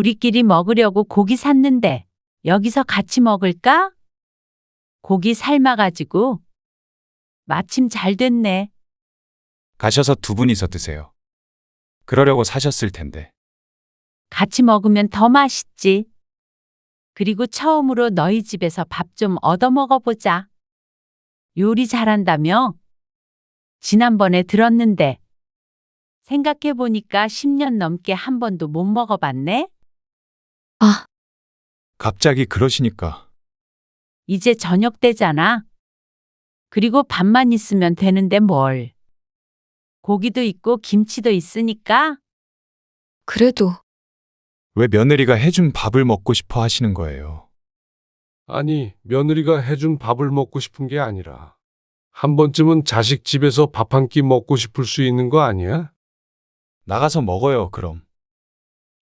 우리끼리 먹으려고 고기 샀는데 여기서 같이 먹을까? 고기 삶아가지고. 마침 잘 됐네. 가셔서 두 분이서 드세요. 그러려고 사셨을 텐데. 같이 먹으면 더 맛있지. 그리고 처음으로 너희 집에서 밥 좀 얻어 먹어보자. 요리 잘한다며? 지난번에 들었는데. 생각해보니까 10년 넘게 한 번도 못 먹어봤네? 아, 갑자기 그러시니까. 이제 저녁 때잖아. 그리고 밥만 있으면 되는데 뭘. 고기도 있고 김치도 있으니까. 그래도 왜 며느리가 해준 밥을 먹고 싶어 하시는 거예요? 아니, 며느리가 해준 밥을 먹고 싶은 게 아니라 한 번쯤은 자식 집에서 밥 한 끼 먹고 싶을 수 있는 거 아니야? 나가서 먹어요, 그럼.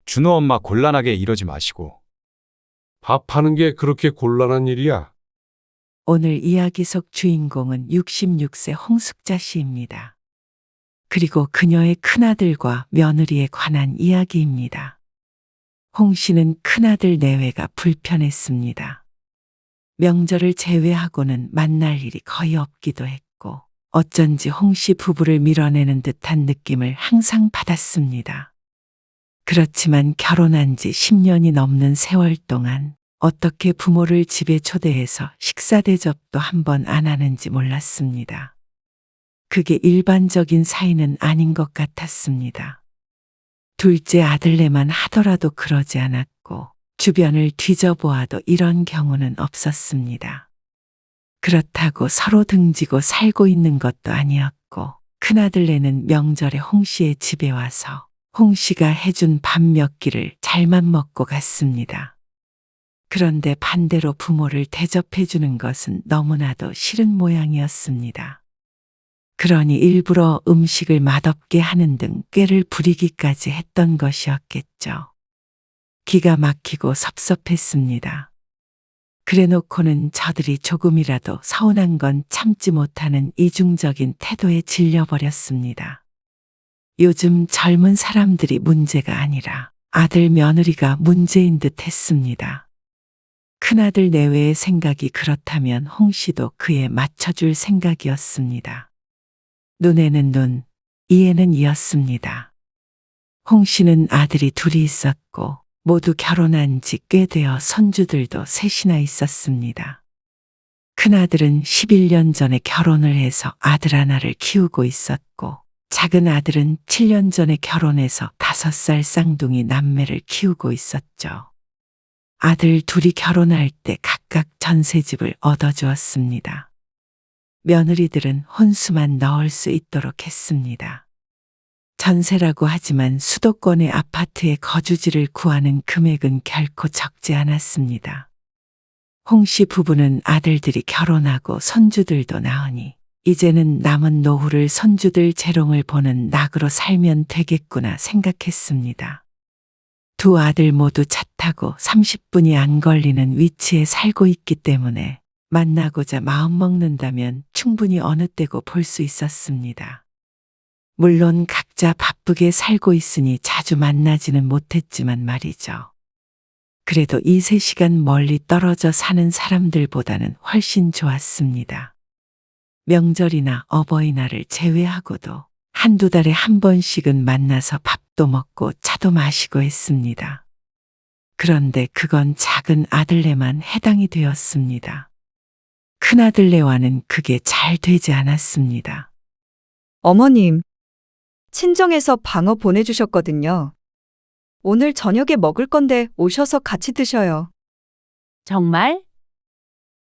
준호 엄마 곤란하게 이러지 마시고. 밥 하는 게 그렇게 곤란한 일이야? 오늘 이야기 속 주인공은 66세 홍숙자 씨입니다. 그리고 그녀의 큰아들과 며느리에 관한 이야기입니다. 홍 씨는 큰아들 내외가 불편했습니다. 명절을 제외하고는 만날 일이 거의 없기도 했고 어쩐지 홍 씨 부부를 밀어내는 듯한 느낌을 항상 받았습니다. 그렇지만 결혼한 지 10년이 넘는 세월 동안 어떻게 부모를 집에 초대해서 식사 대접도 한 번 안 하는지 몰랐습니다. 그게 일반적인 사이는 아닌 것 같았습니다. 둘째 아들네만 하더라도 그러지 않았고 주변을 뒤져보아도 이런 경우는 없었습니다. 그렇다고 서로 등지고 살고 있는 것도 아니었고 큰아들네는 명절에 홍 씨의 집에 와서 홍 씨가 해준 밥 몇 끼를 잘만 먹고 갔습니다. 그런데 반대로 부모를 대접해 주는 것은 너무나도 싫은 모양이었습니다. 그러니 일부러 음식을 맛없게 하는 등 꾀를 부리기까지 했던 것이었겠죠. 기가 막히고 섭섭했습니다. 그래놓고는 저들이 조금이라도 서운한 건 참지 못하는 이중적인 태도에 질려버렸습니다. 요즘 젊은 사람들이 문제가 아니라 아들 며느리가 문제인 듯 했습니다. 큰아들 내외의 생각이 그렇다면 홍 씨도 그에 맞춰줄 생각이었습니다. 눈에는 눈, 이에는 이였습니다. 홍 씨는 아들이 둘이 있었고 모두 결혼한 지 꽤 되어 손주들도 셋이나 있었습니다. 큰아들은 11년 전에 결혼을 해서 아들 하나를 키우고 있었고 작은 아들은 7년 전에 결혼해서 5살 쌍둥이 남매를 키우고 있었죠. 아들 둘이 결혼할 때 각각 전셋집을 얻어주었습니다. 며느리들은 혼수만 넣을 수 있도록 했습니다. 전세라고 하지만 수도권의 아파트에 거주지를 구하는 금액은 결코 적지 않았습니다. 홍 씨 부부는 아들들이 결혼하고 손주들도 낳으니 이제는 남은 노후를 손주들 재롱을 보는 낙으로 살면 되겠구나 생각했습니다. 두 아들 모두 차 타고 30분이 안 걸리는 위치에 살고 있기 때문에 만나고자 마음먹는다면 충분히 어느 때고 볼 수 있었습니다. 물론 각자 바쁘게 살고 있으니 자주 만나지는 못했지만 말이죠. 그래도 2~3시간 멀리 떨어져 사는 사람들보다는 훨씬 좋았습니다. 명절이나 어버이날을 제외하고도 한두 달에 한 번씩은 만나서 밥도 먹고 차도 마시고 했습니다. 그런데 그건 작은 아들네만 해당이 되었습니다. 큰아들네와는 그게 잘 되지 않았습니다. 어머님, 친정에서 방어 보내주셨거든요. 오늘 저녁에 먹을 건데 오셔서 같이 드셔요. 정말?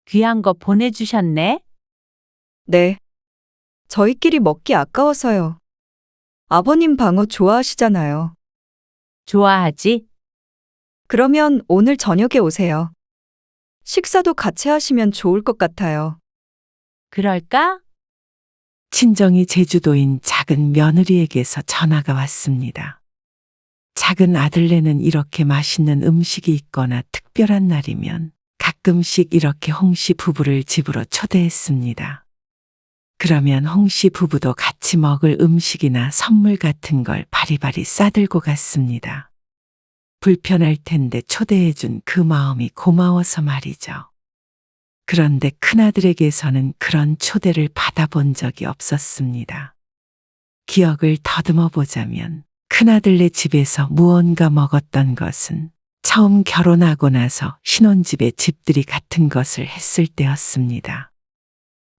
귀한 거 보내주셨네? 네. 저희끼리 먹기 아까워서요. 아버님 방어 좋아하시잖아요. 좋아하지? 그러면 오늘 저녁에 오세요. 식사도 같이 하시면 좋을 것 같아요. 그럴까? 친정이 제주도인 작은 며느리에게서 전화가 왔습니다. 작은 아들네는 이렇게 맛있는 음식이 있거나 특별한 날이면 가끔씩 이렇게 홍 씨 부부를 집으로 초대했습니다. 그러면 홍 씨 부부도 같이 먹을 음식이나 선물 같은 걸 바리바리 싸들고 갔습니다. 불편할 텐데 초대해준 그 마음이 고마워서 말이죠. 그런데 큰아들에게서는 그런 초대를 받아본 적이 없었습니다. 기억을 더듬어 보자면 큰아들네 집에서 무언가 먹었던 것은 처음 결혼하고 나서 신혼집에 집들이 같은 것을 했을 때였습니다.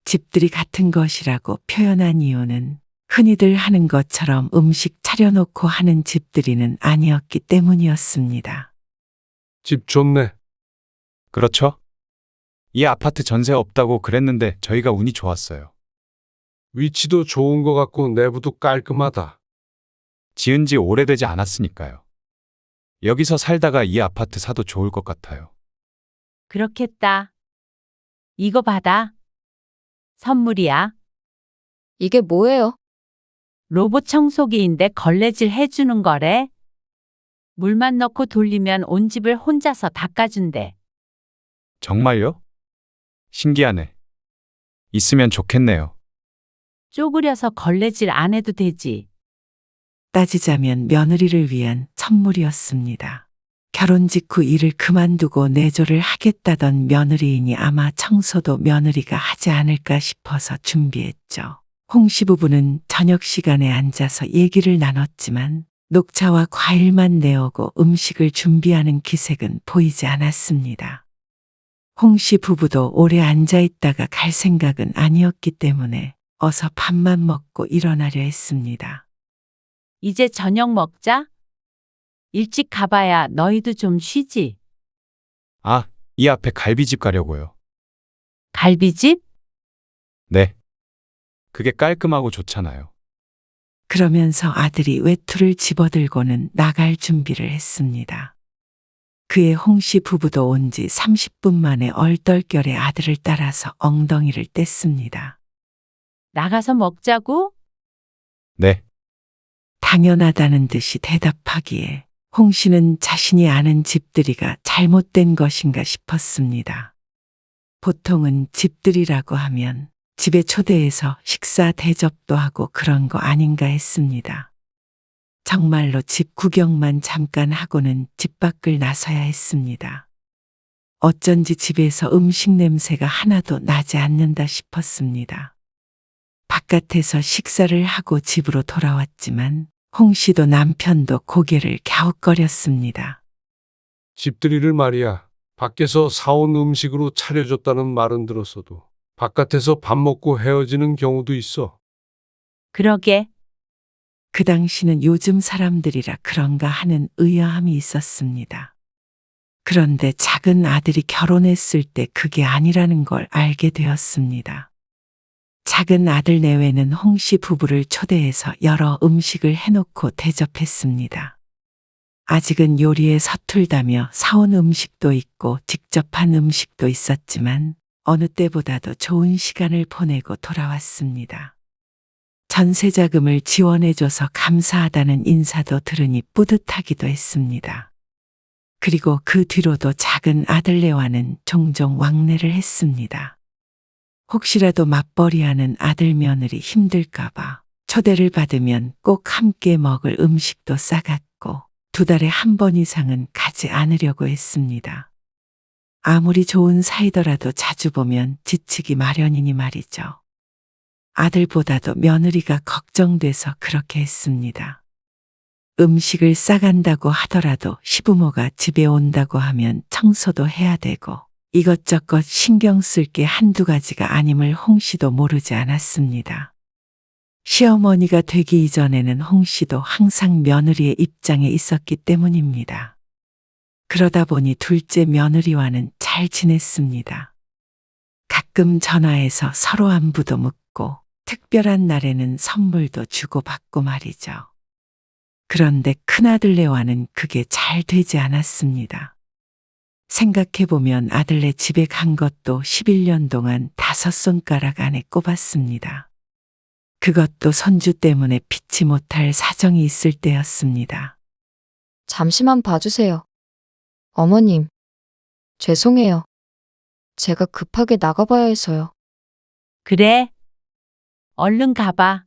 집들이 같은 것이라고 표현한 이유는 흔히들 하는 것처럼 음식 차려놓고 하는 집들이는 아니었기 때문이었습니다. 집 좋네. 그렇죠? 이 아파트 전세 없다고 그랬는데 저희가 운이 좋았어요. 위치도 좋은 것 같고 내부도 깔끔하다. 지은 지 오래되지 않았으니까요. 여기서 살다가 이 아파트 사도 좋을 것 같아요. 그렇겠다. 이거 받아. 선물이야. 이게 뭐예요? 로봇 청소기인데 걸레질 해주는 거래. 물만 넣고 돌리면 온 집을 혼자서 닦아준대. 정말요? 신기하네. 있으면 좋겠네요. 쪼그려서 걸레질 안 해도 되지. 따지자면 며느리를 위한 선물이었습니다. 결혼 직후 일을 그만두고 내조를 하겠다던 며느리이니 아마 청소도 며느리가 하지 않을까 싶어서 준비했죠. 홍 시부부는 저녁 시간에 앉아서 얘기를 나눴지만 녹차와 과일만 내오고 음식을 준비하는 기색은 보이지 않았습니다. 홍 씨 부부도 오래 앉아 있다가 갈 생각은 아니었기 때문에 어서 밥만 먹고 일어나려 했습니다. 이제 저녁 먹자. 일찍 가봐야 너희도 좀 쉬지. 아, 이 앞에 갈비집 가려고요. 갈비집? 네. 그게 깔끔하고 좋잖아요. 그러면서 아들이 외투를 집어들고는 나갈 준비를 했습니다. 그의 홍 씨 부부도 온 지 30분 만에 얼떨결에 아들을 따라서 엉덩이를 뗐습니다. 나가서 먹자고? 네. 당연하다는 듯이 대답하기에 홍 씨는 자신이 아는 집들이가 잘못된 것인가 싶었습니다. 보통은 집들이라고 하면 집에 초대해서 식사 대접도 하고 그런 거 아닌가 했습니다. 정말로 집 구경만 잠깐 하고는 집 밖을 나서야 했습니다. 어쩐지 집에서 음식 냄새가 하나도 나지 않는다 싶었습니다. 바깥에서 식사를 하고 집으로 돌아왔지만 홍 씨도 남편도 고개를 갸웃거렸습니다. 집들이를 말이야. 밖에서 사온 음식으로 차려줬다는 말은 들었어도 바깥에서 밥 먹고 헤어지는 경우도 있어. 그러게. 그 당시는 요즘 사람들이라 그런가 하는 의아함이 있었습니다. 그런데 작은 아들이 결혼했을 때 그게 아니라는 걸 알게 되었습니다. 작은 아들 내외는 홍 씨 부부를 초대해서 여러 음식을 해놓고 대접했습니다. 아직은 요리에 서툴다며 사온 음식도 있고 직접 한 음식도 있었지만 어느 때보다도 좋은 시간을 보내고 돌아왔습니다. 전세자금을 지원해줘서 감사하다는 인사도 들으니 뿌듯하기도 했습니다. 그리고 그 뒤로도 작은 아들네와는 종종 왕래를 했습니다. 혹시라도 맞벌이하는 아들 며느리 힘들까봐 초대를 받으면 꼭 함께 먹을 음식도 싸갔고 2달에 한 번 이상은 가지 않으려고 했습니다. 아무리 좋은 사이더라도 자주 보면 지치기 마련이니 말이죠. 아들보다도 며느리가 걱정돼서 그렇게 했습니다. 음식을 싸간다고 하더라도 시부모가 집에 온다고 하면 청소도 해야 되고 이것저것 신경 쓸 게 한두 가지가 아님을 홍 씨도 모르지 않았습니다. 시어머니가 되기 이전에는 홍 씨도 항상 며느리의 입장에 있었기 때문입니다. 그러다 보니 둘째 며느리와는 잘 지냈습니다. 가끔 전화해서 서로 안부도 묻고 특별한 날에는 선물도 주고받고 말이죠. 그런데 큰아들네와는 그게 잘 되지 않았습니다. 생각해보면 아들네 집에 간 것도 11년 동안 5손가락 안에 꼽았습니다. 그것도 손주 때문에 피치 못할 사정이 있을 때였습니다. 잠시만 봐주세요. 어머님, 죄송해요. 제가 급하게 나가봐야 해서요. 그래. 얼른 가봐.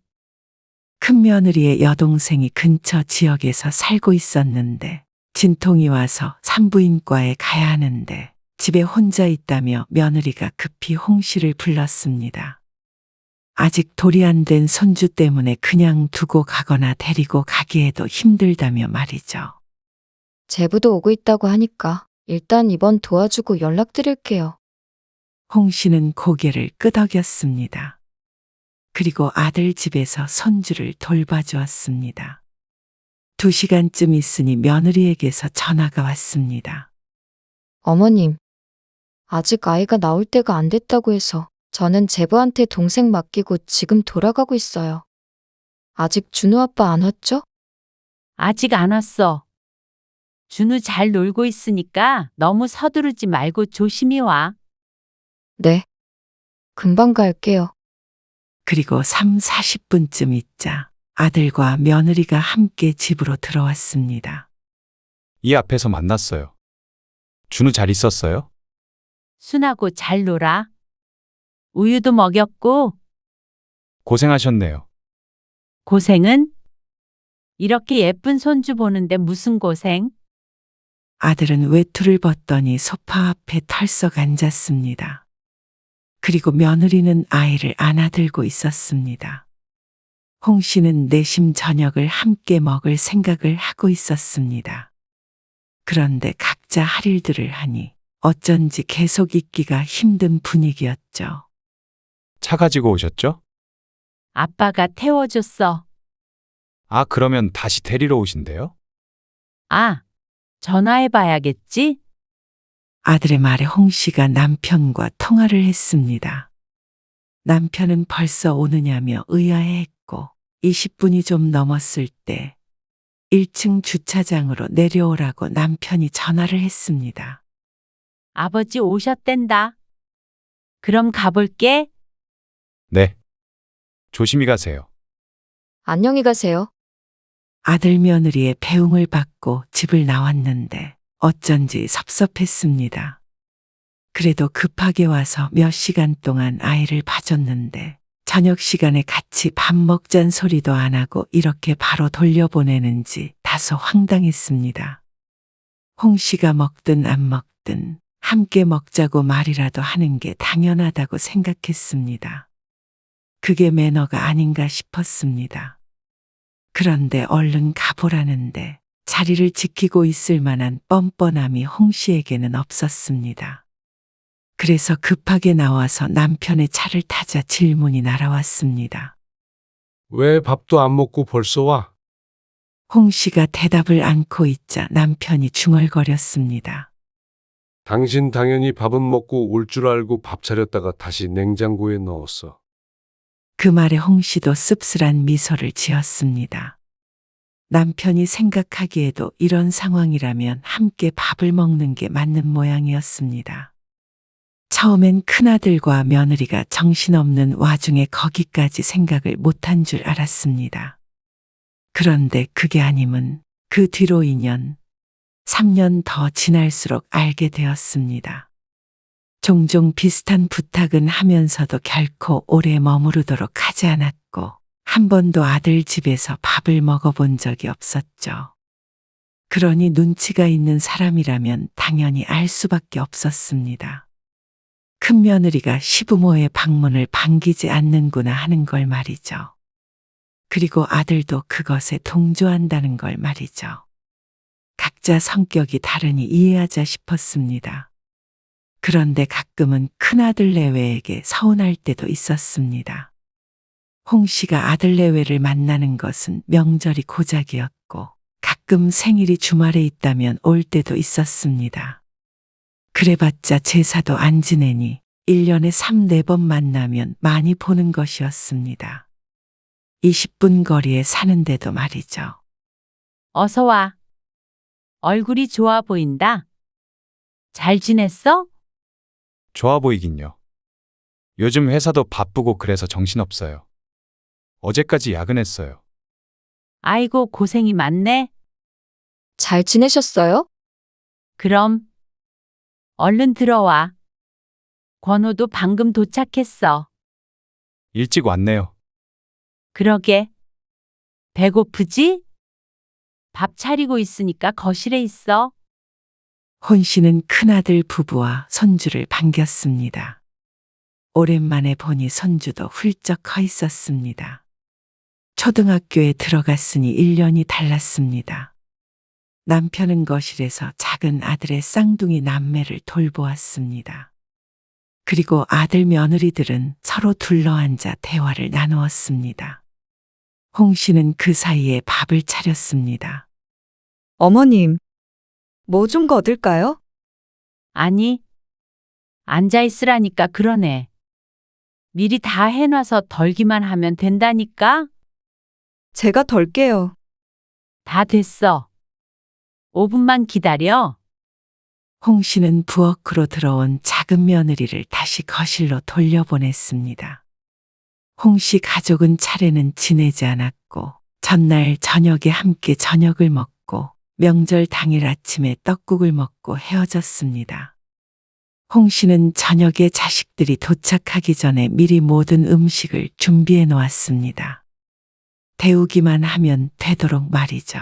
큰며느리의 여동생이 근처 지역에서 살고 있었는데 진통이 와서 산부인과에 가야 하는데 집에 혼자 있다며 며느리가 급히 홍 씨를 불렀습니다. 아직 돌이 안 된 손주 때문에 그냥 두고 가거나 데리고 가기에도 힘들다며 말이죠. 제부도 오고 있다고 하니까 일단 이번 도와주고 연락드릴게요. 홍 씨는 고개를 끄덕였습니다. 그리고 아들 집에서 손주를 돌봐주었습니다. 2시간쯤 있으니 며느리에게서 전화가 왔습니다. 어머님, 아직 아이가 나올 때가 안 됐다고 해서 저는 제부한테 동생 맡기고 지금 돌아가고 있어요. 아직 준우 아빠 안 왔죠? 아직 안 왔어. 준우 잘 놀고 있으니까 너무 서두르지 말고 조심히 와. 네. 금방 갈게요. 그리고 3, 40분쯤 있자 아들과 며느리가 함께 집으로 들어왔습니다. 이 앞에서 만났어요. 준우 잘 있었어요? 순하고 잘 놀아. 우유도 먹였고 고생하셨네요. 고생은? 이렇게 예쁜 손주 보는데 무슨 고생? 아들은 외투를 벗더니 소파 앞에 털썩 앉았습니다. 그리고 며느리는 아이를 안아들고 있었습니다. 홍 씨는 내심 저녁을 함께 먹을 생각을 하고 있었습니다. 그런데 각자 할 일들을 하니 어쩐지 계속 있기가 힘든 분위기였죠. 차 가지고 오셨죠? 아빠가 태워줬어. 아, 그러면 다시 데리러 오신대요? 아, 전화해봐야겠지? 아들의 말에 홍 씨가 남편과 통화를 했습니다. 남편은 벌써 오느냐며 의아해했고 20분이 좀 넘었을 때 1층 주차장으로 내려오라고 남편이 전화를 했습니다. 아버지 오셨댄다. 그럼 가볼게. 네. 조심히 가세요. 안녕히 가세요. 아들 며느리의 배웅을 받고 집을 나왔는데 어쩐지 섭섭했습니다. 그래도 급하게 와서 몇 시간 동안 아이를 봐줬는데 저녁 시간에 같이 밥 먹잔 소리도 안 하고 이렇게 바로 돌려보내는지 다소 황당했습니다. 홍 씨가 먹든 안 먹든 함께 먹자고 말이라도 하는 게 당연하다고 생각했습니다. 그게 매너가 아닌가 싶었습니다. 그런데 얼른 가보라는데 자리를 지키고 있을 만한 뻔뻔함이 홍 씨에게는 없었습니다. 그래서 급하게 나와서 남편의 차를 타자 질문이 날아왔습니다. 왜 밥도 안 먹고 벌써 와? 홍 씨가 대답을 않고 있자 남편이 중얼거렸습니다. 당신 당연히 밥은 먹고 올 줄 알고 밥 차렸다가 다시 냉장고에 넣었어. 그 말에 홍 씨도 씁쓸한 미소를 지었습니다. 남편이 생각하기에도 이런 상황이라면 함께 밥을 먹는 게 맞는 모양이었습니다. 처음엔 큰아들과 며느리가 정신없는 와중에 거기까지 생각을 못한 줄 알았습니다. 그런데 그게 아님은 그 뒤로 2년, 3년 더 지날수록 알게 되었습니다. 종종 비슷한 부탁은 하면서도 결코 오래 머무르도록 하지 않았고 한 번도 아들 집에서 밥을 먹어본 적이 없었죠. 그러니 눈치가 있는 사람이라면 당연히 알 수밖에 없었습니다. 큰며느리가 시부모의 방문을 반기지 않는구나 하는 걸 말이죠. 그리고 아들도 그것에 동조한다는 걸 말이죠. 각자 성격이 다르니 이해하자 싶었습니다. 그런데 가끔은 큰아들 내외에게 서운할 때도 있었습니다. 홍 씨가 아들 내외를 만나는 것은 명절이 고작이었고 가끔 생일이 주말에 있다면 올 때도 있었습니다. 그래봤자 제사도 안 지내니 1년에 3, 4번 만나면 많이 보는 것이었습니다. 20분 거리에 사는데도 말이죠. 어서 와. 얼굴이 좋아 보인다. 잘 지냈어? 좋아 보이긴요. 요즘 회사도 바쁘고 그래서 정신없어요. 어제까지 야근했어요. 아이고 고생이 많네. 잘 지내셨어요? 그럼 얼른 들어와. 권호도 방금 도착했어. 일찍 왔네요. 그러게. 배고프지? 밥 차리고 있으니까 거실에 있어. 혼 씨는 큰아들 부부와 손주를 반겼습니다. 오랜만에 보니 손주도 훌쩍 커 있었습니다. 초등학교에 들어갔으니 1년이 달랐습니다. 남편은 거실에서 작은 아들의 쌍둥이 남매를 돌보았습니다. 그리고 아들 며느리들은 서로 둘러앉아 대화를 나누었습니다. 홍 씨는 그 사이에 밥을 차렸습니다. 어머님, 뭐 좀 거들까요? 아니, 앉아 있으라니까 그러네. 미리 다 해놔서 덜기만 하면 된다니까? 제가 덜게요. 다 됐어. 5분만 기다려. 홍 씨는 부엌으로 들어온 작은 며느리를 다시 거실로 돌려보냈습니다. 홍 씨 가족은 차례는 지내지 않았고 전날 저녁에 함께 저녁을 먹고 명절 당일 아침에 떡국을 먹고 헤어졌습니다. 홍 씨는 저녁에 자식들이 도착하기 전에 미리 모든 음식을 준비해 놓았습니다. 데우기만 하면 되도록 말이죠.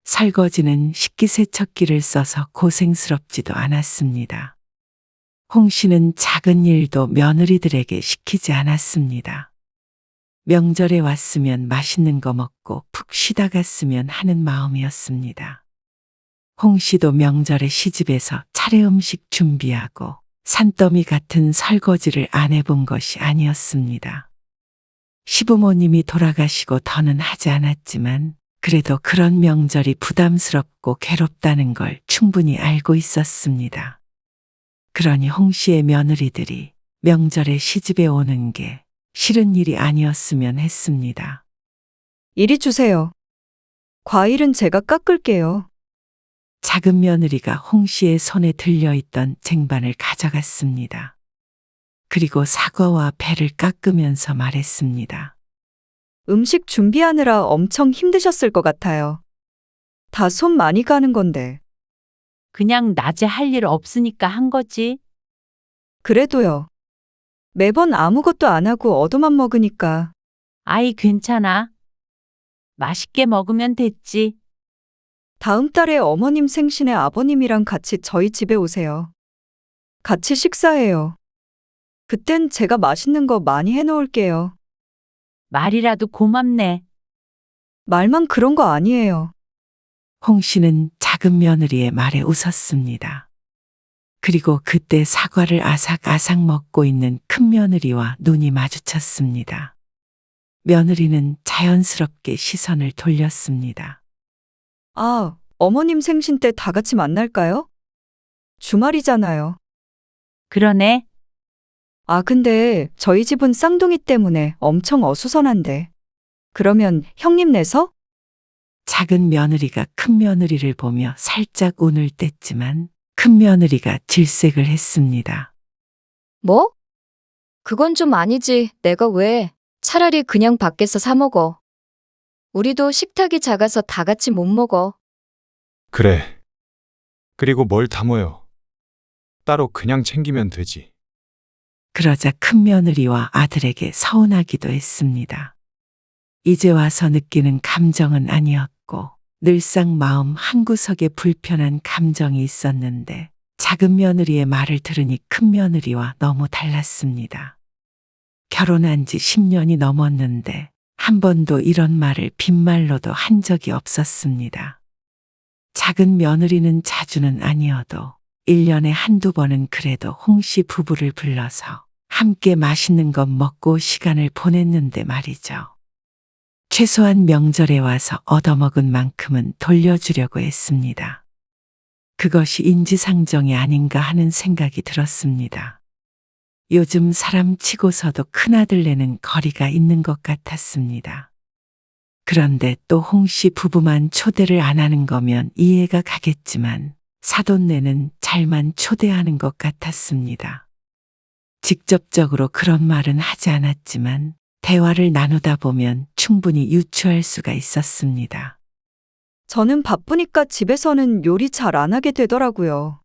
설거지는 식기세척기를 써서 고생스럽지도 않았습니다. 홍 씨는 작은 일도 며느리들에게 시키지 않았습니다. 명절에 왔으면 맛있는 거 먹고 푹 쉬다 갔으면 하는 마음이었습니다. 홍 씨도 명절에 시집에서 차례 음식 준비하고 산더미 같은 설거지를 안 해본 것이 아니었습니다. 시부모님이 돌아가시고 더는 하지 않았지만 그래도 그런 명절이 부담스럽고 괴롭다는 걸 충분히 알고 있었습니다. 그러니 홍 씨의 며느리들이 명절에 시집에 오는 게 싫은 일이 아니었으면 했습니다. 이리 주세요. 과일은 제가 깎을게요. 작은 며느리가 홍 씨의 손에 들려있던 쟁반을 가져갔습니다. 그리고 사과와 배를 깎으면서 말했습니다. 음식 준비하느라 엄청 힘드셨을 것 같아요. 다 손 많이 가는 건데. 그냥 낮에 할 일 없으니까 한 거지. 그래도요. 매번 아무것도 안 하고 얻어만 먹으니까. 아이, 괜찮아. 맛있게 먹으면 됐지. 다음 달에 어머님 생신에 아버님이랑 같이 저희 집에 오세요. 같이 식사해요. 그땐 제가 맛있는 거 많이 해놓을게요. 말이라도 고맙네. 말만 그런 거 아니에요. 홍 씨는 작은 며느리의 말에 웃었습니다. 그리고 그때 사과를 아삭아삭 먹고 있는 큰 며느리와 눈이 마주쳤습니다. 며느리는 자연스럽게 시선을 돌렸습니다. 아, 어머님 생신 때 다 같이 만날까요? 주말이잖아요. 그러네. 아, 근데 저희 집은 쌍둥이 때문에 엄청 어수선한데. 그러면 형님 내서? 작은 며느리가 큰 며느리를 보며 살짝 운을 뗐지만 큰 며느리가 질색을 했습니다. 뭐? 그건 좀 아니지. 내가 왜? 차라리 그냥 밖에서 사 먹어. 우리도 식탁이 작아서 다 같이 못 먹어. 그래. 그리고 뭘 다 모여. 따로 그냥 챙기면 되지. 그러자 큰 며느리와 아들에게 서운하기도 했습니다. 이제 와서 느끼는 감정은 아니었고 늘상 마음 한구석에 불편한 감정이 있었는데 작은 며느리의 말을 들으니 큰 며느리와 너무 달랐습니다. 결혼한 지 10년이 넘었는데 한 번도 이런 말을 빈말로도 한 적이 없었습니다. 작은 며느리는 자주는 아니어도 1년에 한두 번은 그래도 홍 씨 부부를 불러서 함께 맛있는 것 먹고 시간을 보냈는데 말이죠. 최소한 명절에 와서 얻어먹은 만큼은 돌려주려고 했습니다. 그것이 인지상정이 아닌가 하는 생각이 들었습니다. 요즘 사람 치고서도 큰아들네는 거리가 있는 것 같았습니다. 그런데 또 홍 씨 부부만 초대를 안 하는 거면 이해가 가겠지만 사돈네는 잘만 초대하는 것 같았습니다. 직접적으로 그런 말은 하지 않았지만 대화를 나누다 보면 충분히 유추할 수가 있었습니다. 저는 바쁘니까 집에서는 요리 잘 안 하게 되더라고요.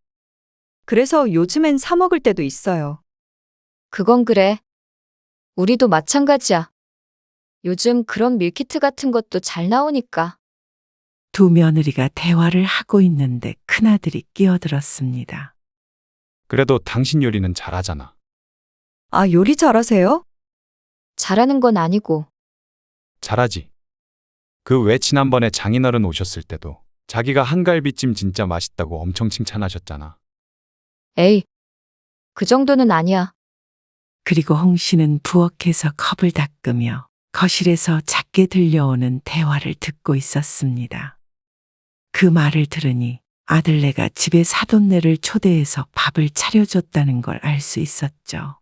그래서 요즘엔 사 먹을 때도 있어요. 그건 그래. 우리도 마찬가지야. 요즘 그런 밀키트 같은 것도 잘 나오니까. 두 며느리가 대화를 하고 있는데 큰아들이 끼어들었습니다. 그래도 당신 요리는 잘하잖아. 아, 요리 잘하세요? 잘하는 건 아니고 잘하지. 그 왜 지난번에 장인어른 오셨을 때도 자기가 한갈비찜 진짜 맛있다고 엄청 칭찬하셨잖아. 에이, 그 정도는 아니야. 그리고 홍 씨는 부엌에서 컵을 닦으며 거실에서 작게 들려오는 대화를 듣고 있었습니다. 그 말을 들으니 아들네가 집에 사돈네를 초대해서 밥을 차려줬다는 걸 알 수 있었죠.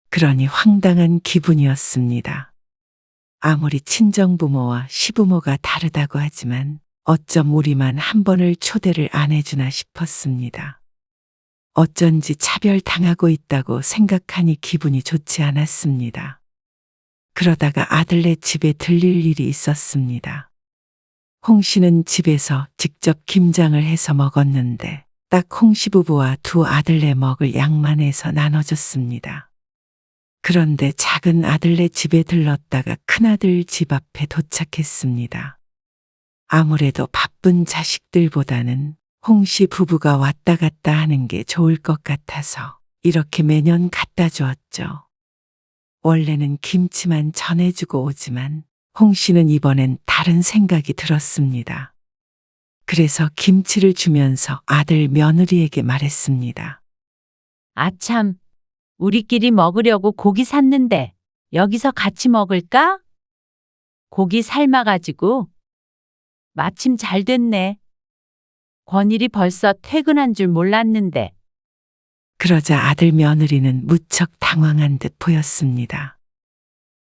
그러니 황당한 기분이었습니다. 아무리 친정부모와 시부모가 다르다고 하지만 어쩜 우리만 한 번을 초대를 안 해주나 싶었습니다. 어쩐지 차별당하고 있다고 생각하니 기분이 좋지 않았습니다. 그러다가 아들네 집에 들릴 일이 있었습니다. 홍 씨는 집에서 직접 김장을 해서 먹었는데 딱 홍 씨 부부와 두 아들네 먹을 양만 해서 나눠줬습니다. 그런데 작은 아들네 집에 들렀다가 큰아들 집 앞에 도착했습니다. 아무래도 바쁜 자식들보다는 홍 씨 부부가 왔다 갔다 하는 게 좋을 것 같아서 이렇게 매년 갖다 주었죠. 원래는 김치만 전해주고 오지만 홍 씨는 이번엔 다른 생각이 들었습니다. 그래서 김치를 주면서 아들 며느리에게 말했습니다. 아참, 우리끼리 먹으려고 고기 샀는데 여기서 같이 먹을까? 고기 삶아가지고. 마침 잘 됐네. 권일이 벌써 퇴근한 줄 몰랐는데. 그러자 아들 며느리는 무척 당황한 듯 보였습니다.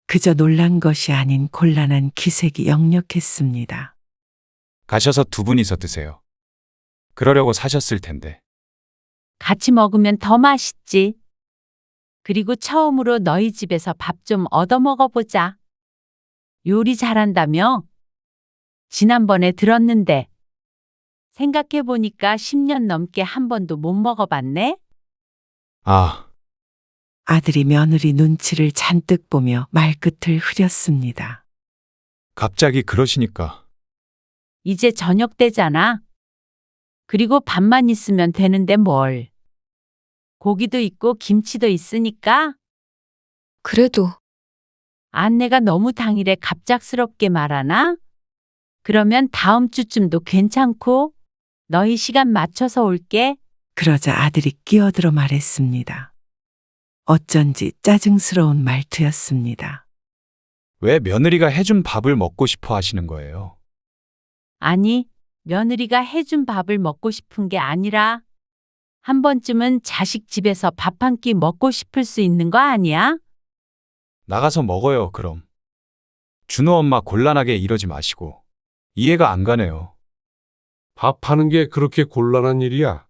그저 놀란 것이 아닌 곤란한 기색이 역력했습니다. 가셔서 두 분이서 드세요. 그러려고 사셨을 텐데. 같이 먹으면 더 맛있지. 그리고 처음으로 너희 집에서 밥 좀 얻어 먹어보자. 요리 잘한다며? 지난번에 들었는데. 생각해보니까 10년 넘게 한 번도 못 먹어봤네? 아, 아들이 며느리 눈치를 잔뜩 보며 말끝을 흐렸습니다. 갑자기 그러시니까. 이제 저녁 때잖아. 그리고 밥만 있으면 되는데 뭘. 고기도 있고 김치도 있으니까. 그래도 안내가 너무 당일에 갑작스럽게 말하나? 그러면 다음 주쯤도 괜찮고 너희 시간 맞춰서 올게. 그러자 아들이 끼어들어 말했습니다. 어쩐지 짜증스러운 말투였습니다. 왜 며느리가 해준 밥을 먹고 싶어 하시는 거예요? 아니, 며느리가 해준 밥을 먹고 싶은 게 아니라 한 번쯤은 자식 집에서 밥 한 끼 먹고 싶을 수 있는 거 아니야? 나가서 먹어요, 그럼. 준호 엄마 곤란하게 이러지 마시고. 이해가 안 가네요. 밥하는 게 그렇게 곤란한 일이야?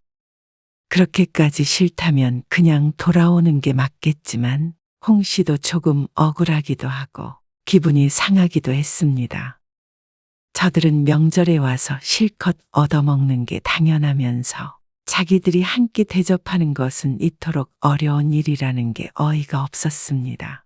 그렇게까지 싫다면 그냥 돌아오는 게 맞겠지만 홍 씨도 조금 억울하기도 하고 기분이 상하기도 했습니다. 저들은 명절에 와서 실컷 얻어먹는 게 당연하면서 자기들이 한 끼 대접하는 것은 이토록 어려운 일이라는 게 어이가 없었습니다.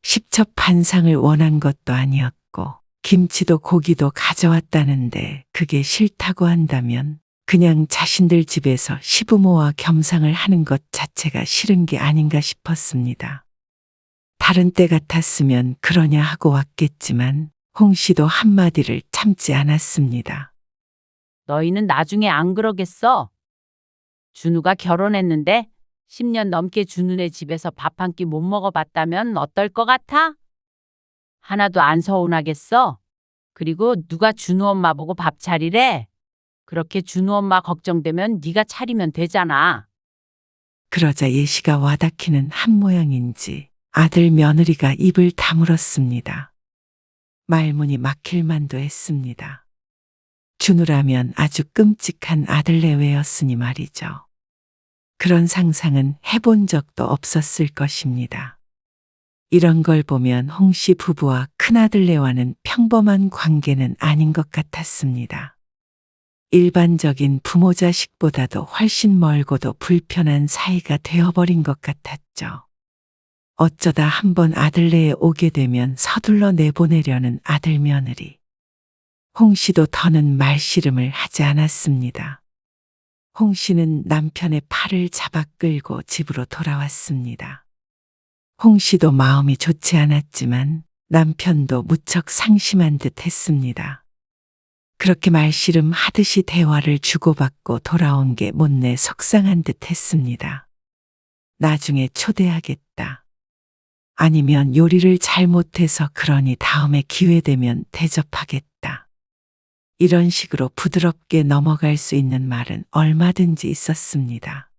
십첩반상을 원한 것도 아니었고 김치도 고기도 가져왔다는데 그게 싫다고 한다면 그냥 자신들 집에서 시부모와 겸상을 하는 것 자체가 싫은 게 아닌가 싶었습니다. 다른 때 같았으면 그러냐 하고 왔겠지만 홍 씨도 한마디를 참지 않았습니다. 너희는 나중에 안 그러겠어? 준우가 결혼했는데 10년 넘게 준우네 집에서 밥 한 끼 못 먹어봤다면 어떨 것 같아? 하나도 안 서운하겠어? 그리고 누가 준우 엄마 보고 밥 차리래? 그렇게 준우 엄마 걱정되면 네가 차리면 되잖아. 그러자 예시가 와닿기는 한 모양인지 아들 며느리가 입을 다물었습니다. 말문이 막힐 만도 했습니다. 준우라면 아주 끔찍한 아들 내외였으니 말이죠. 그런 상상은 해본 적도 없었을 것입니다. 이런 걸 보면 홍 씨 부부와 큰아들네와는 평범한 관계는 아닌 것 같았습니다. 일반적인 부모 자식보다도 훨씬 멀고도 불편한 사이가 되어버린 것 같았죠. 어쩌다 한번 아들네에 오게 되면 서둘러 내보내려는 아들 며느리. 홍 씨도 더는 말씨름을 하지 않았습니다. 홍 씨는 남편의 팔을 잡아 끌고 집으로 돌아왔습니다. 홍 씨도 마음이 좋지 않았지만 남편도 무척 상심한 듯 했습니다. 그렇게 말씨름 하듯이 대화를 주고받고 돌아온 게 못내 속상한 듯 했습니다. 나중에 초대하겠다. 아니면 요리를 잘못해서 그러니 다음에 기회되면 대접하겠다. 이런 식으로 부드럽게 넘어갈 수 있는 말은 얼마든지 있었습니다.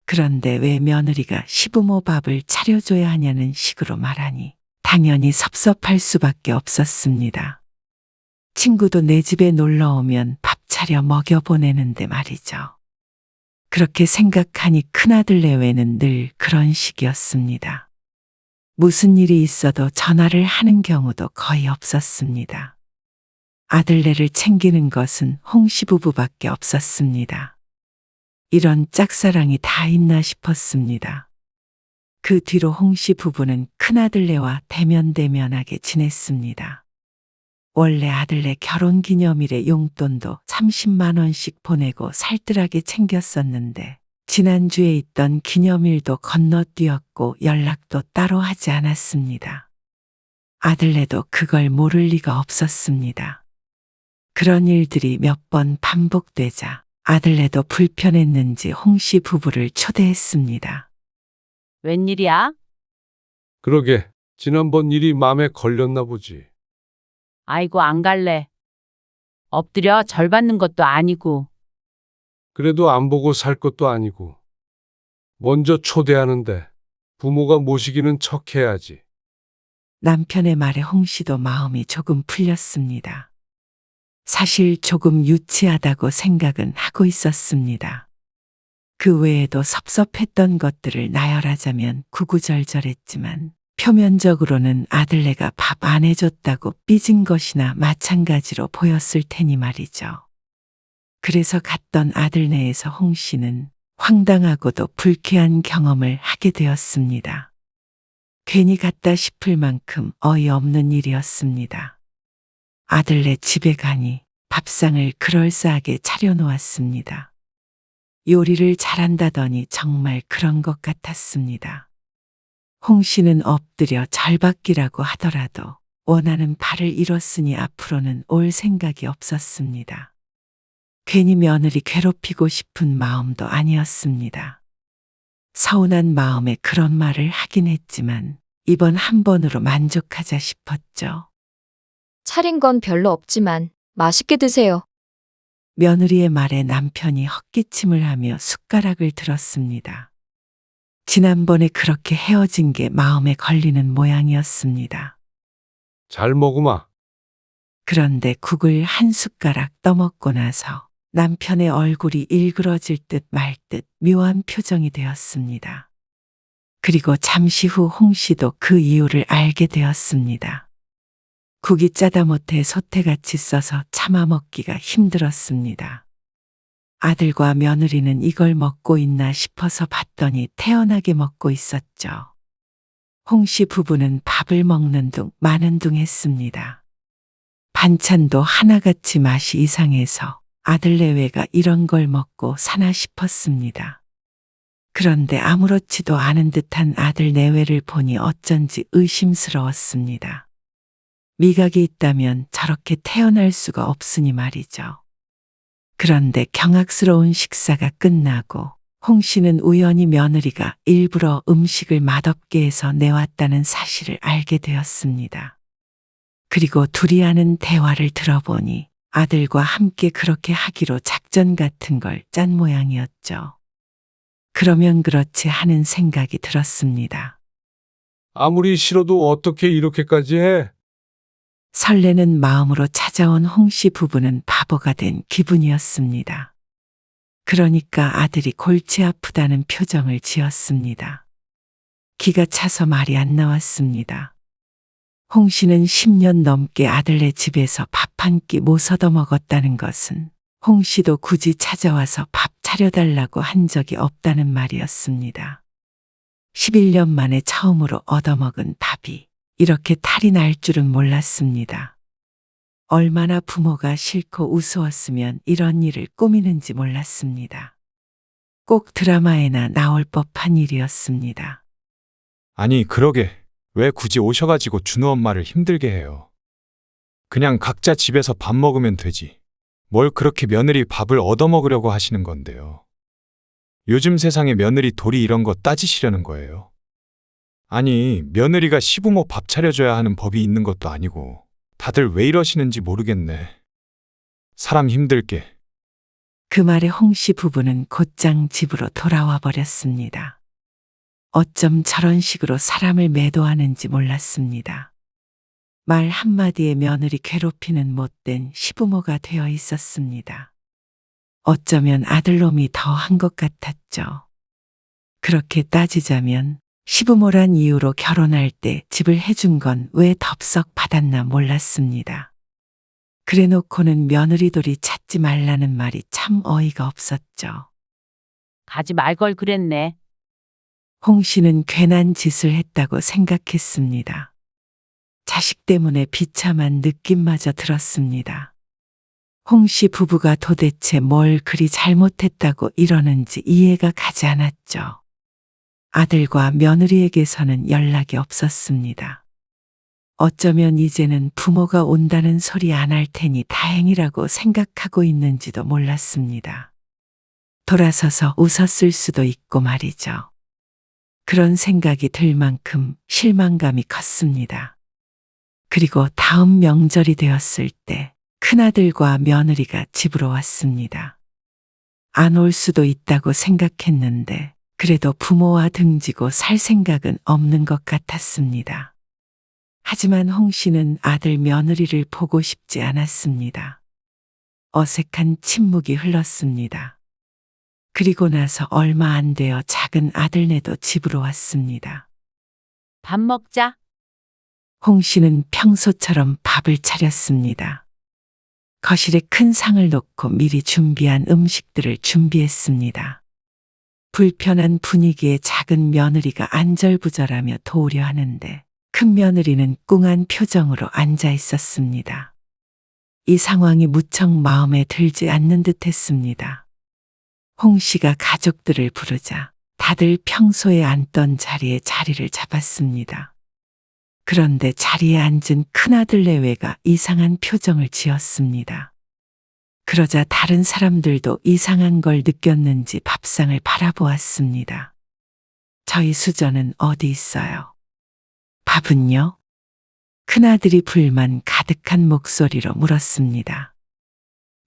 그런데 왜 며느리가 시부모 밥을 차려줘야 하냐는 식으로 말하니 당연히 섭섭할 수밖에 없었습니다. 친구도 내 집에 놀러 오면 밥 차려 먹여보내는데 말이죠. 그렇게 생각하니 큰아들 내외는 늘 그런 식이었습니다. 무슨 일이 있어도 전화를 하는 경우도 거의 없었습니다. 아들네를 챙기는 것은 홍 씨 부부밖에 없었습니다. 이런 짝사랑이 다 있나 싶었습니다. 그 뒤로 홍 씨 부부는 큰아들네와 대면대면하게 지냈습니다. 원래 아들네 결혼기념일에 용돈도 30만 원씩 보내고 살뜰하게 챙겼었는데 지난주에 있던 기념일도 건너뛰었고 연락도 따로 하지 않았습니다. 아들네도 그걸 모를 리가 없었습니다. 그런 일들이 몇 번 반복되자 아들네도 불편했는지 홍 씨 부부를 초대했습니다. 웬일이야? 그러게, 지난번 일이 마음에 걸렸나 보지. 아이고, 안 갈래. 엎드려 절 받는 것도 아니고. 그래도 안 보고 살 것도 아니고. 먼저 초대하는데 부모가 모시기는 척해야지. 남편의 말에 홍 씨도 마음이 조금 풀렸습니다. 사실 조금 유치하다고 생각은 하고 있었습니다. 그 외에도 섭섭했던 것들을 나열하자면 구구절절했지만 표면적으로는 아들네가 밥 안 해줬다고 삐진 것이나 마찬가지로 보였을 테니 말이죠. 그래서 갔던 아들네에서 홍 씨는 황당하고도 불쾌한 경험을 하게 되었습니다. 괜히 갔다 싶을 만큼 어이없는 일이었습니다. 아들네 집에 가니 밥상을 그럴싸하게 차려놓았습니다. 요리를 잘한다더니 정말 그런 것 같았습니다. 홍 씨는 엎드려 절받기라고 하더라도 원하는 바를 이뤘으니 앞으로는 올 생각이 없었습니다. 괜히 며느리 괴롭히고 싶은 마음도 아니었습니다. 서운한 마음에 그런 말을 하긴 했지만 이번 한 번으로 만족하자 싶었죠. 차린 건 별로 없지만 맛있게 드세요. 며느리의 말에 남편이 헛기침을 하며 숟가락을 들었습니다. 지난번에 그렇게 헤어진 게 마음에 걸리는 모양이었습니다. 잘 먹으마. 그런데 국을 한 숟가락 떠먹고 나서 남편의 얼굴이 일그러질 듯 말 듯 묘한 표정이 되었습니다. 그리고 잠시 후 홍 씨도 그 이유를 알게 되었습니다. 국이 짜다 못해 소태같이 써서 참아 먹기가 힘들었습니다. 아들과 며느리는 이걸 먹고 있나 싶어서 봤더니 태연하게 먹고 있었죠. 홍 씨 부부는 밥을 먹는 둥 마는 둥 했습니다. 반찬도 하나같이 맛이 이상해서 아들 내외가 이런 걸 먹고 사나 싶었습니다. 그런데 아무렇지도 않은 듯한 아들 내외를 보니 어쩐지 의심스러웠습니다. 미각이 있다면 저렇게 태어날 수가 없으니 말이죠. 그런데 경악스러운 식사가 끝나고 홍 씨는 우연히 며느리가 일부러 음식을 맛없게 해서 내왔다는 사실을 알게 되었습니다. 그리고 둘이 하는 대화를 들어보니 아들과 함께 그렇게 하기로 작전 같은 걸 짠 모양이었죠. 그러면 그렇지 하는 생각이 들었습니다. 아무리 싫어도 어떻게 이렇게까지 해? 설레는 마음으로 찾아온 홍 씨 부부는 바보가 된 기분이었습니다. 그러니까 아들이 골치 아프다는 표정을 지었습니다. 기가 차서 말이 안 나왔습니다. 홍 씨는 10년 넘게 아들네 집에서 밥 한 끼 못 얻어 먹었다는 것은 홍 씨도 굳이 찾아와서 밥 차려달라고 한 적이 없다는 말이었습니다. 11년 만에 처음으로 얻어먹은 밥이 이렇게 탈이 날 줄은 몰랐습니다. 얼마나 부모가 싫고 우스웠으면 이런 일을 꾸미는지 몰랐습니다. 꼭 드라마에나 나올 법한 일이었습니다. 아니, 그러게. 왜 굳이 오셔가지고 준우 엄마를 힘들게 해요? 그냥 각자 집에서 밥 먹으면 되지. 뭘 그렇게 며느리 밥을 얻어먹으려고 하시는 건데요. 요즘 세상에 며느리 도리 이런 거 따지시려는 거예요. 아니, 며느리가 시부모 밥 차려줘야 하는 법이 있는 것도 아니고 다들 왜 이러시는지 모르겠네. 사람 힘들게. 그 말에 홍 씨 부부는 곧장 집으로 돌아와 버렸습니다. 어쩜 저런 식으로 사람을 매도하는지 몰랐습니다. 말 한마디에 며느리 괴롭히는 못된 시부모가 되어 있었습니다. 어쩌면 아들놈이 더 한 것 같았죠. 그렇게 따지자면 시부모란 이유로 결혼할 때 집을 해준 건 왜 덥석 받았나 몰랐습니다. 그래놓고는 며느리돌이 찾지 말라는 말이 참 어이가 없었죠. 가지 말 걸 그랬네. 홍 씨는 괜한 짓을 했다고 생각했습니다. 자식 때문에 비참한 느낌마저 들었습니다. 홍 씨 부부가 도대체 뭘 그리 잘못했다고 이러는지 이해가 가지 않았죠. 아들과 며느리에게서는 연락이 없었습니다. 어쩌면 이제는 부모가 온다는 소리 안 할 테니 다행이라고 생각하고 있는지도 몰랐습니다. 돌아서서 웃었을 수도 있고 말이죠. 그런 생각이 들 만큼 실망감이 컸습니다. 그리고 다음 명절이 되었을 때 큰아들과 며느리가 집으로 왔습니다. 안 올 수도 있다고 생각했는데 그래도 부모와 등지고 살 생각은 없는 것 같았습니다. 하지만 홍 씨는 아들 며느리를 보고 싶지 않았습니다. 어색한 침묵이 흘렀습니다. 그리고 나서 얼마 안 되어 작은 아들네도 집으로 왔습니다. 밥 먹자. 홍 씨는 평소처럼 밥을 차렸습니다. 거실에 큰 상을 놓고 미리 준비한 음식들을 준비했습니다. 불편한 분위기에 작은 며느리가 안절부절하며 도우려 하는데 큰 며느리는 꿍한 표정으로 앉아 있었습니다. 이 상황이 무척 마음에 들지 않는 듯 했습니다. 홍 씨가 가족들을 부르자 다들 평소에 앉던 자리에 자리를 잡았습니다. 그런데 자리에 앉은 큰아들 내외가 이상한 표정을 지었습니다. 그러자 다른 사람들도 이상한 걸 느꼈는지 밥상을 바라보았습니다. 저희 수저는 어디 있어요? 밥은요? 큰아들이 불만 가득한 목소리로 물었습니다.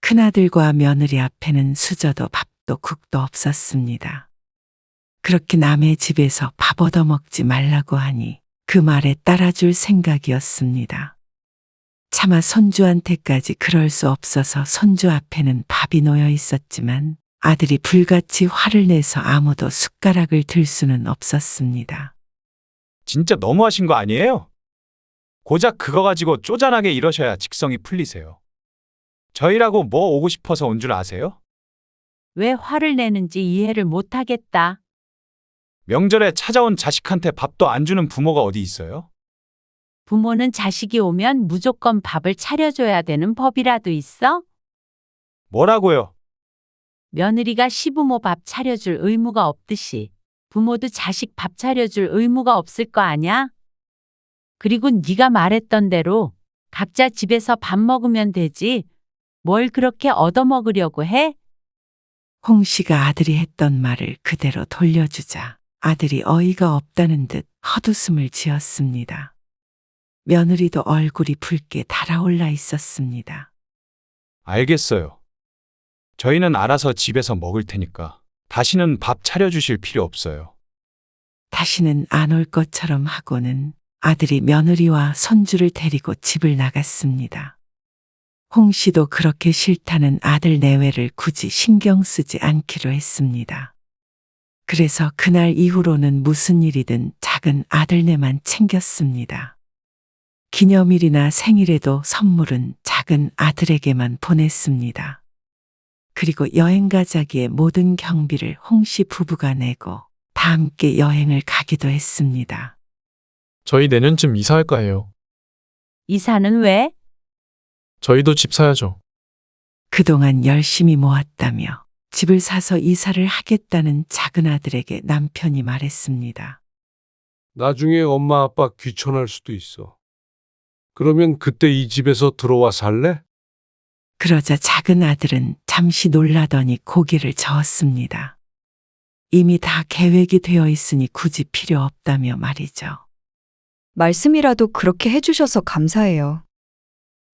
큰아들과 며느리 앞에는 수저도 밥도 국도 없었습니다. 그렇게 남의 집에서 밥 얻어먹지 말라고 하니 그 말에 따라줄 생각이었습니다. 차마 손주한테까지 그럴 수 없어서 손주 앞에는 밥이 놓여 있었지만 아들이 불같이 화를 내서 아무도 숟가락을 들 수는 없었습니다. 진짜 너무하신 거 아니에요? 고작 그거 가지고 쪼잔하게 이러셔야 직성이 풀리세요. 저희라고 뭐 오고 싶어서 온 줄 아세요? 왜 화를 내는지 이해를 못하겠다. 명절에 찾아온 자식한테 밥도 안 주는 부모가 어디 있어요? 부모는 자식이 오면 무조건 밥을 차려줘야 되는 법이라도 있어? 뭐라고요? 며느리가 시부모 밥 차려줄 의무가 없듯이 부모도 자식 밥 차려줄 의무가 없을 거 아냐? 그리고 네가 말했던 대로 각자 집에서 밥 먹으면 되지. 뭘 그렇게 얻어먹으려고 해? 홍 씨가 아들이 했던 말을 그대로 돌려주자 아들이 어이가 없다는 듯 헛웃음을 지었습니다. 며느리도 얼굴이 붉게 달아올라 있었습니다. 알겠어요. 저희는 알아서 집에서 먹을 테니까 다시는 밥 차려주실 필요 없어요. 다시는 안 올 것처럼 하고는 아들이 며느리와 손주를 데리고 집을 나갔습니다. 홍 씨도 그렇게 싫다는 아들 내외를 굳이 신경 쓰지 않기로 했습니다. 그래서 그날 이후로는 무슨 일이든 작은 아들네만 챙겼습니다. 기념일이나 생일에도 선물은 작은 아들에게만 보냈습니다. 그리고 여행 가자기에 모든 경비를 홍 씨 부부가 내고 다 함께 여행을 가기도 했습니다. 저희 내년쯤 이사할까 해요. 이사는 왜? 저희도 집 사야죠. 그동안 열심히 모았다며 집을 사서 이사를 하겠다는 작은 아들에게 남편이 말했습니다. 나중에 엄마 아빠 귀촌할 수도 있어. 그러면 그때 이 집에서 들어와 살래? 그러자 작은 아들은 잠시 놀라더니 고개를 저었습니다. 이미 다 계획이 되어 있으니 굳이 필요 없다며 말이죠. 말씀이라도 그렇게 해주셔서 감사해요.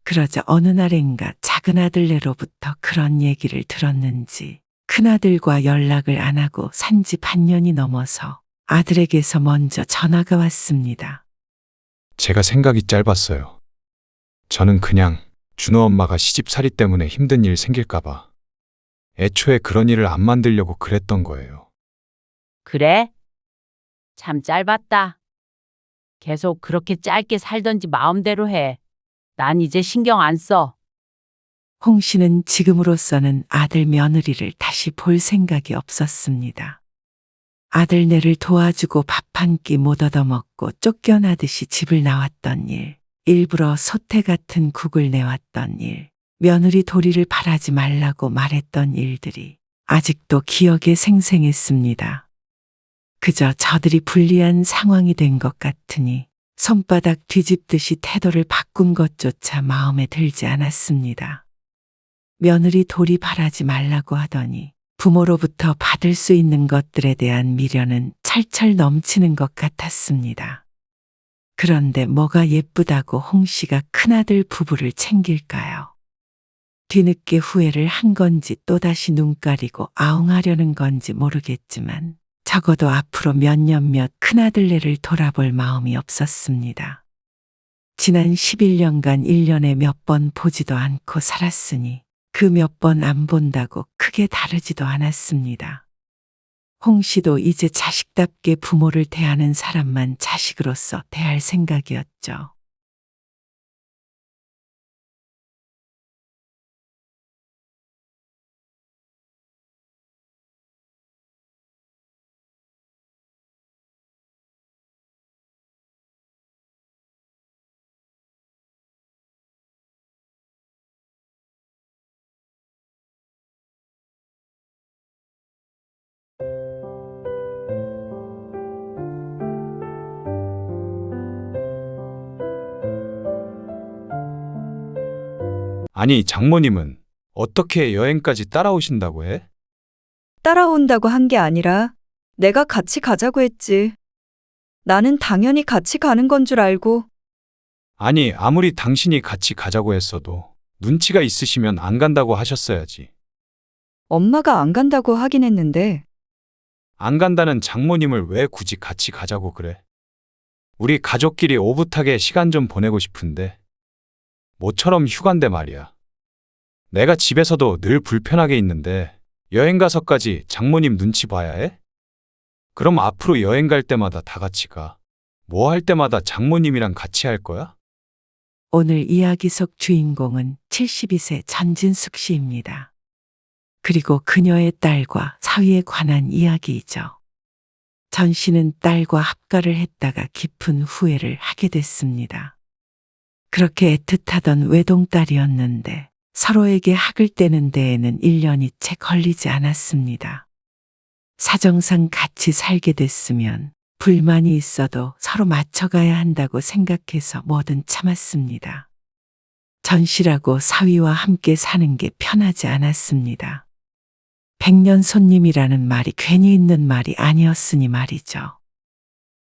그러자 어느 날엔가 작은 아들네로부터 그런 얘기를 들었는지 큰아들과 연락을 안 하고 산지 반년이 넘어서 아들에게서 먼저 전화가 왔습니다. 제가 생각이 짧았어요. 저는 그냥 준호 엄마가 시집살이 때문에 힘든 일 생길까봐 애초에 그런 일을 안 만들려고 그랬던 거예요. 그래? 참 짧았다. 계속 그렇게 짧게 살던지 마음대로 해. 난 이제 신경 안 써. 홍 씨는 지금으로서는 아들 며느리를 다시 볼 생각이 없었습니다. 아들네를 도와주고 밥 한 끼 못 얻어먹고 쫓겨나듯이 집을 나왔던 일, 일부러 소태 같은 국을 내왔던 일, 며느리 도리를 바라지 말라고 말했던 일들이 아직도 기억에 생생했습니다. 그저 저들이 불리한 상황이 된 것 같으니 손바닥 뒤집듯이 태도를 바꾼 것조차 마음에 들지 않았습니다. 며느리 도리 바라지 말라고 하더니 부모로부터 받을 수 있는 것들에 대한 미련은 철철 넘치는 것 같았습니다. 그런데 뭐가 예쁘다고 홍 씨가 큰아들 부부를 챙길까요? 뒤늦게 후회를 한 건지 또다시 눈 가리고 아웅하려는 건지 모르겠지만 적어도 앞으로 몇 년 몇 큰아들네를 돌아볼 마음이 없었습니다. 지난 11년간 1년에 몇 번 보지도 않고 살았으니 그 몇 번 안 본다고 크게 다르지도 않았습니다. 홍 씨도 이제 자식답게 부모를 대하는 사람만 자식으로서 대할 생각이었죠. 아니, 장모님은 어떻게 여행까지 따라오신다고 해? 따라온다고 한 게 아니라 내가 같이 가자고 했지. 나는 당연히 같이 가는 건 줄 알고. 아니, 아무리 당신이 같이 가자고 했어도 눈치가 있으시면 안 간다고 하셨어야지. 엄마가 안 간다고 하긴 했는데 안 간다는 장모님을 왜 굳이 같이 가자고 그래? 우리 가족끼리 오붓하게 시간 좀 보내고 싶은데 모처럼 휴가인데 말이야. 내가 집에서도 늘 불편하게 있는데 여행 가서까지 장모님 눈치 봐야 해? 그럼 앞으로 여행 갈 때마다 다 같이 가. 뭐 할 때마다 장모님이랑 같이 할 거야? 오늘 이야기 속 주인공은 72세 전진숙 씨입니다. 그리고 그녀의 딸과 사위에 관한 이야기이죠. 전 씨는 딸과 합가를 했다가 깊은 후회를 하게 됐습니다. 그렇게 애틋하던 외동딸이었는데 서로에게 학을 떼는 데에는 1년이 채 걸리지 않았습니다. 사정상 같이 살게 됐으면 불만이 있어도 서로 맞춰가야 한다고 생각해서 뭐든 참았습니다. 전 씨라고 사위와 함께 사는 게 편하지 않았습니다. 백년 손님이라는 말이 괜히 있는 말이 아니었으니 말이죠.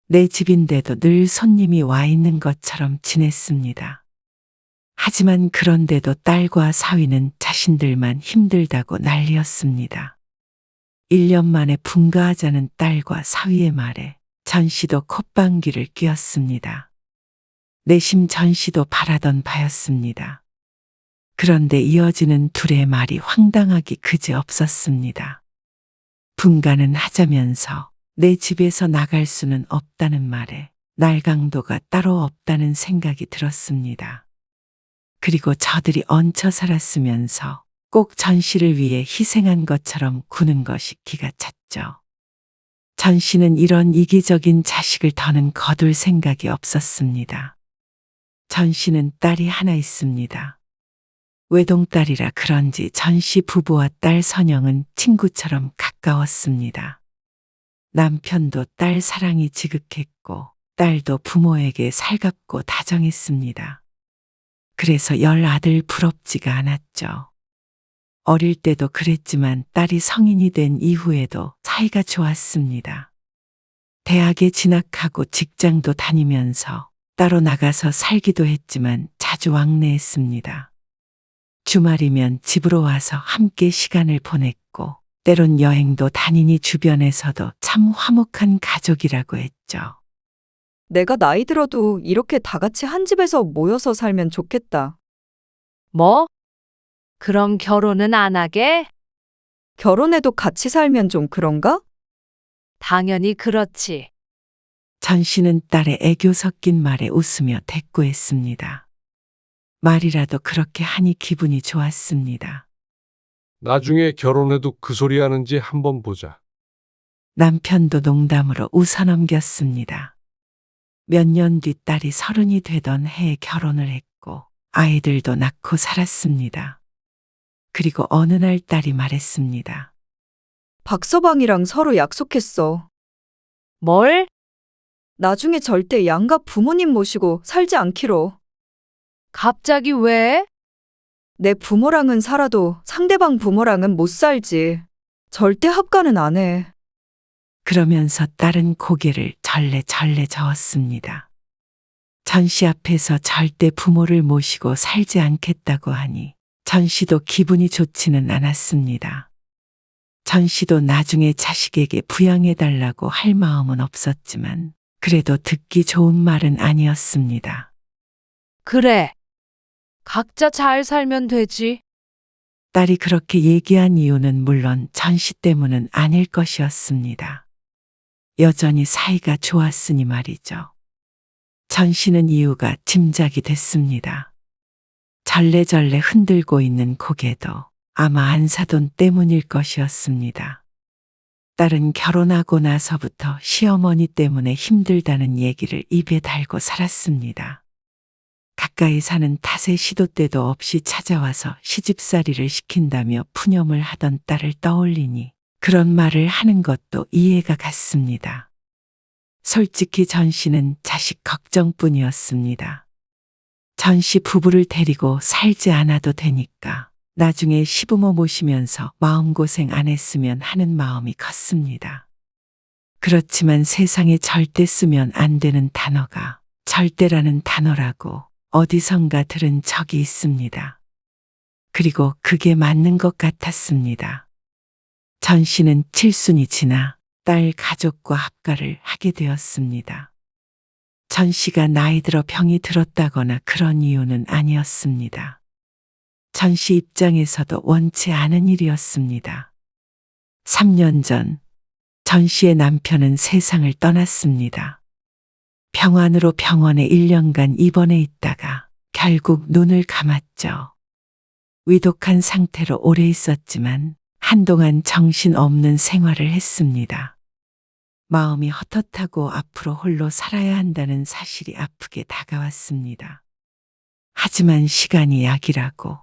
내 집인데도 늘 손님이 와 있는 것처럼 지냈습니다. 하지만 그런데도 딸과 사위는 자신들만 힘들다고 난리였습니다. 1년 만에 분가하자는 딸과 사위의 말에 전 씨도 콧방귀를 뀌었습니다. 내심 전 씨도 바라던 바였습니다. 그런데 이어지는 둘의 말이 황당하기 그지없었습니다. 분가는 하자면서 내 집에서 나갈 수는 없다는 말에 날강도가 따로 없다는 생각이 들었습니다. 그리고 저들이 얹혀 살았으면서 꼭 전 씨를 위해 희생한 것처럼 구는 것이 기가 찼죠. 전 씨는 이런 이기적인 자식을 더는 거둘 생각이 없었습니다. 전 씨는 딸이 하나 있습니다. 외동딸이라 그런지 전 씨 부부와 딸 선영은 친구처럼 가까웠습니다. 남편도 딸 사랑이 지극했고 딸도 부모에게 살갑고 다정했습니다. 그래서 열 아들 부럽지가 않았죠. 어릴 때도 그랬지만 딸이 성인이 된 이후에도 사이가 좋았습니다. 대학에 진학하고 직장도 다니면서 따로 나가서 살기도 했지만 자주 왕래했습니다. 주말이면 집으로 와서 함께 시간을 보냈고 때론 여행도 다니니 주변에서도 참 화목한 가족이라고 했죠. 내가 나이 들어도 이렇게 다 같이 한 집에서 모여서 살면 좋겠다. 뭐? 그럼 결혼은 안 하게? 결혼해도 같이 살면 좀 그런가? 당연히 그렇지. 전 씨는 딸의 애교 섞인 말에 웃으며 대꾸했습니다. 말이라도 그렇게 하니 기분이 좋았습니다. 나중에 결혼해도 그 소리 하는지 한번 보자. 남편도 농담으로 웃어넘겼습니다. 몇 년 뒤 딸이 30이 되던 해에 결혼을 했고 아이들도 낳고 살았습니다. 그리고 어느 날 딸이 말했습니다. 박서방이랑 서로 약속했어. 뭘? 나중에 절대 양가 부모님 모시고 살지 않기로. 갑자기 왜? 내 부모랑은 살아도 상대방 부모랑은 못 살지. 절대 합가는 안 해. 그러면서 딸은 고개를 절레절레 저었습니다. 전 씨 앞에서 절대 부모를 모시고 살지 않겠다고 하니 전 씨도 기분이 좋지는 않았습니다. 전 씨도 나중에 자식에게 부양해달라고 할 마음은 없었지만 그래도 듣기 좋은 말은 아니었습니다. 그래. 각자 잘 살면 되지. 딸이 그렇게 얘기한 이유는 물론 전 씨 때문은 아닐 것이었습니다. 여전히 사이가 좋았으니 말이죠. 전 씨는 이유가 짐작이 됐습니다. 절레절레 흔들고 있는 고개도 아마 안사돈 때문일 것이었습니다. 딸은 결혼하고 나서부터 시어머니 때문에 힘들다는 얘기를 입에 달고 살았습니다. 가까이 사는 탓에 시도 때도 없이 찾아와서 시집살이를 시킨다며 푸념을 하던 딸을 떠올리니 그런 말을 하는 것도 이해가 갔습니다. 솔직히 전 씨는 자식 걱정뿐이었습니다. 전 씨 부부를 데리고 살지 않아도 되니까 나중에 시부모 모시면서 마음고생 안 했으면 하는 마음이 컸습니다. 그렇지만 세상에 절대 쓰면 안 되는 단어가 절대라는 단어라고 어디선가 들은 적이 있습니다. 그리고 그게 맞는 것 같았습니다. 전 씨는 칠순이 지나 딸 가족과 합가를 하게 되었습니다. 전 씨가 나이 들어 병이 들었다거나 그런 이유는 아니었습니다. 전 씨 입장에서도 원치 않은 일이었습니다. 3년 전, 전 씨의 남편은 세상을 떠났습니다. 병환으로 병원에 1년간 입원해 있다가 결국 눈을 감았죠. 위독한 상태로 오래 있었지만 한동안 정신없는 생활을 했습니다. 마음이 헛헛하고 앞으로 홀로 살아야 한다는 사실이 아프게 다가왔습니다. 하지만 시간이 약이라고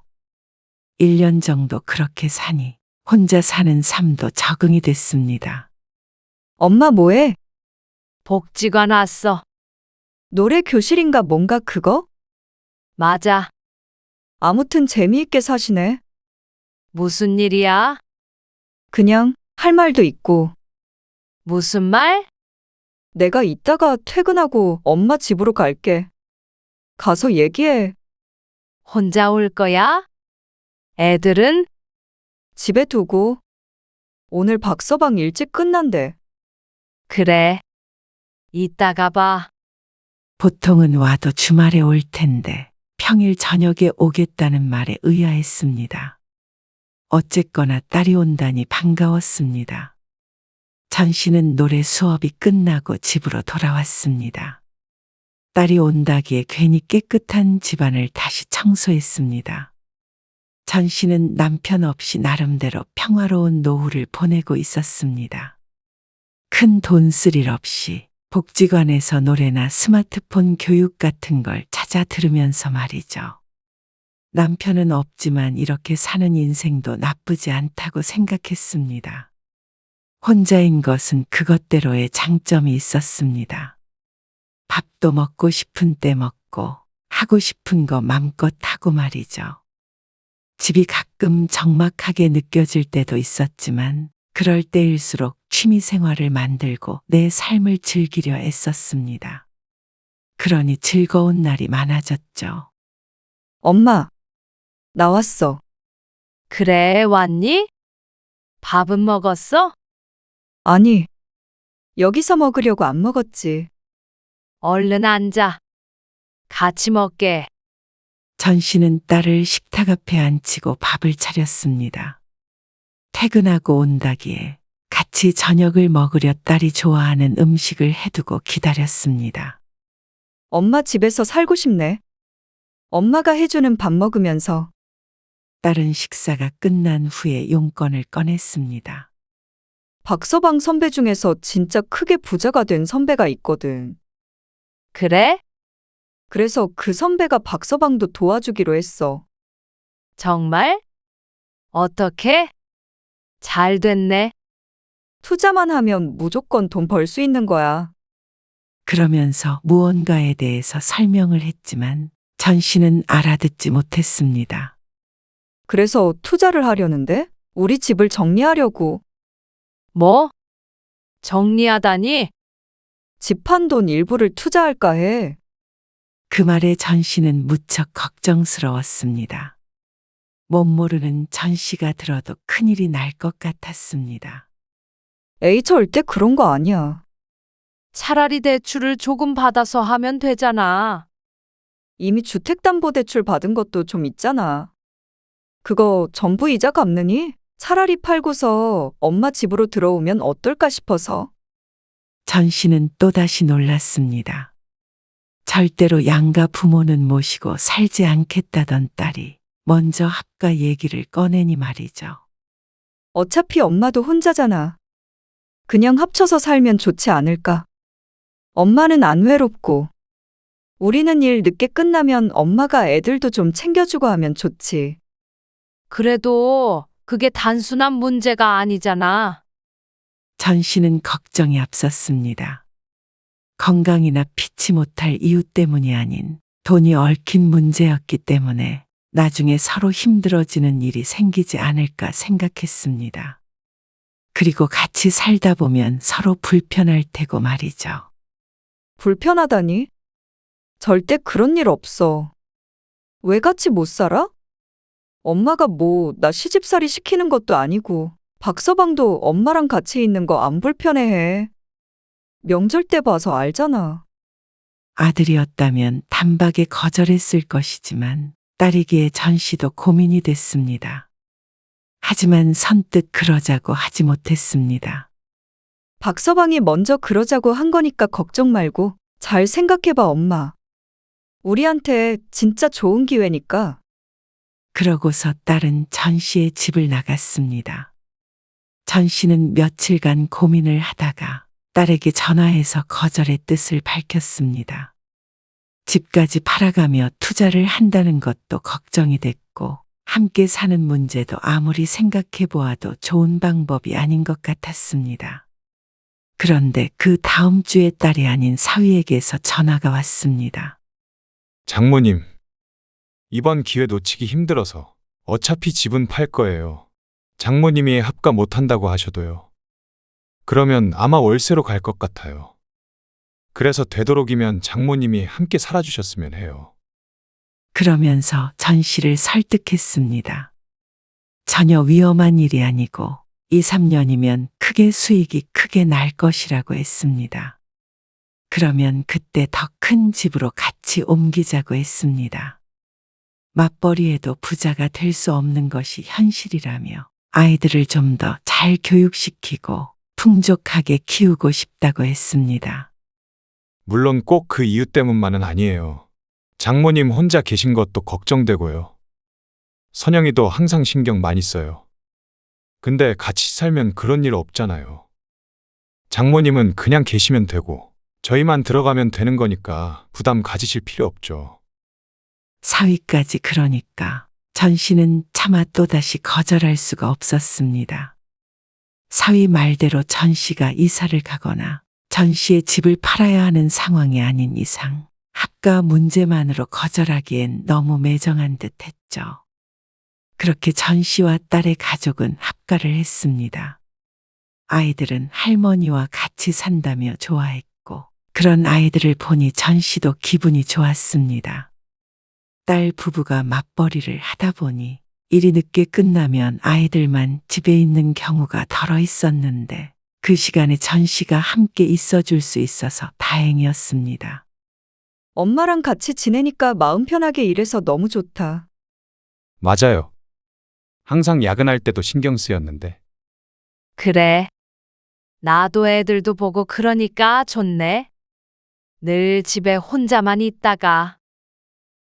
1년 정도 그렇게 사니 혼자 사는 삶도 적응이 됐습니다. 엄마 뭐해? 복지관 왔어. 노래 교실인가 뭔가 그거? 맞아. 아무튼 재미있게 사시네. 무슨 일이야? 그냥 할 말도 있고. 무슨 말? 내가 이따가 퇴근하고 엄마 집으로 갈게. 가서 얘기해. 혼자 올 거야? 애들은? 집에 두고. 오늘 박서방 일찍 끝난대. 그래. 이따가 봐. 보통은 와도 주말에 올 텐데 평일 저녁에 오겠다는 말에 의아했습니다. 어쨌거나 딸이 온다니 반가웠습니다. 전 씨는 노래 수업이 끝나고 집으로 돌아왔습니다. 딸이 온다기에 괜히 깨끗한 집안을 다시 청소했습니다. 전 씨는 남편 없이 나름대로 평화로운 노후를 보내고 있었습니다. 큰 돈 쓸 일 없이 복지관에서 노래나 스마트폰 교육 같은 걸 찾아 들으면서 말이죠. 남편은 없지만 이렇게 사는 인생도 나쁘지 않다고 생각했습니다. 혼자인 것은 그것대로의 장점이 있었습니다. 밥도 먹고 싶은 때 먹고 하고 싶은 거 맘껏 하고 말이죠. 집이 가끔 적막하게 느껴질 때도 있었지만 그럴 때일수록 취미 생활을 만들고 내 삶을 즐기려 애썼습니다. 그러니 즐거운 날이 많아졌죠. 엄마, 나왔어. 그래, 왔니? 밥은 먹었어? 아니, 여기서 먹으려고 안 먹었지. 얼른 앉아. 같이 먹게. 전 씨는 딸을 식탁 앞에 앉히고 밥을 차렸습니다. 퇴근하고 온다기에 같이 저녁을 먹으려 딸이 좋아하는 음식을 해두고 기다렸습니다. 엄마 집에서 살고 싶네. 엄마가 해주는 밥 먹으면서. 딸은 식사가 끝난 후에 용건을 꺼냈습니다. 박서방 선배 중에서 진짜 크게 부자가 된 선배가 있거든. 그래? 그래서 그 선배가 박서방도 도와주기로 했어. 정말? 어떻게? 잘 됐네. 투자만 하면 무조건 돈 벌 수 있는 거야. 그러면서 무언가에 대해서 설명을 했지만 전 씨는 알아듣지 못했습니다. 그래서 투자를 하려는데 우리 집을 정리하려고. 뭐? 정리하다니? 집 판 돈 일부를 투자할까 해. 그 말에 전 씨는 무척 걱정스러웠습니다. 못 모르는 전 씨가 들어도 큰일이 날 것 같았습니다. 에이, 절대 그런 거 아니야. 차라리 대출을 조금 받아서 하면 되잖아. 이미 주택담보대출 받은 것도 좀 있잖아. 그거 전부 이자 갚느니 차라리 팔고서 엄마 집으로 들어오면 어떨까 싶어서. 전 씨는 또다시 놀랐습니다. 절대로 양가 부모는 모시고 살지 않겠다던 딸이 먼저 합가 얘기를 꺼내니 말이죠. 어차피 엄마도 혼자잖아. 그냥 합쳐서 살면 좋지 않을까. 엄마는 안 외롭고. 우리는 일 늦게 끝나면 엄마가 애들도 좀 챙겨주고 하면 좋지. 그래도 그게 단순한 문제가 아니잖아. 전 씨는 걱정이 앞섰습니다. 건강이나 피치 못할 이유 때문이 아닌 돈이 얽힌 문제였기 때문에 나중에 서로 힘들어지는 일이 생기지 않을까 생각했습니다. 그리고 같이 살다 보면 서로 불편할 테고 말이죠. 불편하다니? 절대 그런 일 없어. 왜 같이 못 살아? 엄마가 뭐 나 시집살이 시키는 것도 아니고 박서방도 엄마랑 같이 있는 거 안 불편해해. 명절 때 봐서 알잖아. 아들이었다면 단박에 거절했을 것이지만 딸이기에 전 씨도 고민이 됐습니다. 하지만 선뜻 그러자고 하지 못했습니다. 박서방이 먼저 그러자고 한 거니까 걱정 말고 잘 생각해봐, 엄마. 우리한테 진짜 좋은 기회니까. 그러고서 딸은 전 씨의 집을 나갔습니다. 전 씨는 며칠간 고민을 하다가 딸에게 전화해서 거절의 뜻을 밝혔습니다. 집까지 팔아가며 투자를 한다는 것도 걱정이 됐고 함께 사는 문제도 아무리 생각해 보아도 좋은 방법이 아닌 것 같았습니다. 그런데 그 다음 주에 딸이 아닌 사위에게서 전화가 왔습니다. 장모님, 이번 기회 놓치기 힘들어서 어차피 집은 팔 거예요. 장모님이 합가 못한다고 하셔도요. 그러면 아마 월세로 갈 것 같아요. 그래서 되도록이면 장모님이 함께 살아주셨으면 해요. 그러면서 전 씨를 설득했습니다. 전혀 위험한 일이 아니고 2, 3년이면 크게 수익이 크게 날 것이라고 했습니다. 그러면 그때 더 큰 집으로 같이 옮기자고 했습니다. 맞벌이에도 부자가 될 수 없는 것이 현실이라며 아이들을 좀 더 잘 교육시키고 풍족하게 키우고 싶다고 했습니다. 물론 꼭 그 이유 때문만은 아니에요. 장모님 혼자 계신 것도 걱정되고요. 선영이도 항상 신경 많이 써요. 근데 같이 살면 그런 일 없잖아요. 장모님은 그냥 계시면 되고 저희만 들어가면 되는 거니까 부담 가지실 필요 없죠. 사위까지 그러니까 전 씨는 차마 또다시 거절할 수가 없었습니다. 사위 말대로 전 씨가 이사를 가거나 전 씨의 집을 팔아야 하는 상황이 아닌 이상 합가 문제만으로 거절하기엔 너무 매정한 듯 했죠. 그렇게 전 씨와 딸의 가족은 합가를 했습니다. 아이들은 할머니와 같이 산다며 좋아했고 그런 아이들을 보니 전 씨도 기분이 좋았습니다. 딸 부부가 맞벌이를 하다 보니 일이 늦게 끝나면 아이들만 집에 있는 경우가 덜어 있었는데 그 시간에 전 씨가 함께 있어줄 수 있어서 다행이었습니다. 엄마랑 같이 지내니까 마음 편하게 일해서 너무 좋다. 맞아요. 항상 야근할 때도 신경 쓰였는데. 그래. 나도 애들도 보고 그러니까 좋네. 늘 집에 혼자만 있다가.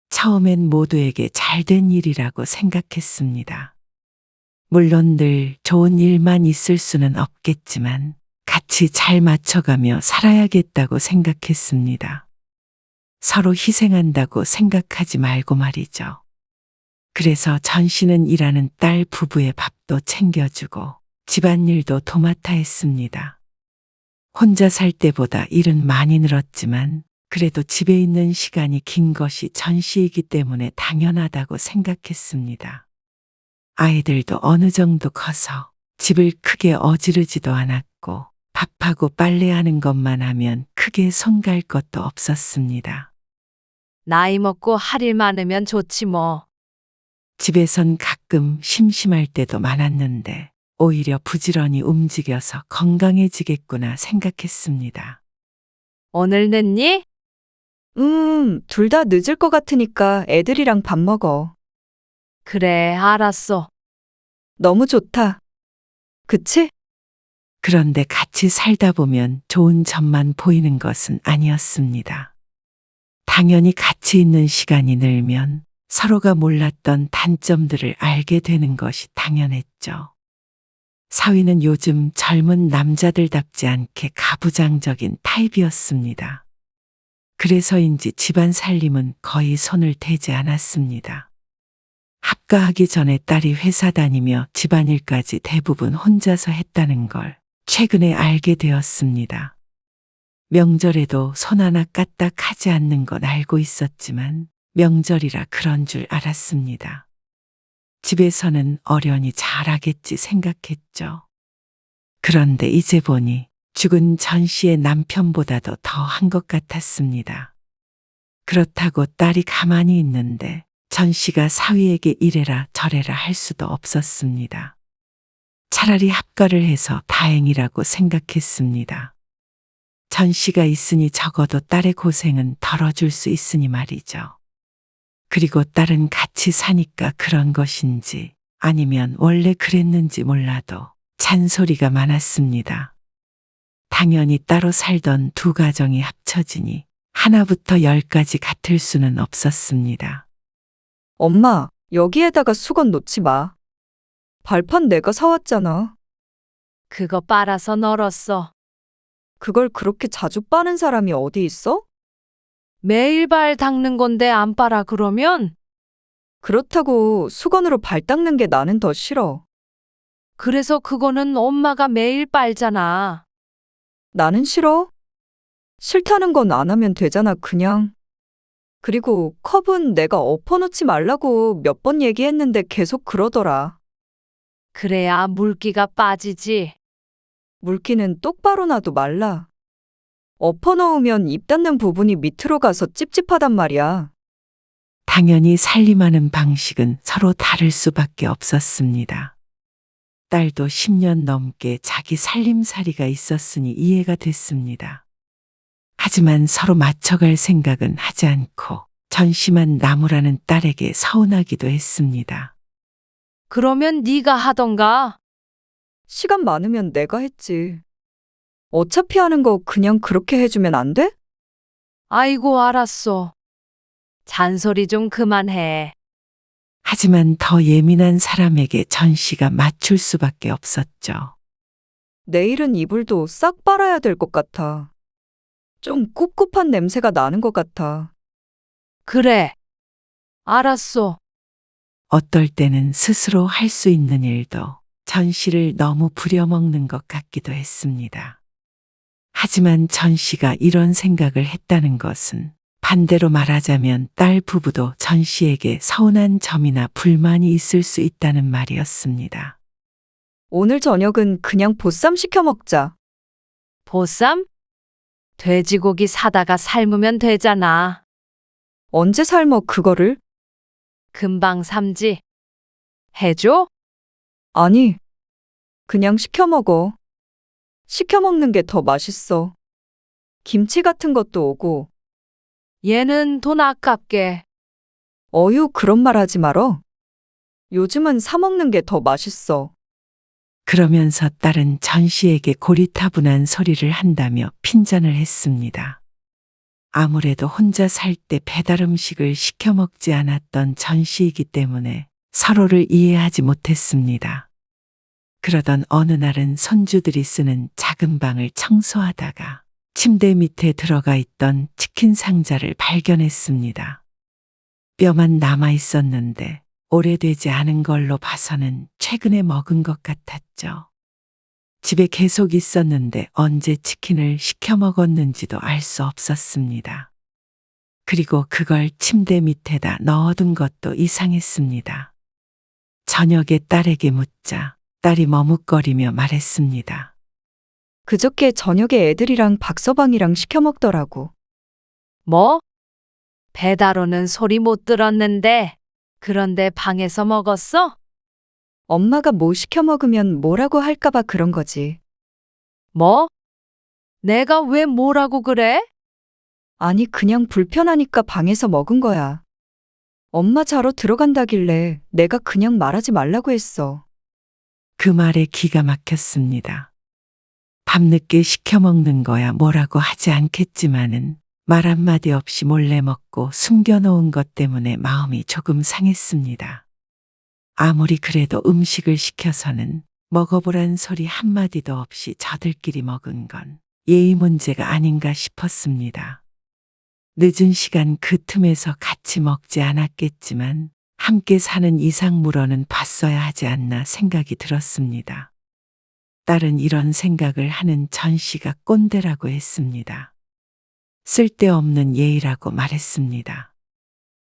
처음엔 모두에게 잘된 일이라고 생각했습니다. 물론 늘 좋은 일만 있을 수는 없겠지만 같이 잘 맞춰가며 살아야겠다고 생각했습니다. 서로 희생한다고 생각하지 말고 말이죠. 그래서 전 씨는 일하는 딸 부부의 밥도 챙겨주고 집안일도 도맡아 했습니다. 혼자 살 때보다 일은 많이 늘었지만 그래도 집에 있는 시간이 긴 것이 전 씨이기 때문에 당연하다고 생각했습니다. 아이들도 어느 정도 커서 집을 크게 어지르지도 않았고 밥하고 빨래하는 것만 하면 크게 손 갈 것도 없었습니다. 나이 먹고 할 일 많으면 좋지 뭐. 집에선 가끔 심심할 때도 많았는데 오히려 부지런히 움직여서 건강해지겠구나 생각했습니다. 오늘 늦니? 둘 다 늦을 것 같으니까 애들이랑 밥 먹어. 그래, 알았어. 너무 좋다. 그치? 그런데 같이 살다 보면 좋은 점만 보이는 것은 아니었습니다. 당연히 같이 있는 시간이 늘면 서로가 몰랐던 단점들을 알게 되는 것이 당연했죠. 사위는 요즘 젊은 남자들답지 않게 가부장적인 타입이었습니다. 그래서인지 집안 살림은 거의 손을 대지 않았습니다. 합가하기 전에 딸이 회사 다니며 집안일까지 대부분 혼자서 했다는 걸 최근에 알게 되었습니다. 명절에도 손 하나 까딱 하지 않는 건 알고 있었지만 명절이라 그런 줄 알았습니다. 집에서는 어련히 잘하겠지 생각했죠. 그런데 이제 보니 죽은 전 씨의 남편보다도 더 한 것 같았습니다. 그렇다고 딸이 가만히 있는데 전 씨가 사위에게 이래라 저래라 할 수도 없었습니다. 차라리 합가를 해서 다행이라고 생각했습니다. 전 씨가 있으니 적어도 딸의 고생은 덜어줄 수 있으니 말이죠. 그리고 딸은 같이 사니까 그런 것인지 아니면 원래 그랬는지 몰라도 잔소리가 많았습니다. 당연히 따로 살던 두 가정이 합쳐지니 하나부터 10까지 같을 수는 없었습니다. 엄마, 여기에다가 수건 놓지 마. 발판 내가 사왔잖아. 그거 빨아서 널었어. 그걸 그렇게 자주 빠는 사람이 어디 있어? 매일 발 닦는 건데 안 빨아 그러면? 그렇다고 수건으로 발 닦는 게 나는 더 싫어. 그래서 그거는 엄마가 매일 빨잖아. 나는 싫어. 싫다는 건 안 하면 되잖아, 그냥. 그리고 컵은 내가 엎어놓지 말라고 몇 번 얘기했는데 계속 그러더라. 그래야 물기가 빠지지. 물기는 똑바로 놔도 말라. 엎어놓으면 입 닿는 부분이 밑으로 가서 찝찝하단 말이야. 당연히 살림하는 방식은 서로 다를 수밖에 없었습니다. 딸도 10년 넘게 자기 살림살이가 있었으니 이해가 됐습니다. 하지만 서로 맞춰갈 생각은 하지 않고 전심한 나무라는 딸에게 서운하기도 했습니다. 그러면 네가 하던가. 시간 많으면 내가 했지. 어차피 하는 거 그냥 그렇게 해주면 안 돼? 아이고, 알았어. 잔소리 좀 그만해. 하지만 더 예민한 사람에게 전 씨가 맞출 수밖에 없었죠. 내일은 이불도 싹 빨아야 될 것 같아. 좀 꿉꿉한 냄새가 나는 것 같아. 그래. 알았어. 어떨 때는 스스로 할 수 있는 일도 전 씨를 너무 부려먹는 것 같기도 했습니다. 하지만 전 씨가 이런 생각을 했다는 것은 반대로 말하자면 딸 부부도 전 씨에게 서운한 점이나 불만이 있을 수 있다는 말이었습니다. 오늘 저녁은 그냥 보쌈 시켜 먹자. 보쌈? 돼지고기 사다가 삶으면 되잖아. 언제 삶어 그거를? 금방 삶지. 해줘? 아니, 그냥 시켜 먹어. 시켜 먹는 게 더 맛있어. 김치 같은 것도 오고. 얘는 돈 아깝게. 어유 그런 말 하지 말어. 요즘은 사 먹는 게 더 맛있어. 그러면서 딸은 전 씨에게 고리타분한 소리를 한다며 핀잔을 했습니다. 아무래도 혼자 살 때 배달 음식을 시켜 먹지 않았던 전 씨이기 때문에 서로를 이해하지 못했습니다. 그러던 어느 날은 손주들이 쓰는 작은 방을 청소하다가 침대 밑에 들어가 있던 치킨 상자를 발견했습니다. 뼈만 남아 있었는데 오래되지 않은 걸로 봐서는 최근에 먹은 것 같았죠. 집에 계속 있었는데 언제 치킨을 시켜 먹었는지도 알 수 없었습니다. 그리고 그걸 침대 밑에다 넣어둔 것도 이상했습니다. 저녁에 딸에게 묻자 딸이 머뭇거리며 말했습니다. 그저께 저녁에 애들이랑 박서방이랑 시켜 먹더라고. 뭐? 배달 오는 소리 못 들었는데. 그런데 방에서 먹었어? 엄마가 뭐 시켜 먹으면 뭐라고 할까봐 그런 거지. 뭐? 내가 왜 뭐라고 그래? 아니, 그냥 불편하니까 방에서 먹은 거야. 엄마 자러 들어간다길래 내가 그냥 말하지 말라고 했어. 그 말에 기가 막혔습니다. 밤늦게 시켜 먹는 거야 뭐라고 하지 않겠지만은 말 한마디 없이 몰래 먹고 숨겨놓은 것 때문에 마음이 조금 상했습니다. 아무리 그래도 음식을 시켜서는 먹어보란 소리 한마디도 없이 저들끼리 먹은 건 예의 문제가 아닌가 싶었습니다. 늦은 시간 그 틈에서 같이 먹지 않았겠지만 함께 사는 이상 물어는 봤어야 하지 않나 생각이 들었습니다. 딸은 이런 생각을 하는 전 씨가 꼰대라고 했습니다. 쓸데없는 예의라고 말했습니다.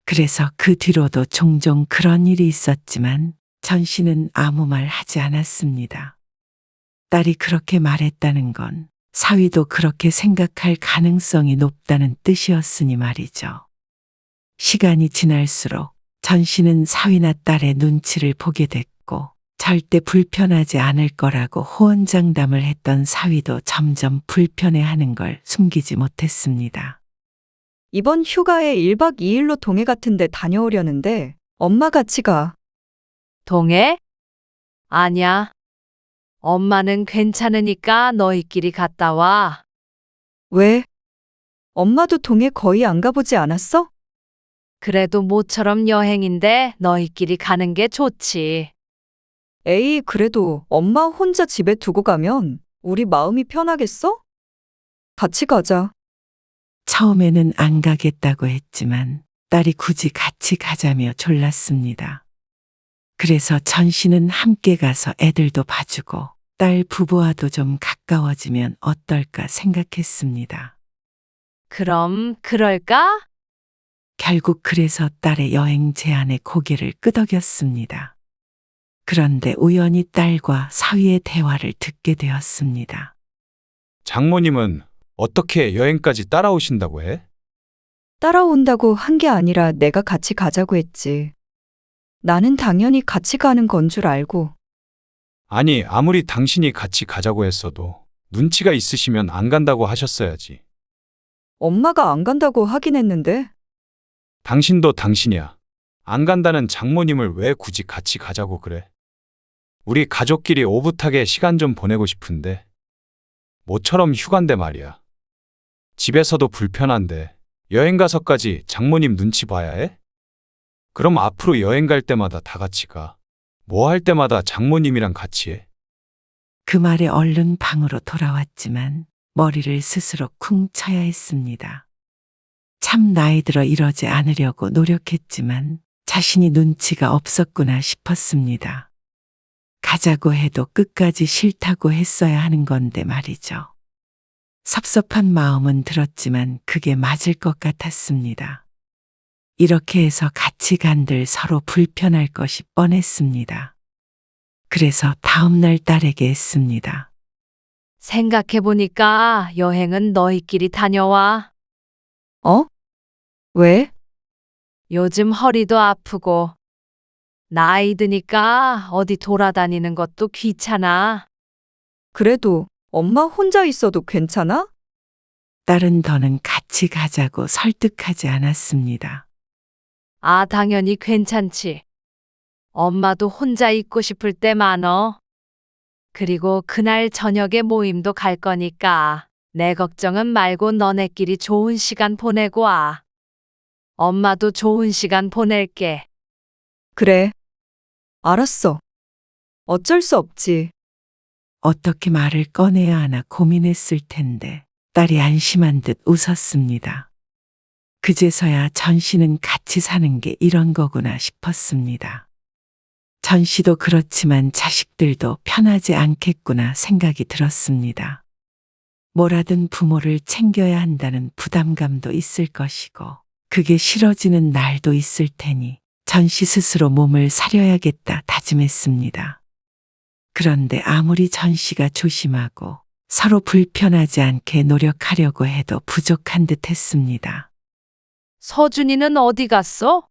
그래서 그 뒤로도 종종 그런 일이 있었지만 전 씨는 아무 말 하지 않았습니다. 딸이 그렇게 말했다는 건 사위도 그렇게 생각할 가능성이 높다는 뜻이었으니 말이죠. 시간이 지날수록 전 씨는 사위나 딸의 눈치를 보게 됐고 절대 불편하지 않을 거라고 호언장담을 했던 사위도 점점 불편해하는 걸 숨기지 못했습니다. 이번 휴가에 1박 2일로 동해 같은 데 다녀오려는데 엄마 같이 가. 동해? 아냐. 엄마는 괜찮으니까 너희끼리 갔다 와. 왜? 엄마도 동해 거의 안 가보지 않았어? 그래도 모처럼 여행인데 너희끼리 가는 게 좋지. 에이, 그래도 엄마 혼자 집에 두고 가면 우리 마음이 편하겠어? 같이 가자. 처음에는 안 가겠다고 했지만 딸이 굳이 같이 가자며 졸랐습니다. 그래서 전 씨는 함께 가서 애들도 봐주고 딸 부부와도 좀 가까워지면 어떨까 생각했습니다. 그럼 그럴까? 결국 그래서 딸의 여행 제안에 고개를 끄덕였습니다. 그런데 우연히 딸과 사위의 대화를 듣게 되었습니다. 장모님은 어떻게 여행까지 따라오신다고 해? 따라온다고 한 게 아니라 내가 같이 가자고 했지. 나는 당연히 같이 가는 건 줄 알고. 아니, 아무리 당신이 같이 가자고 했어도 눈치가 있으시면 안 간다고 하셨어야지. 엄마가 안 간다고 하긴 했는데. 당신도 당신이야. 안 간다는 장모님을 왜 굳이 같이 가자고 그래? 우리 가족끼리 오붓하게 시간 좀 보내고 싶은데. 모처럼 휴가인데 말이야. 집에서도 불편한데 여행 가서까지 장모님 눈치 봐야 해? 그럼 앞으로 여행 갈 때마다 다 같이 가. 뭐 할 때마다 장모님이랑 같이 해. 그 말에 얼른 방으로 돌아왔지만 머리를 스스로 쿵 쳐야 했습니다. 참 나이 들어 이러지 않으려고 노력했지만 자신이 눈치가 없었구나 싶었습니다. 가자고 해도 끝까지 싫다고 했어야 하는 건데 말이죠. 섭섭한 마음은 들었지만 그게 맞을 것 같았습니다. 이렇게 해서 같이 간들 서로 불편할 것이 뻔했습니다. 그래서 다음날 딸에게 했습니다. 생각해보니까 여행은 너희끼리 다녀와. 어? 왜? 요즘 허리도 아프고 나이 드니까 어디 돌아다니는 것도 귀찮아. 그래도 엄마 혼자 있어도 괜찮아? 딸은 더는 같이 가자고 설득하지 않았습니다. 아, 당연히 괜찮지. 엄마도 혼자 있고 싶을 때 많어. 그리고 그날 저녁에 모임도 갈 거니까 내 걱정은 말고 너네끼리 좋은 시간 보내고 와. 엄마도 좋은 시간 보낼게. 그래. 알았어. 어쩔 수 없지. 어떻게 말을 꺼내야 하나 고민했을 텐데 딸이 안심한 듯 웃었습니다. 그제서야 전 씨는 같이 사는 게 이런 거구나 싶었습니다. 전 씨도 그렇지만 자식들도 편하지 않겠구나 생각이 들었습니다. 뭐라든 부모를 챙겨야 한다는 부담감도 있을 것이고 그게 싫어지는 날도 있을 테니 전 씨 스스로 몸을 사려야겠다 다짐했습니다. 그런데 아무리 전 씨가 조심하고 서로 불편하지 않게 노력하려고 해도 부족한 듯 했습니다. 서준이는 어디 갔어?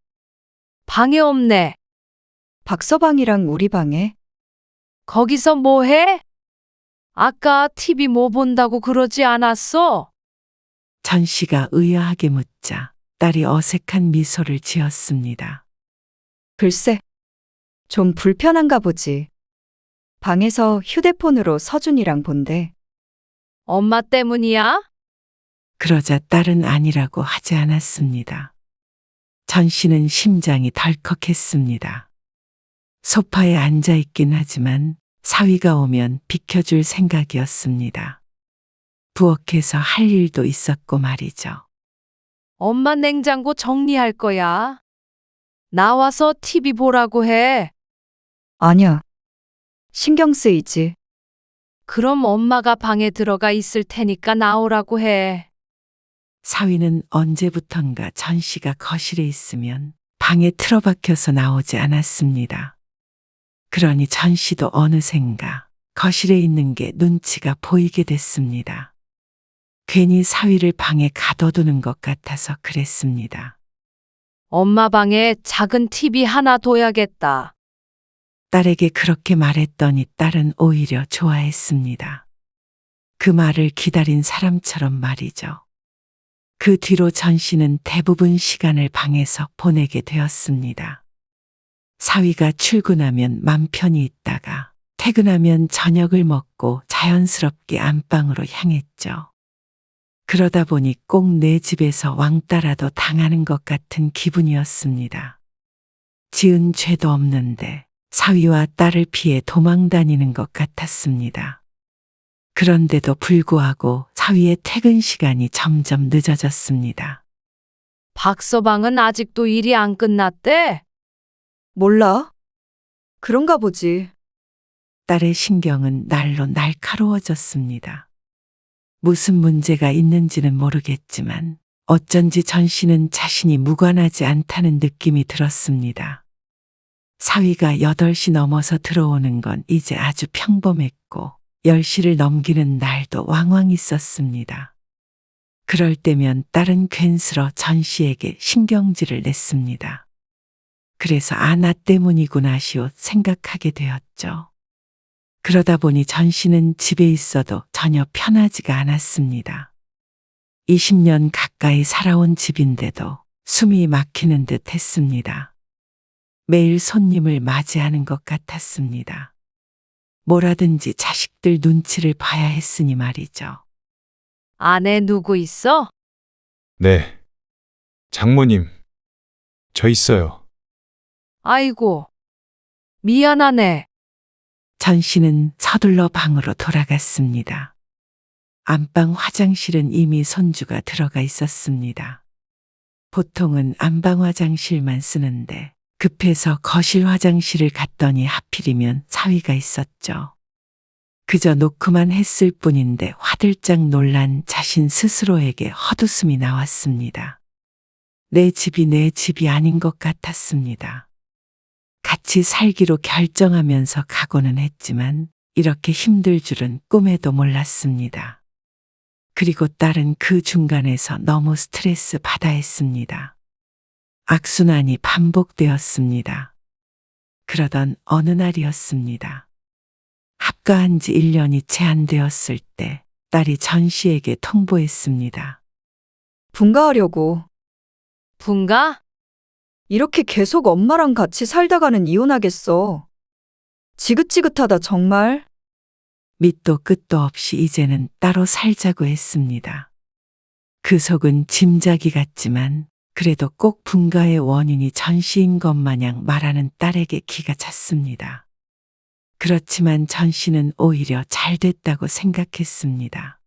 방에 없네. 박서방이랑 우리 방에. 거기서 뭐 해? 아까 TV 뭐 본다고 그러지 않았어? 전 씨가 의아하게 묻자 딸이 어색한 미소를 지었습니다. 글쎄. 좀 불편한가 보지. 방에서 휴대폰으로 서준이랑 본대. 엄마 때문이야? 그러자 딸은 아니라고 하지 않았습니다. 전 씨는 심장이 덜컥했습니다. 소파에 앉아 있긴 하지만 사위가 오면 비켜줄 생각이었습니다. 부엌에서 할 일도 있었고 말이죠. 엄마 냉장고 정리할 거야. 나와서 TV 보라고 해. 아니야. 신경 쓰이지. 그럼 엄마가 방에 들어가 있을 테니까 나오라고 해. 사위는 언제부턴가 전 씨가 거실에 있으면 방에 틀어박혀서 나오지 않았습니다. 그러니 전 씨도 어느샌가 거실에 있는 게 눈치가 보이게 됐습니다. 괜히 사위를 방에 가둬두는 것 같아서 그랬습니다. 엄마 방에 작은 TV 하나 둬야겠다. 딸에게 그렇게 말했더니 딸은 오히려 좋아했습니다. 그 말을 기다린 사람처럼 말이죠. 그 뒤로 전 씨는 대부분 시간을 방에서 보내게 되었습니다. 사위가 출근하면 맘 편히 있다가 퇴근하면 저녁을 먹고 자연스럽게 안방으로 향했죠. 그러다 보니 꼭 내 집에서 왕따라도 당하는 것 같은 기분이었습니다. 지은 죄도 없는데 사위와 딸을 피해 도망 다니는 것 같았습니다. 그런데도 불구하고 사위의 퇴근 시간이 점점 늦어졌습니다. 박서방은 아직도 일이 안 끝났대? 몰라. 그런가 보지. 딸의 신경은 날로 날카로워졌습니다. 무슨 문제가 있는지는 모르겠지만 어쩐지 전 씨는 자신이 무관하지 않다는 느낌이 들었습니다. 사위가 8시 넘어서 들어오는 건 이제 아주 평범했고 10시를 넘기는 날도 왕왕 있었습니다. 그럴 때면 딸은 괜스러 전 씨에게 신경질을 냈습니다. 그래서 나 때문이구나 시옷 생각하게 되었죠. 그러다 보니 전 씨는 집에 있어도 전혀 편하지가 않았습니다. 20년 가까이 살아온 집인데도 숨이 막히는 듯 했습니다. 매일 손님을 맞이하는 것 같았습니다. 뭐라든지 자식들 눈치를 봐야 했으니 말이죠. 아내 누구 있어? 네. 장모님, 저 있어요. 아이고, 미안하네. 전 씨는 서둘러 방으로 돌아갔습니다. 안방 화장실은 이미 손주가 들어가 있었습니다. 보통은 안방 화장실만 쓰는데 급해서 거실 화장실을 갔더니 하필이면 사위가 있었죠. 그저 놓고만 했을 뿐인데 화들짝 놀란 자신 스스로에게 헛웃음이 나왔습니다. 내 집이 아닌 것 같았습니다. 같이 살기로 결정하면서 가고는 했지만 이렇게 힘들 줄은 꿈에도 몰랐습니다. 그리고 딸은 그 중간에서 너무 스트레스 받아 했습니다. 악순환이 반복되었습니다. 그러던 어느 날이었습니다. 합가한 지 1년이 채 안 되었을 때 딸이 전 씨에게 통보했습니다. 분가하려고. 분가? 이렇게 계속 엄마랑 같이 살다가는 이혼하겠어. 지긋지긋하다 정말. 밑도 끝도 없이 이제는 따로 살자고 했습니다. 그 속은 짐작이 같지만 그래도 꼭 분가의 원인이 전 씨인 것 마냥 말하는 딸에게 기가 찼습니다. 그렇지만 전 씨는 오히려 잘 됐다고 생각했습니다.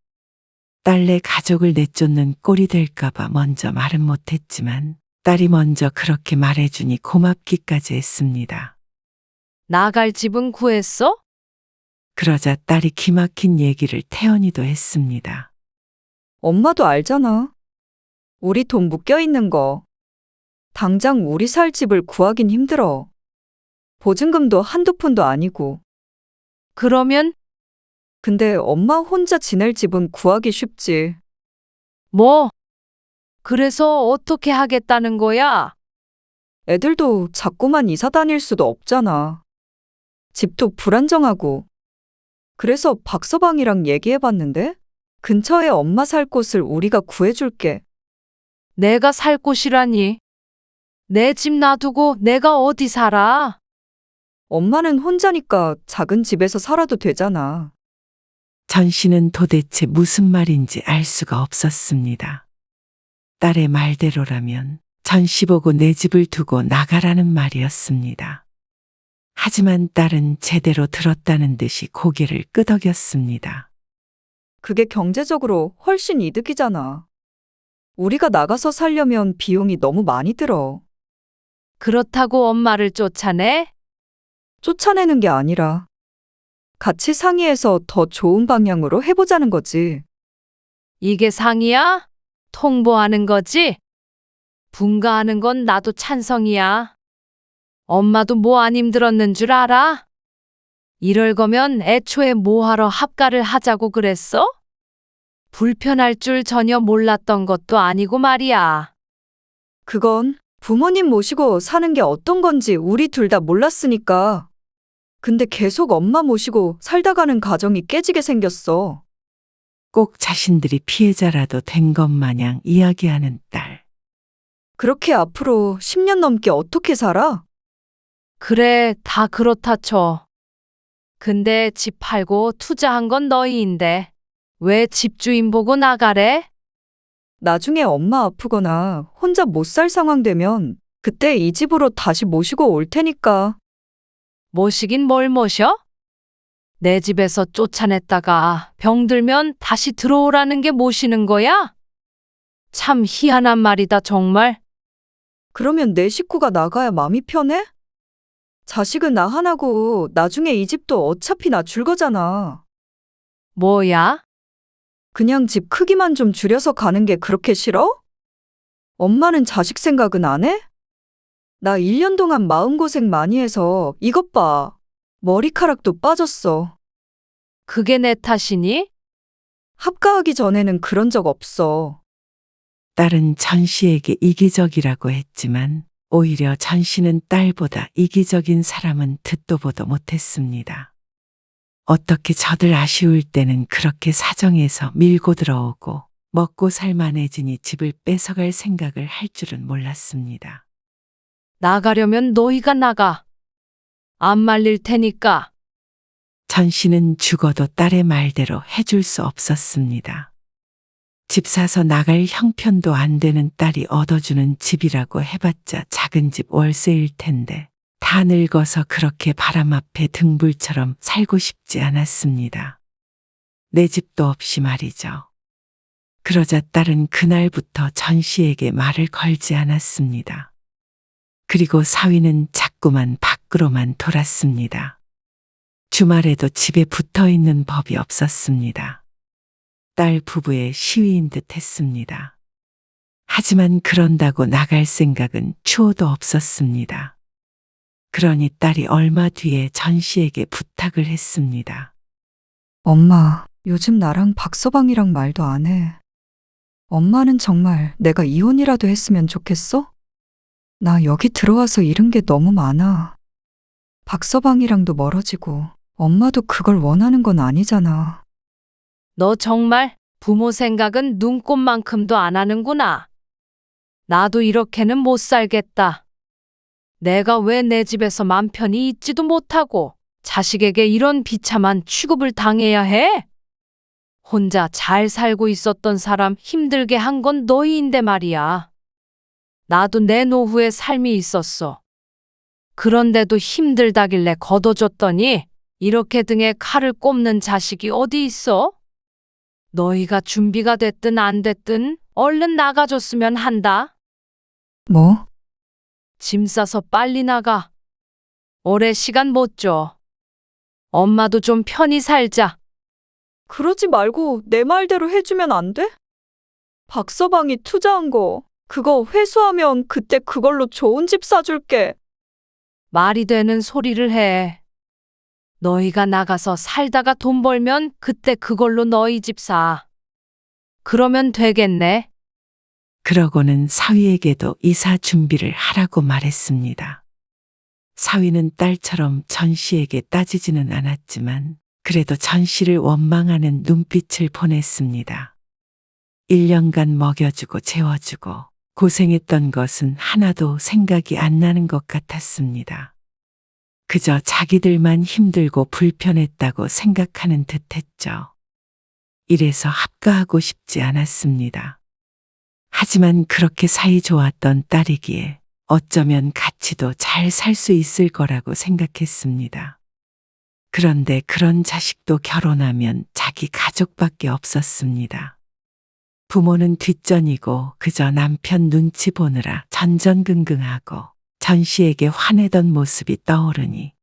딸내 가족을 내쫓는 꼴이 될까봐 먼저 말은 못했지만 딸이 먼저 그렇게 말해주니 고맙기까지 했습니다. 나갈 집은 구했어? 그러자 딸이 기막힌 얘기를 태연이도 했습니다. 엄마도 알잖아. 우리 돈 묶여 있는 거. 당장 우리 살 집을 구하긴 힘들어. 보증금도 한두 푼도 아니고. 그러면 근데 엄마 혼자 지낼 집은 구하기 쉽지. 뭐? 그래서 어떻게 하겠다는 거야? 애들도 자꾸만 이사 다닐 수도 없잖아. 집도 불안정하고. 그래서 박서방이랑 얘기해봤는데 근처에 엄마 살 곳을 우리가 구해줄게. 내가 살 곳이라니. 내 집 놔두고 내가 어디 살아? 엄마는 혼자니까 작은 집에서 살아도 되잖아. 전 씨는 도대체 무슨 말인지 알 수가 없었습니다. 딸의 말대로라면 전 씨 보고 내 집을 두고 나가라는 말이었습니다. 하지만 딸은 제대로 들었다는 듯이 고개를 끄덕였습니다. 그게 경제적으로 훨씬 이득이잖아. 우리가 나가서 살려면 비용이 너무 많이 들어. 그렇다고 엄마를 쫓아내? 쫓아내는 게 아니라 같이 상의해서 더 좋은 방향으로 해보자는 거지. 이게 상이야? 통보하는 거지? 분가하는 건 나도 찬성이야. 엄마도 뭐 안 힘들었는 줄 알아? 이럴 거면 애초에 뭐하러 합가를 하자고 그랬어? 불편할 줄 전혀 몰랐던 것도 아니고 말이야. 그건 부모님 모시고 사는 게 어떤 건지 우리 둘 다 몰랐으니까. 근데 계속 엄마 모시고 살다가는 가정이 깨지게 생겼어. 꼭 자신들이 피해자라도 된 것 마냥 이야기하는 딸. 그렇게 앞으로 10년 넘게 어떻게 살아? 그래, 다 그렇다 쳐. 근데 집 팔고 투자한 건 너희인데 왜 집주인 보고 나가래? 나중에 엄마 아프거나 혼자 못 살 상황 되면 그때 이 집으로 다시 모시고 올 테니까. 모시긴 뭘 모셔? 내 집에서 쫓아냈다가 병들면 다시 들어오라는 게 모시는 거야? 참 희한한 말이다 정말. 그러면 내 식구가 나가야 마음이 편해? 자식은 나 하나고 나중에 이 집도 어차피 나 줄 거잖아. 뭐야? 그냥 집 크기만 좀 줄여서 가는 게 그렇게 싫어? 엄마는 자식 생각은 안 해? 나 1년 동안 마음고생 많이 해서 이것 봐. 머리카락도 빠졌어. 그게 내 탓이니? 합가하기 전에는 그런 적 없어. 딸은 전 씨에게 이기적이라고 했지만 오히려 전 씨는 딸보다 이기적인 사람은 듣도 보도 못했습니다. 어떻게 저들 아쉬울 때는 그렇게 사정해서 밀고 들어오고 먹고 살만해지니 집을 뺏어갈 생각을 할 줄은 몰랐습니다. 나가려면 너희가 나가. 안 말릴 테니까. 전 씨는 죽어도 딸의 말대로 해줄 수 없었습니다. 집 사서 나갈 형편도 안 되는 딸이 얻어주는 집이라고 해봤자 작은 집 월세일 텐데 다 늙어서 그렇게 바람 앞에 등불처럼 살고 싶지 않았습니다. 내 집도 없이 말이죠. 그러자 딸은 그날부터 전 씨에게 말을 걸지 않았습니다. 그리고 사위는 자꾸만 밖으로만 돌았습니다. 주말에도 집에 붙어 있는 법이 없었습니다. 딸 부부의 시위인 듯 했습니다. 하지만 그런다고 나갈 생각은 추호도 없었습니다. 그러니 딸이 얼마 뒤에 전 씨에게 부탁을 했습니다. 엄마, 요즘 나랑 박서방이랑 말도 안 해. 엄마는 정말 내가 이혼이라도 했으면 좋겠어? 나 여기 들어와서 잃은 게 너무 많아. 박서방이랑도 멀어지고 엄마도 그걸 원하는 건 아니잖아. 너 정말 부모 생각은 눈꼽만큼도 안 하는구나. 나도 이렇게는 못 살겠다. 내가 왜 내 집에서 맘 편히 있지도 못하고 자식에게 이런 비참한 취급을 당해야 해? 혼자 잘 살고 있었던 사람 힘들게 한 건 너희인데 말이야. 나도 내 노후의 삶이 있었어. 그런데도 힘들다길래 걷어줬더니 이렇게 등에 칼을 꼽는 자식이 어디 있어? 너희가 준비가 됐든 안 됐든 얼른 나가줬으면 한다. 뭐? 짐 싸서 빨리 나가. 오래 시간 못 줘. 엄마도 좀 편히 살자. 그러지 말고 내 말대로 해주면 안 돼? 박서방이 투자한 거, 그거 회수하면 그때 그걸로 좋은 집 사줄게. 말이 되는 소리를 해. 너희가 나가서 살다가 돈 벌면 그때 그걸로 너희 집 사. 그러면 되겠네. 그러고는 사위에게도 이사 준비를 하라고 말했습니다. 사위는 딸처럼 전 씨에게 따지지는 않았지만 그래도 전 씨를 원망하는 눈빛을 보냈습니다. 1년간 먹여주고 재워주고 고생했던 것은 하나도 생각이 안 나는 것 같았습니다. 그저 자기들만 힘들고 불편했다고 생각하는 듯 했죠. 이래서 합가하고 싶지 않았습니다. 하지만 그렇게 사이 좋았던 딸이기에 어쩌면 같이도 잘 살 수 있을 거라고 생각했습니다. 그런데 그런 자식도 결혼하면 자기 가족밖에 없었습니다. 부모는 뒷전이고 그저 남편 눈치 보느라 전전긍긍하고 전 씨에게 화내던 모습이 떠오르니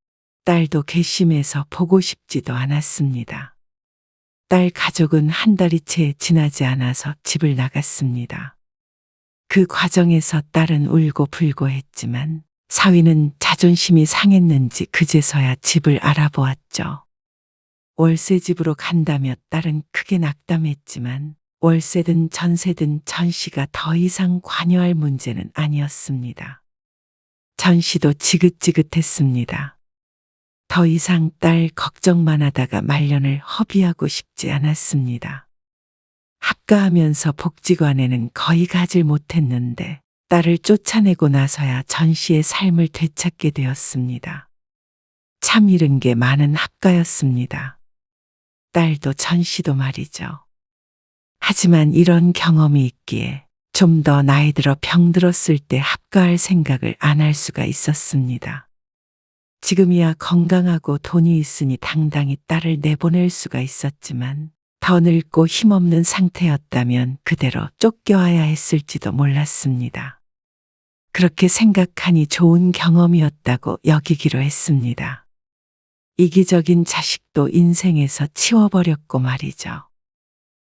딸도 괘씸해서 보고 싶지도 않았습니다. 딸 가족은 한 달이 채 지나지 않아서 집을 나갔습니다. 그 과정에서 딸은 울고 불고 했지만 사위는 자존심이 상했는지 그제서야 집을 알아보았죠. 월세집으로 간다며 딸은 크게 낙담했지만 월세든 전세든 전 씨가 더 이상 관여할 문제는 아니었습니다. 전 씨도 지긋지긋했습니다. 더 이상 딸 걱정만 하다가 말년을 허비하고 싶지 않았습니다. 합가하면서 복지관에는 거의 가질 못했는데 딸을 쫓아내고 나서야 전 씨의 삶을 되찾게 되었습니다. 참 잃은 게 많은 합가였습니다. 딸도 전 씨도 말이죠. 하지만 이런 경험이 있기에 좀 더 나이 들어 병들었을 때 합가할 생각을 안 할 수가 있었습니다. 지금이야 건강하고 돈이 있으니 당당히 딸을 내보낼 수가 있었지만 더 늙고 힘없는 상태였다면 그대로 쫓겨와야 했을지도 몰랐습니다. 그렇게 생각하니 좋은 경험이었다고 여기기로 했습니다. 이기적인 자식도 인생에서 치워버렸고 말이죠.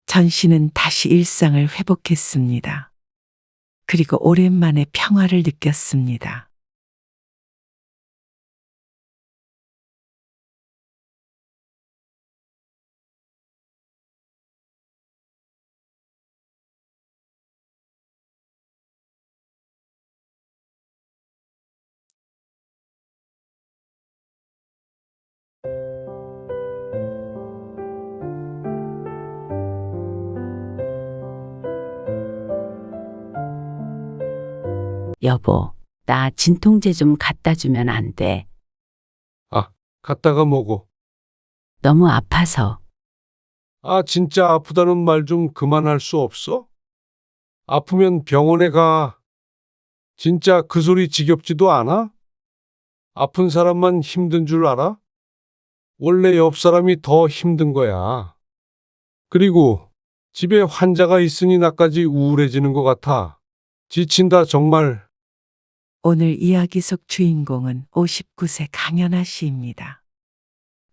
전 씨는 다시 일상을 회복했습니다. 그리고 오랜만에 평화를 느꼈습니다. 여보, 나 진통제 좀 갖다 주면 안 돼? 갔다가 뭐고? 너무 아파서. 아, 진짜 아프다는 말 좀 그만할 수 없어? 아프면 병원에 가. 진짜 그 소리 지겹지도 않아? 아픈 사람만 힘든 줄 알아? 원래 옆 사람이 더 힘든 거야. 그리고 집에 환자가 있으니 나까지 우울해지는 것 같아. 지친다, 정말. 오늘 이야기 속 주인공은 59세 강연아 씨입니다.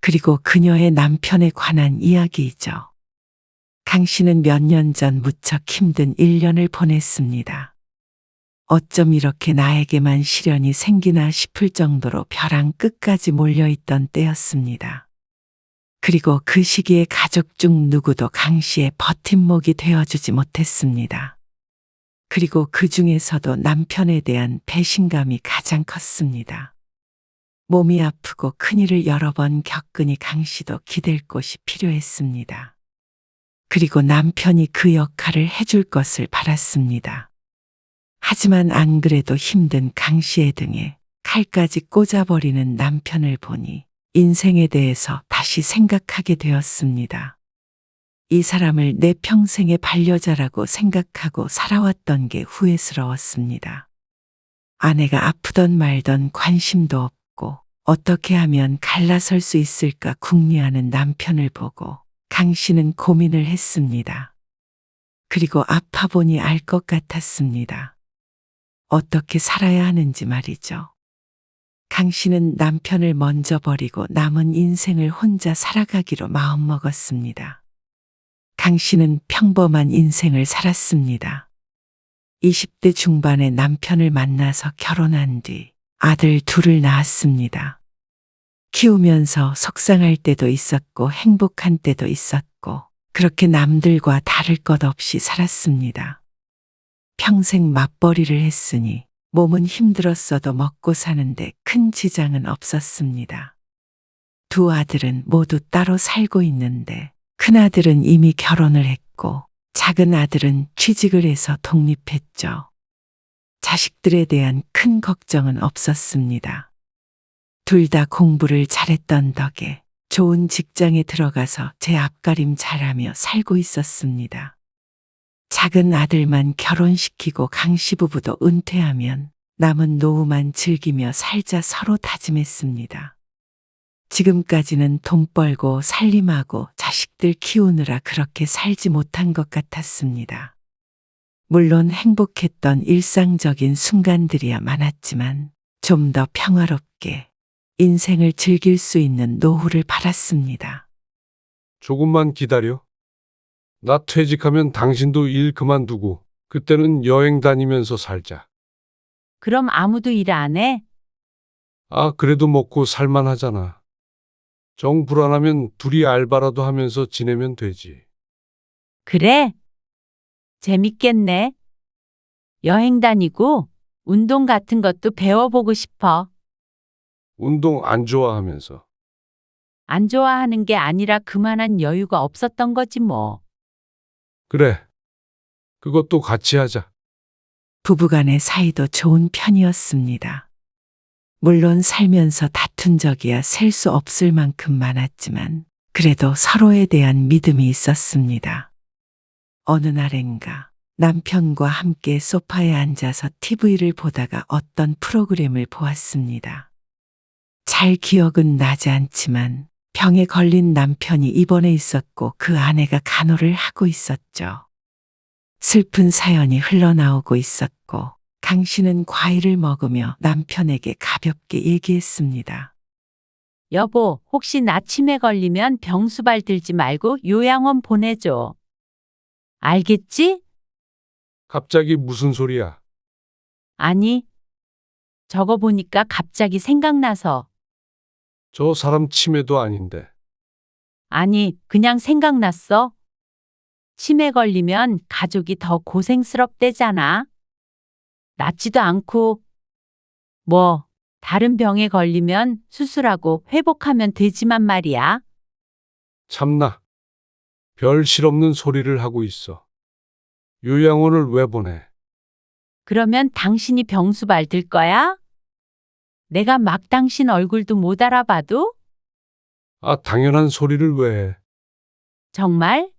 그리고 그녀의 남편에 관한 이야기이죠. 강 씨는 몇 년 전 무척 힘든 1년을 보냈습니다. 어쩜 이렇게 나에게만 시련이 생기나 싶을 정도로 벼랑 끝까지 몰려있던 때였습니다. 그리고 그 시기에 가족 중 누구도 강 씨의 버팀목이 되어주지 못했습니다. 그리고 그 중에서도 남편에 대한 배신감이 가장 컸습니다. 몸이 아프고 큰일을 여러 번 겪으니 강 씨도 기댈 곳이 필요했습니다. 그리고 남편이 그 역할을 해줄 것을 바랐습니다. 하지만 안 그래도 힘든 강 씨의 등에 칼까지 꽂아버리는 남편을 보니 인생에 대해서 다시 생각하게 되었습니다. 이 사람을 내 평생의 반려자라고 생각하고 살아왔던 게 후회스러웠습니다. 아내가 아프던 말던 관심도 없고 어떻게 하면 갈라설 수 있을까 궁리하는 남편을 보고 강 씨는 고민을 했습니다. 그리고 아파 보니 알 것 같았습니다. 어떻게 살아야 하는지 말이죠. 강 씨는 남편을 먼저 버리고 남은 인생을 혼자 살아가기로 마음먹었습니다. 강 씨는 평범한 인생을 살았습니다. 20대 중반에 남편을 만나서 결혼한 뒤 아들 둘을 낳았습니다. 키우면서 속상할 때도 있었고 행복한 때도 있었고 그렇게 남들과 다를 것 없이 살았습니다. 평생 맞벌이를 했으니 몸은 힘들었어도 먹고 사는데 큰 지장은 없었습니다. 두 아들은 모두 따로 살고 있는데 큰아들은 이미 결혼을 했고 작은 아들은 취직을 해서 독립했죠. 자식들에 대한 큰 걱정은 없었습니다. 둘 다 공부를 잘했던 덕에 좋은 직장에 들어가서 제 앞가림 잘하며 살고 있었습니다. 작은 아들만 결혼시키고 강 씨 부부도 은퇴하면 남은 노후만 즐기며 살자 서로 다짐했습니다. 지금까지는 돈 벌고 살림하고 자식들 키우느라 그렇게 살지 못한 것 같았습니다. 물론 행복했던 일상적인 순간들이야 많았지만 좀 더 평화롭게 인생을 즐길 수 있는 노후를 바랐습니다. 조금만 기다려. 나 퇴직하면 당신도 일 그만두고 그때는 여행 다니면서 살자. 그럼 아무도 일 안 해? 아, 그래도 먹고 살만하잖아. 정 불안하면 둘이 알바라도 하면서 지내면 되지. 그래? 재밌겠네. 여행 다니고 운동 같은 것도 배워보고 싶어. 운동 안 좋아하면서. 안 좋아하는 게 아니라 그만한 여유가 없었던 거지 뭐. 그래. 그것도 같이 하자. 부부간의 사이도 좋은 편이었습니다. 물론 살면서 다툰 적이야 셀 수 없을 만큼 많았지만 그래도 서로에 대한 믿음이 있었습니다. 어느 날엔가 남편과 함께 소파에 앉아서 TV를 보다가 어떤 프로그램을 보았습니다. 잘 기억은 나지 않지만 병에 걸린 남편이 입원해 있었고 그 아내가 간호를 하고 있었죠. 슬픈 사연이 흘러나오고 있었고 강 씨는 과일을 먹으며 남편에게 가볍게 얘기했습니다. 여보, 혹시 나 치매 걸리면 병수발 들지 말고 요양원 보내줘. 알겠지? 갑자기 무슨 소리야? 아니, 저거 보니까 갑자기 생각나서. 저 사람 치매도 아닌데. 아니, 그냥 생각났어. 치매 걸리면 가족이 더 고생스럽대잖아. 낫지도 않고, 뭐, 다른 병에 걸리면 수술하고 회복하면 되지만 말이야. 참나. 별 실없는 소리를 하고 있어. 요양원을 왜 보내? 그러면 당신이 병수발 들 거야? 내가 막 당신 얼굴도 못 알아봐도? 아, 당연한 소리를 왜 해? 정말?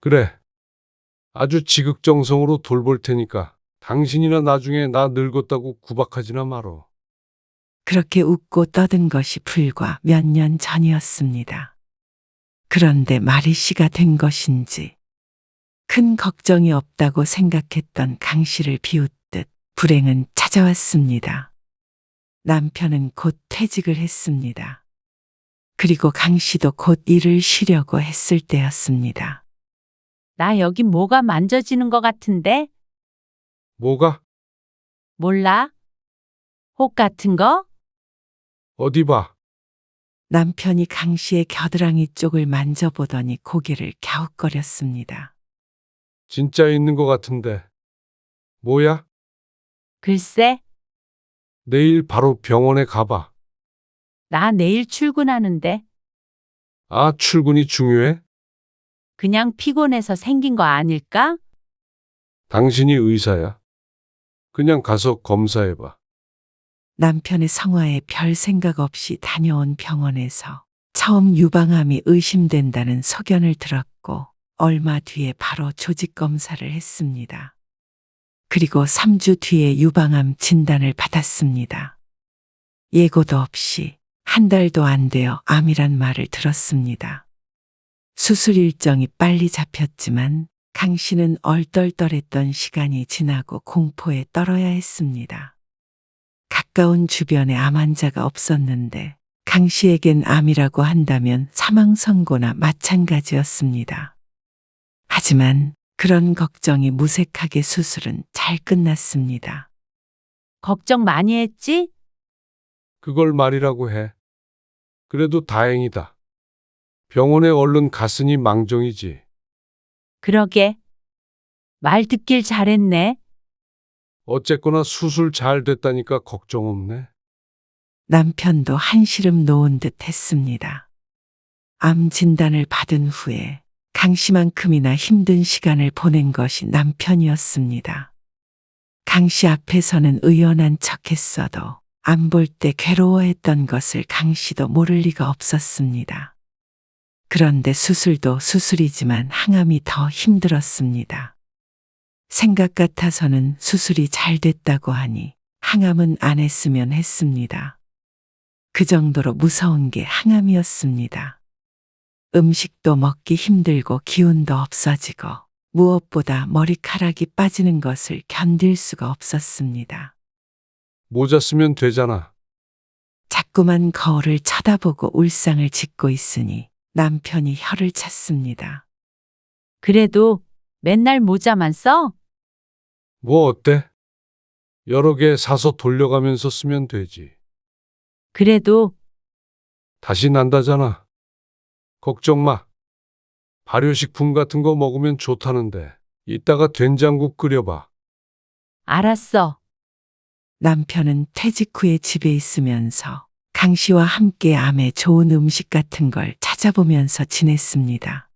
그래. 아주 지극정성으로 돌볼 테니까 당신이나 나중에 나 늙었다고 구박하지나 말어. 그렇게 웃고 떠든 것이 불과 몇 년 전이었습니다. 그런데 말이 씨가 된 것인지 큰 걱정이 없다고 생각했던 강 씨를 비웃듯 불행은 찾아왔습니다. 남편은 곧 퇴직을 했습니다. 그리고 강 씨도 곧 일을 쉬려고 했을 때였습니다. 나 여기 뭐가 만져지는 것 같은데? 뭐가? 몰라? 혹 같은 거? 어디 봐. 남편이 강 씨의 겨드랑이 쪽을 만져보더니 고개를 갸웃거렸습니다. 진짜 있는 것 같은데. 뭐야? 글쎄, 내일 바로 병원에 가봐. 나 내일 출근하는데 아, 출근이 중요해? 그냥 피곤해서 생긴 거 아닐까? 당신이 의사야. 그냥 가서 검사해봐. 남편의 성화에 별 생각 없이 다녀온 병원에서 처음 유방암이 의심된다는 소견을 들었고 얼마 뒤에 바로 조직 검사를 했습니다. 그리고 3주 뒤에 유방암 진단을 받았습니다. 예고도 없이 한 달도 안 되어 암이란 말을 들었습니다. 수술 일정이 빨리 잡혔지만 강 씨는 얼떨떨했던 시간이 지나고 공포에 떨어야 했습니다. 가까운 주변에 암 환자가 없었는데 강 씨에겐 암이라고 한다면 사망 선고나 마찬가지였습니다. 하지만 그런 걱정이 무색하게 수술은 잘 끝났습니다. 걱정 많이 했지? 그걸 말이라고 해. 그래도 다행이다. 병원에 얼른 갔으니 망정이지. 그러게. 말 듣길 잘했네. 어쨌거나 수술 잘 됐다니까 걱정 없네. 남편도 한시름 놓은 듯 했습니다. 암 진단을 받은 후에 강 씨만큼이나 힘든 시간을 보낸 것이 남편이었습니다. 강 씨 앞에서는 의연한 척 했어도 안 볼 때 괴로워했던 것을 강 씨도 모를 리가 없었습니다. 그런데 수술도 수술이지만 항암이 더 힘들었습니다. 생각 같아서는 수술이 잘 됐다고 하니 항암은 안 했으면 했습니다. 그 정도로 무서운 게 항암이었습니다. 음식도 먹기 힘들고 기운도 없어지고 무엇보다 머리카락이 빠지는 것을 견딜 수가 없었습니다. 모자 쓰면 되잖아. 자꾸만 거울을 쳐다보고 울상을 짓고 있으니 남편이 혀를 찼습니다. 그래도 맨날 모자만 써? 뭐 어때? 여러 개 사서 돌려가면서 쓰면 되지. 그래도 다시 난다잖아. 걱정 마. 발효식품 같은 거 먹으면 좋다는데 이따가 된장국 끓여봐. 알았어. 남편은 퇴직 후에 집에 있으면서 강 씨와 함께 암에 좋은 음식 같은 걸 찾아보면서 지냈습니다.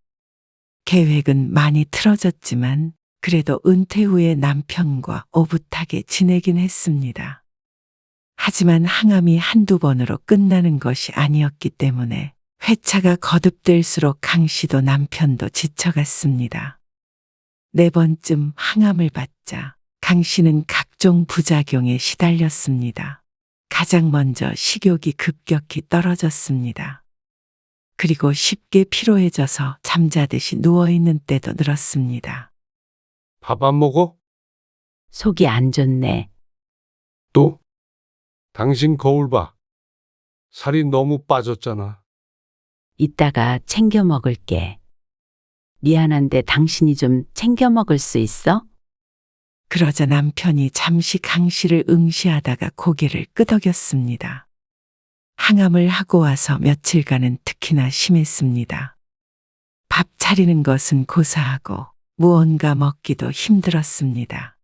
계획은 많이 틀어졌지만 그래도 은퇴 후에 남편과 오붓하게 지내긴 했습니다. 하지만 항암이 한두 번으로 끝나는 것이 아니었기 때문에 회차가 거듭될수록 강 씨도 남편도 지쳐갔습니다. 4번쯤 항암을 받자 강 씨는 각종 부작용에 시달렸습니다. 가장 먼저 식욕이 급격히 떨어졌습니다. 그리고 쉽게 피로해져서 잠자듯이 누워있는 때도 늘었습니다. 밥 안 먹어? 속이 안 좋네. 또? 당신 거울 봐. 살이 너무 빠졌잖아. 이따가 챙겨 먹을게. 미안한데 당신이 좀 챙겨 먹을 수 있어? 그러자 남편이 잠시 강 씨를 응시하다가 고개를 끄덕였습니다. 항암을 하고 와서 며칠간은 특히나 심했습니다. 밥 차리는 것은 고사하고 무언가 먹기도 힘들었습니다.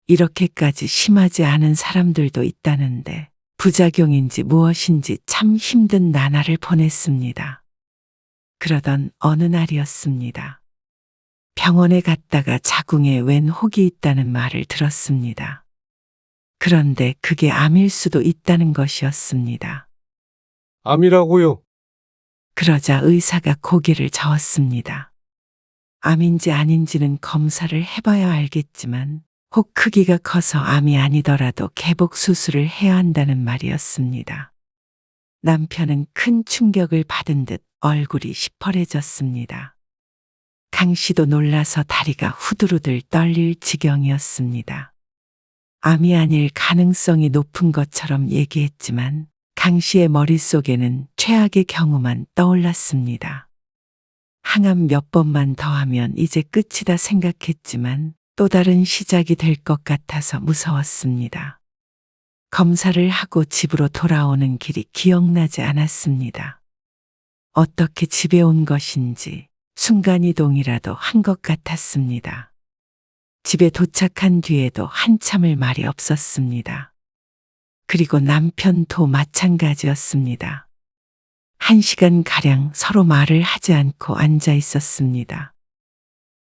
이렇게까지 심하지 않은 사람들도 있다는데 부작용인지 무엇인지 참 힘든 나날을 보냈습니다. 그러던 어느 날이었습니다. 병원에 갔다가 자궁에 웬 혹이 있다는 말을 들었습니다. 그런데 그게 암일 수도 있다는 것이었습니다. 암이라고요? 그러자 의사가 고개를 저었습니다. 암인지 아닌지는 검사를 해봐야 알겠지만 혹 크기가 커서 암이 아니더라도 개복 수술을 해야 한다는 말이었습니다. 남편은 큰 충격을 받은 듯 얼굴이 시퍼래졌습니다. 강 씨도 놀라서 다리가 후들후들 떨릴 지경이었습니다. 암이 아닐 가능성이 높은 것처럼 얘기했지만 강 씨의 머릿속에는 최악의 경우만 떠올랐습니다. 항암 몇 번만 더 하면 이제 끝이다 생각했지만 또 다른 시작이 될 것 같아서 무서웠습니다. 검사를 하고 집으로 돌아오는 길이 기억나지 않았습니다. 어떻게 집에 온 것인지 순간이동이라도 한 것 같았습니다. 집에 도착한 뒤에도 한참을 말이 없었습니다. 그리고 남편도 마찬가지였습니다. 1시간가량 서로 말을 하지 않고 앉아 있었습니다.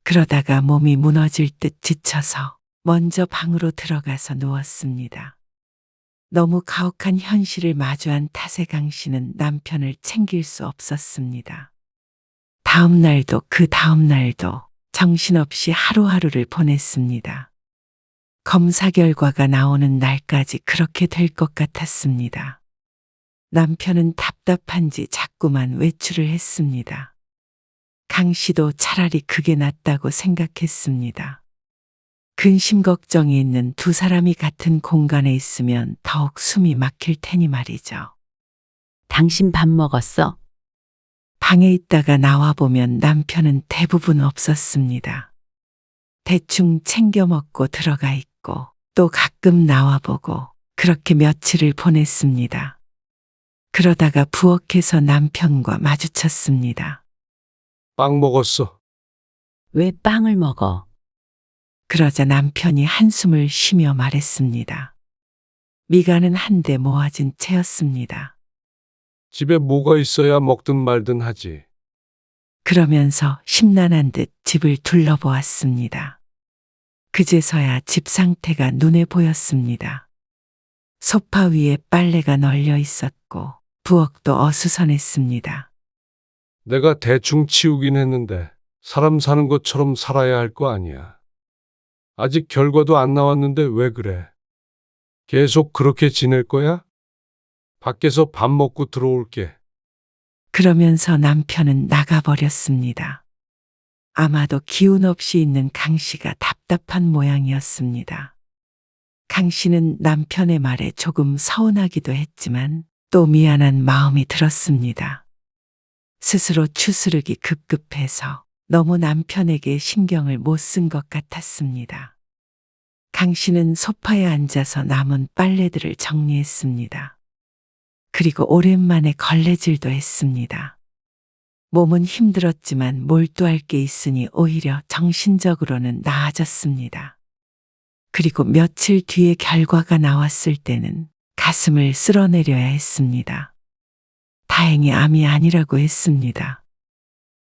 그러다가 몸이 무너질 듯 지쳐서 먼저 방으로 들어가서 누웠습니다. 너무 가혹한 현실을 마주한 탓에 강 씨는 남편을 챙길 수 없었습니다. 다음 날도 그 다음 날도 정신없이 하루하루를 보냈습니다. 검사 결과가 나오는 날까지 그렇게 될 것 같았습니다. 남편은 답답한지 자꾸만 외출을 했습니다. 강 씨도 차라리 그게 낫다고 생각했습니다. 근심 걱정이 있는 두 사람이 같은 공간에 있으면 더욱 숨이 막힐 테니 말이죠. 당신 밥 먹었어? 방에 있다가 나와보면 남편은 대부분 없었습니다. 대충 챙겨 먹고 들어가 있고 또 가끔 나와보고 그렇게 며칠을 보냈습니다. 그러다가 부엌에서 남편과 마주쳤습니다. 빵 먹었어. 왜 빵을 먹어? 그러자 남편이 한숨을 쉬며 말했습니다. 미간은 한데 모아진 채였습니다. 집에 뭐가 있어야 먹든 말든 하지. 그러면서 심란한 듯 집을 둘러보았습니다. 그제서야 집 상태가 눈에 보였습니다. 소파 위에 빨래가 널려 있었고 부엌도 어수선했습니다. 내가 대충 치우긴 했는데 사람 사는 것처럼 살아야 할 거 아니야. 아직 결과도 안 나왔는데 왜 그래? 계속 그렇게 지낼 거야? 밖에서 밥 먹고 들어올게. 그러면서 남편은 나가버렸습니다. 아마도 기운 없이 있는 강 씨가 답답한 모양이었습니다. 강 씨는 남편의 말에 조금 서운하기도 했지만 또 미안한 마음이 들었습니다. 스스로 추스르기 급급해서 너무 남편에게 신경을 못 쓴 것 같았습니다. 강 씨는 소파에 앉아서 남은 빨래들을 정리했습니다. 그리고 오랜만에 걸레질도 했습니다. 몸은 힘들었지만 몰두할 게 있으니 오히려 정신적으로는 나아졌습니다. 그리고 며칠 뒤에 결과가 나왔을 때는 가슴을 쓸어내려야 했습니다. 다행히 암이 아니라고 했습니다.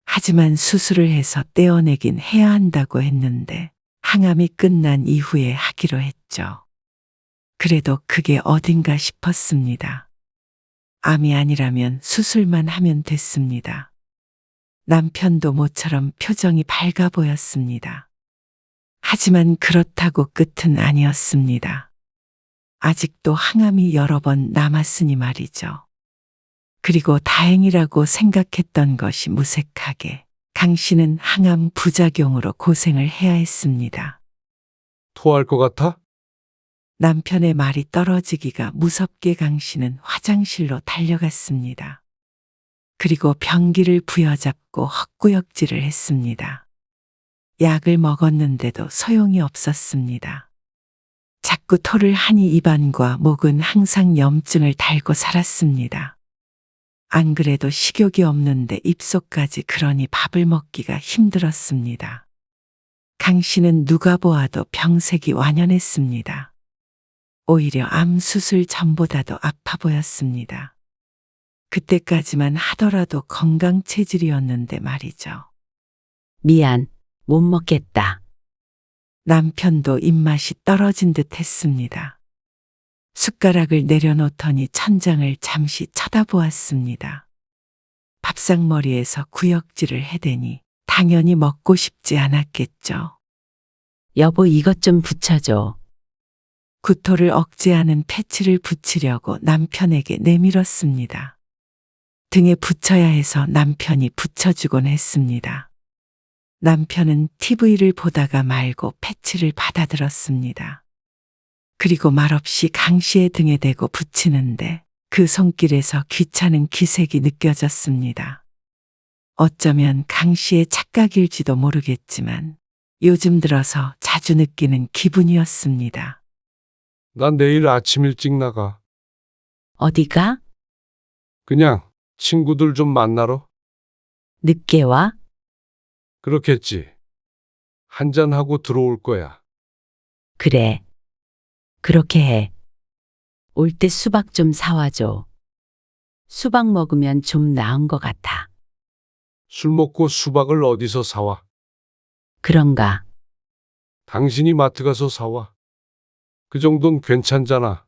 하지만 수술을 해서 떼어내긴 해야 한다고 했는데 항암이 끝난 이후에 하기로 했죠. 그래도 그게 어딘가 싶었습니다. 암이 아니라면 수술만 하면 됐습니다. 남편도 모처럼 표정이 밝아 보였습니다. 하지만 그렇다고 끝은 아니었습니다. 아직도 항암이 여러 번 남았으니 말이죠. 그리고 다행이라고 생각했던 것이 무색하게 강 씨는 항암 부작용으로 고생을 해야 했습니다. 토할 것 같아? 남편의 말이 떨어지기가 무섭게 강 씨는 화장실로 달려갔습니다. 그리고 변기를 부여잡고 헛구역질을 했습니다. 약을 먹었는데도 소용이 없었습니다. 자꾸 토를 하니 입안과 목은 항상 염증을 달고 살았습니다. 안 그래도 식욕이 없는데 입속까지 그러니 밥을 먹기가 힘들었습니다. 강 씨는 누가 보아도 병색이 완연했습니다. 오히려 암 수술 전보다도 아파 보였습니다. 그때까지만 하더라도 건강 체질이었는데 말이죠. 미안, 못 먹겠다. 남편도 입맛이 떨어진 듯 했습니다. 숟가락을 내려놓더니 천장을 잠시 쳐다보았습니다. 밥상머리에서 구역질을 해대니 당연히 먹고 싶지 않았겠죠. 여보, 이것 좀 붙여줘. 구토를 억제하는 패치를 붙이려고 남편에게 내밀었습니다. 등에 붙여야 해서 남편이 붙여주곤 했습니다. 남편은 TV를 보다가 말고 패치를 받아들었습니다. 그리고 말없이 강 씨의 등에 대고 붙이는데 그 손길에서 귀찮은 기색이 느껴졌습니다. 어쩌면 강 씨의 착각일지도 모르겠지만 요즘 들어서 자주 느끼는 기분이었습니다. 난 내일 아침 일찍 나가. 어디가? 그냥 친구들 좀 만나러? 늦게 와? 그렇겠지. 한잔하고 들어올 거야. 그래. 그렇게 해. 올 때 수박 좀 사와줘. 수박 먹으면 좀 나은 것 같아. 술 먹고 수박을 어디서 사와? 그런가? 당신이 마트 가서 사와. 그 정도는 괜찮잖아.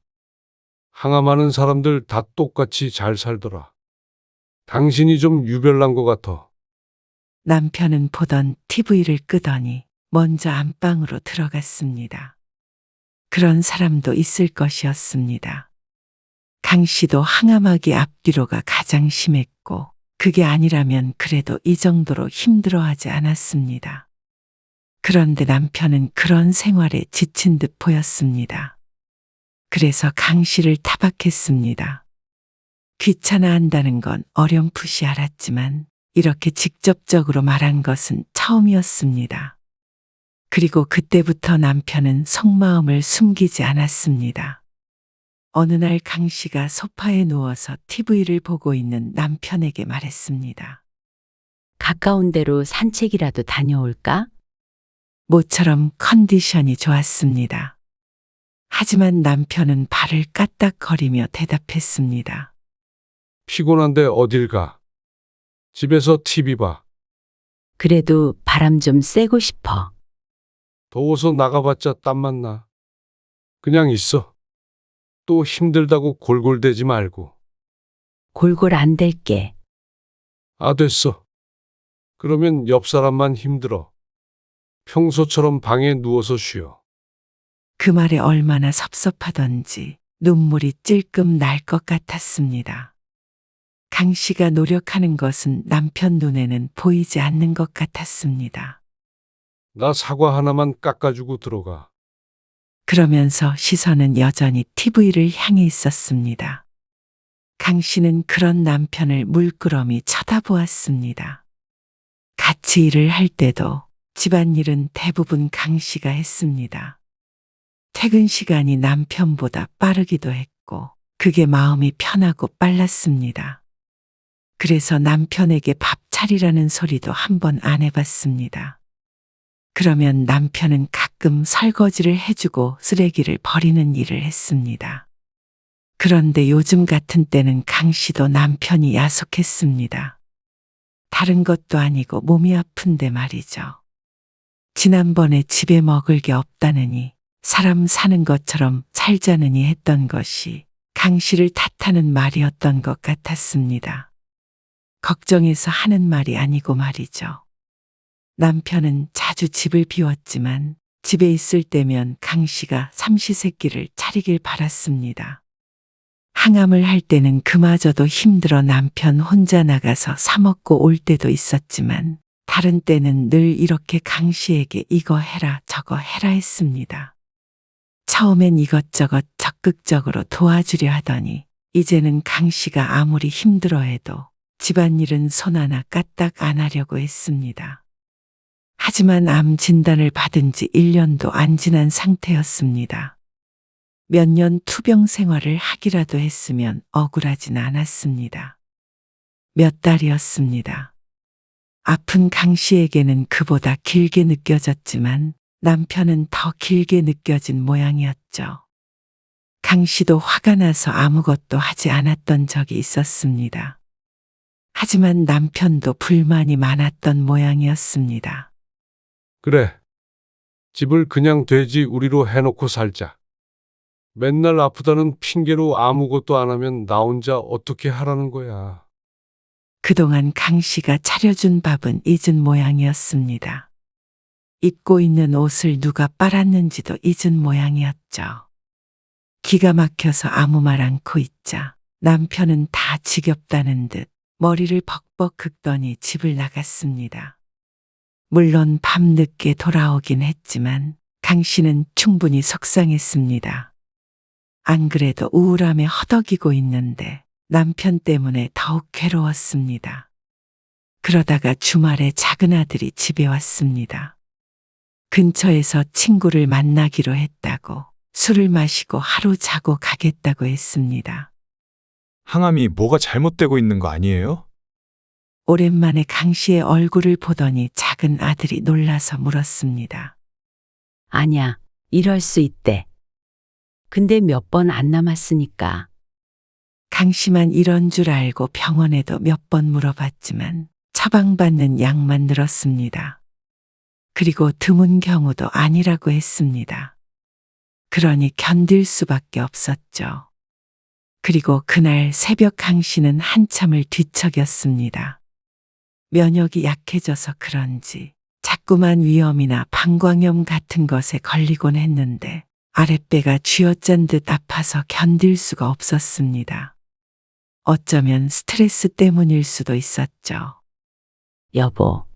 항암하는 사람들 다 똑같이 잘 살더라. 당신이 좀 유별난 것 같아. 남편은 보던 TV를 끄더니 먼저 안방으로 들어갔습니다. 그런 사람도 있을 것이었습니다. 강 씨도 항암하기 앞뒤로가 가장 심했고 그게 아니라면 그래도 이 정도로 힘들어하지 않았습니다. 그런데 남편은 그런 생활에 지친 듯 보였습니다. 그래서 강 씨를 타박했습니다. 귀찮아한다는 건 어렴풋이 알았지만 이렇게 직접적으로 말한 것은 처음이었습니다. 그리고 그때부터 남편은 속마음을 숨기지 않았습니다. 어느 날 강 씨가 소파에 누워서 TV를 보고 있는 남편에게 말했습니다. 가까운 데로 산책이라도 다녀올까? 모처럼 컨디션이 좋았습니다. 하지만 남편은 발을 까딱거리며 대답했습니다. 피곤한데 어딜 가? 집에서 TV 봐. 그래도 바람 좀 쐬고 싶어. 더워서 나가봤자 땀만 나. 그냥 있어. 또 힘들다고 골골대지 말고. 골골 안 댈게. 아, 됐어. 그러면 옆 사람만 힘들어. 평소처럼 방에 누워서 쉬어. 그 말에 얼마나 섭섭하던지 눈물이 찔끔 날 것 같았습니다. 강 씨가 노력하는 것은 남편 눈에는 보이지 않는 것 같았습니다. 나 사과 하나만 깎아주고 들어가. 그러면서 시선은 여전히 TV를 향해 있었습니다. 강 씨는 그런 남편을 물끄러미 쳐다보았습니다. 같이 일을 할 때도 집안일은 대부분 강 씨가 했습니다. 퇴근 시간이 남편보다 빠르기도 했고 그게 마음이 편하고 빨랐습니다. 그래서 남편에게 밥 차리라는 소리도 한 번 안 해봤습니다. 그러면 남편은 가끔 설거지를 해주고 쓰레기를 버리는 일을 했습니다. 그런데 요즘 같은 때는 강 씨도 남편이 야속했습니다. 다른 것도 아니고 몸이 아픈데 말이죠. 지난번에 집에 먹을 게 없다느니 사람 사는 것처럼 살자느니 했던 것이 강 씨를 탓하는 말이었던 것 같았습니다. 걱정해서 하는 말이 아니고 말이죠. 남편은 자주 집을 비웠지만 집에 있을 때면 강 씨가 삼시세끼를 차리길 바랐습니다. 항암을 할 때는 그마저도 힘들어 남편 혼자 나가서 사 먹고 올 때도 있었지만 다른 때는 늘 이렇게 강 씨에게 이거 해라 저거 해라 했습니다. 처음엔 이것저것 적극적으로 도와주려 하더니 이제는 강 씨가 아무리 힘들어해도 집안일은 손 하나 까딱 안 하려고 했습니다. 하지만 암 진단을 받은 지 1년도 안 지난 상태였습니다. 몇 년 투병 생활을 하기라도 했으면 억울하진 않았습니다. 몇 달이었습니다. 아픈 강 씨에게는 그보다 길게 느껴졌지만 남편은 더 길게 느껴진 모양이었죠. 강 씨도 화가 나서 아무것도 하지 않았던 적이 있었습니다. 하지만 남편도 불만이 많았던 모양이었습니다. 그래. 집을 그냥 돼지 우리로 해놓고 살자. 맨날 아프다는 핑계로 아무것도 안 하면 나 혼자 어떻게 하라는 거야. 그동안 강 씨가 차려준 밥은 잊은 모양이었습니다. 입고 있는 옷을 누가 빨았는지도 잊은 모양이었죠. 기가 막혀서 아무 말 않고 있자 남편은 다 지겹다는 듯 머리를 벅벅 긁더니 집을 나갔습니다. 물론 밤늦게 돌아오긴 했지만 강 씨는 충분히 속상했습니다. 안 그래도 우울함에 허덕이고 있는데 남편 때문에 더욱 괴로웠습니다. 그러다가 주말에 작은 아들이 집에 왔습니다. 근처에서 친구를 만나기로 했다고 술을 마시고 하루 자고 가겠다고 했습니다. 항암이 뭐가 잘못되고 있는 거 아니에요? 오랜만에 강 씨의 얼굴을 보더니 작은 아들이 놀라서 물었습니다. 아니야, 이럴 수 있대. 근데 몇 번 안 남았으니까. 강 씨만 이런 줄 알고 병원에도 몇 번 물어봤지만 처방받는 약만 늘었습니다. 그리고 드문 경우도 아니라고 했습니다. 그러니 견딜 수밖에 없었죠. 그리고 그날 새벽 강 씨는 한참을 뒤척였습니다. 면역이 약해져서 그런지 자꾸만 위염이나 방광염 같은 것에 걸리곤 했는데 아랫배가 쥐어짠 듯 아파서 견딜 수가 없었습니다. 어쩌면 스트레스 때문일 수도 있었죠. 여보,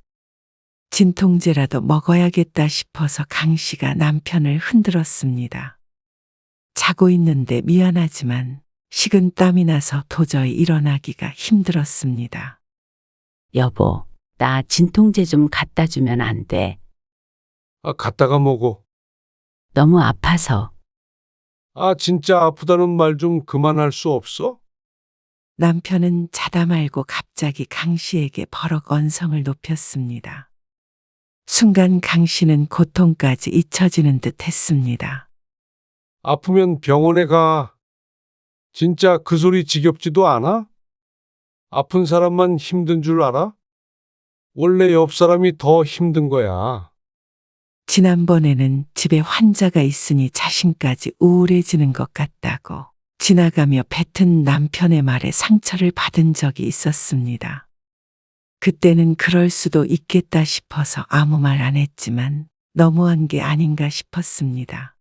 진통제라도 먹어야겠다 싶어서 강 씨가 남편을 흔들었습니다. 자고 있는데 미안하지만 식은 땀이 나서 도저히 일어나기가 힘들었습니다. 여보, 나 진통제 좀 갖다 주면 안 돼. 아, 갔다가 뭐고? 너무 아파서. 아, 진짜 아프다는 말 좀 그만할 수 없어? 남편은 자다 말고 갑자기 강 씨에게 버럭 언성을 높였습니다. 순간 강 씨는 고통까지 잊혀지는 듯 했습니다. 아프면 병원에 가. 진짜 그 소리 지겹지도 않아? 아픈 사람만 힘든 줄 알아? 원래 옆 사람이 더 힘든 거야. 지난번에는 집에 환자가 있으니 자신까지 우울해지는 것 같다고 지나가며 뱉은 남편의 말에 상처를 받은 적이 있었습니다. 그때는 그럴 수도 있겠다 싶어서 아무 말 안 했지만 너무한 게 아닌가 싶었습니다.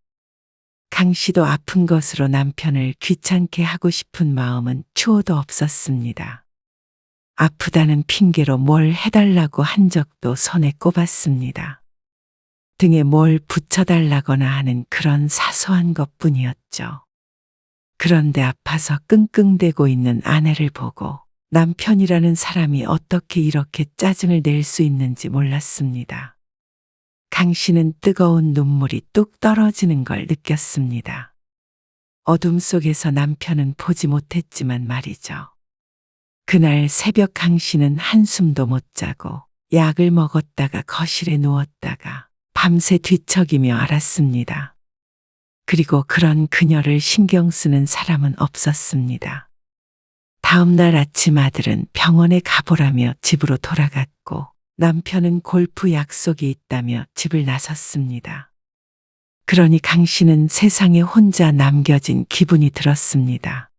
강 씨도 아픈 것으로 남편을 귀찮게 하고 싶은 마음은 추호도 없었습니다. 아프다는 핑계로 뭘 해달라고 한 적도 손에 꼽았습니다. 등에 뭘 붙여달라거나 하는 그런 사소한 것뿐이었죠. 그런데 아파서 끙끙대고 있는 아내를 보고 남편이라는 사람이 어떻게 이렇게 짜증을 낼 수 있는지 몰랐습니다. 강 씨는 뜨거운 눈물이 뚝 떨어지는 걸 느꼈습니다. 어둠 속에서 남편은 보지 못했지만 말이죠. 그날 새벽 강 씨는 한숨도 못 자고 약을 먹었다가 거실에 누웠다가 밤새 뒤척이며 앓았습니다. 그리고 그런 그녀를 신경 쓰는 사람은 없었습니다. 다음 날 아침 아들은 병원에 가보라며 집으로 돌아갔고 남편은 골프 약속이 있다며 집을 나섰습니다. 그러니 강 씨는 세상에 혼자 남겨진 기분이 들었습니다.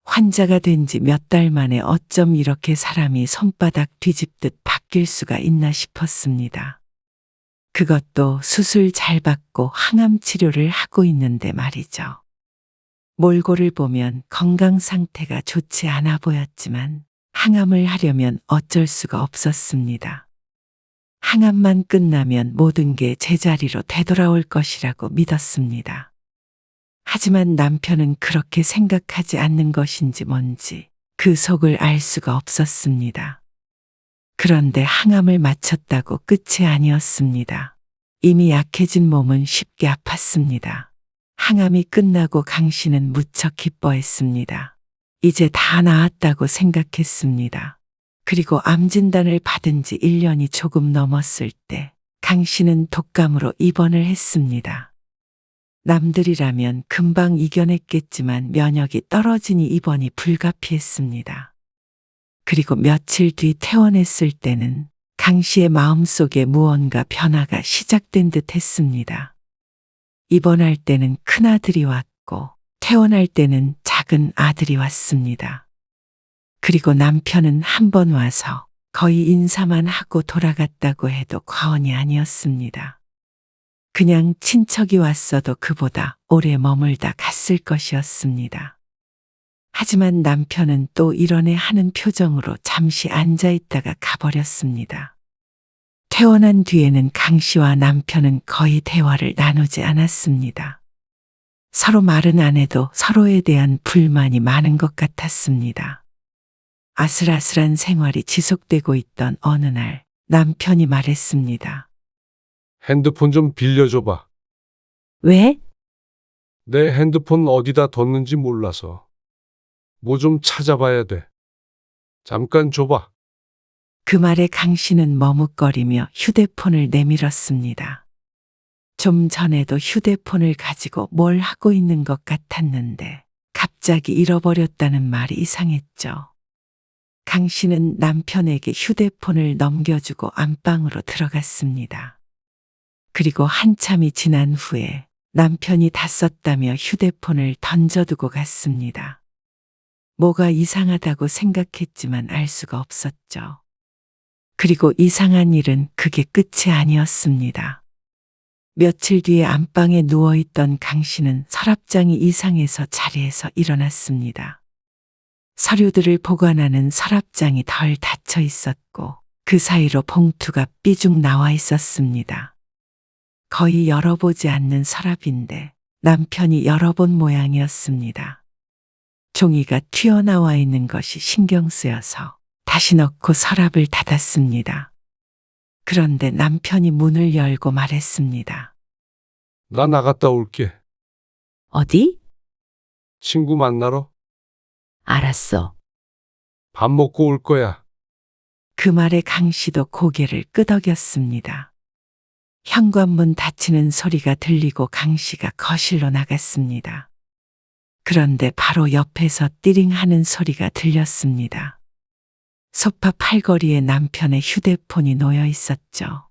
환자가 된 지 몇 달 만에 어쩜 이렇게 사람이 손바닥 뒤집듯 바뀔 수가 있나 싶었습니다. 그것도 수술 잘 받고 항암 치료를 하고 있는데 말이죠. 몰골을 보면 건강 상태가 좋지 않아 보였지만 항암을 하려면 어쩔 수가 없었습니다. 항암만 끝나면 모든 게 제자리로 되돌아올 것이라고 믿었습니다. 하지만 남편은 그렇게 생각하지 않는 것인지 뭔지 그 속을 알 수가 없었습니다. 그런데 항암을 마쳤다고 끝이 아니었습니다. 이미 약해진 몸은 쉽게 아팠습니다. 항암이 끝나고 강 씨는 무척 기뻐했습니다. 이제 다 나았다고 생각했습니다. 그리고 암 진단을 받은 지 1년이 조금 넘었을 때 강 씨는 독감으로 입원을 했습니다. 남들이라면 금방 이겨냈겠지만 면역이 떨어지니 입원이 불가피했습니다. 그리고 며칠 뒤 퇴원했을 때는 강 씨의 마음속에 무언가 변화가 시작된 듯 했습니다. 입원할 때는 큰아들이 왔고 퇴원할 때는 작은 아들이 왔습니다. 그리고 남편은 한 번 와서 거의 인사만 하고 돌아갔다고 해도 과언이 아니었습니다. 그냥 친척이 왔어도 그보다 오래 머물다 갔을 것이었습니다. 하지만 남편은 또 이러네 하는 표정으로 잠시 앉아 있다가 가버렸습니다. 퇴원한 뒤에는 강 씨와 남편은 거의 대화를 나누지 않았습니다. 서로 말은 안 해도 서로에 대한 불만이 많은 것 같았습니다. 아슬아슬한 생활이 지속되고 있던 어느 날 남편이 말했습니다. 핸드폰 좀 빌려줘봐. 왜? 내 핸드폰 어디다 뒀는지 몰라서. 뭐 좀 찾아봐야 돼. 잠깐 줘봐. 그 말에 강 씨는 머뭇거리며 휴대폰을 내밀었습니다. 좀 전에도 휴대폰을 가지고 뭘 하고 있는 것 같았는데 갑자기 잃어버렸다는 말이 이상했죠. 강 씨는 남편에게 휴대폰을 넘겨주고 안방으로 들어갔습니다. 그리고 한참이 지난 후에 남편이 다 썼다며 휴대폰을 던져두고 갔습니다. 뭐가 이상하다고 생각했지만 알 수가 없었죠. 그리고 이상한 일은 그게 끝이 아니었습니다. 며칠 뒤에 안방에 누워있던 강 씨는 서랍장이 이상해서 자리에서 일어났습니다. 서류들을 보관하는 서랍장이 덜 닫혀 있었고 그 사이로 봉투가 삐죽 나와 있었습니다. 거의 열어보지 않는 서랍인데 남편이 열어본 모양이었습니다. 종이가 튀어나와 있는 것이 신경 쓰여서 다시 넣고 서랍을 닫았습니다. 그런데 남편이 문을 열고 말했습니다. 나 나갔다 올게. 어디? 친구 만나러 알았어. 밥 먹고 올 거야. 그 말에 강 씨도 고개를 끄덕였습니다. 현관문 닫히는 소리가 들리고 강 씨가 거실로 나갔습니다. 그런데 바로 옆에서 띠링 하는 소리가 들렸습니다. 소파 팔걸이에 남편의 휴대폰이 놓여 있었죠.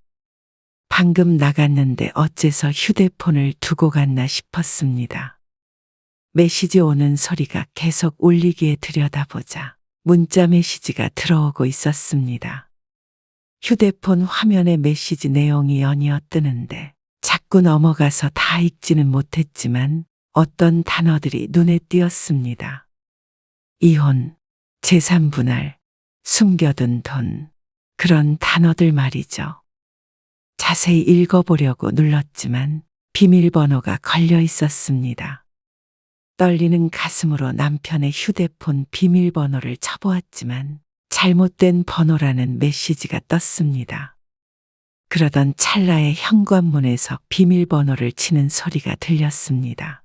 방금 나갔는데 어째서 휴대폰을 두고 갔나 싶었습니다. 메시지 오는 소리가 계속 울리기에 들여다보자 문자 메시지가 들어오고 있었습니다. 휴대폰 화면에 메시지 내용이 연이어 뜨는데 자꾸 넘어가서 다 읽지는 못했지만 어떤 단어들이 눈에 띄었습니다. 이혼, 재산 분할, 숨겨둔 돈, 그런 단어들 말이죠. 자세히 읽어보려고 눌렀지만 비밀번호가 걸려 있었습니다. 떨리는 가슴으로 남편의 휴대폰 비밀번호를 쳐보았지만 잘못된 번호라는 메시지가 떴습니다. 그러던 찰나에 현관문에서 비밀번호를 치는 소리가 들렸습니다.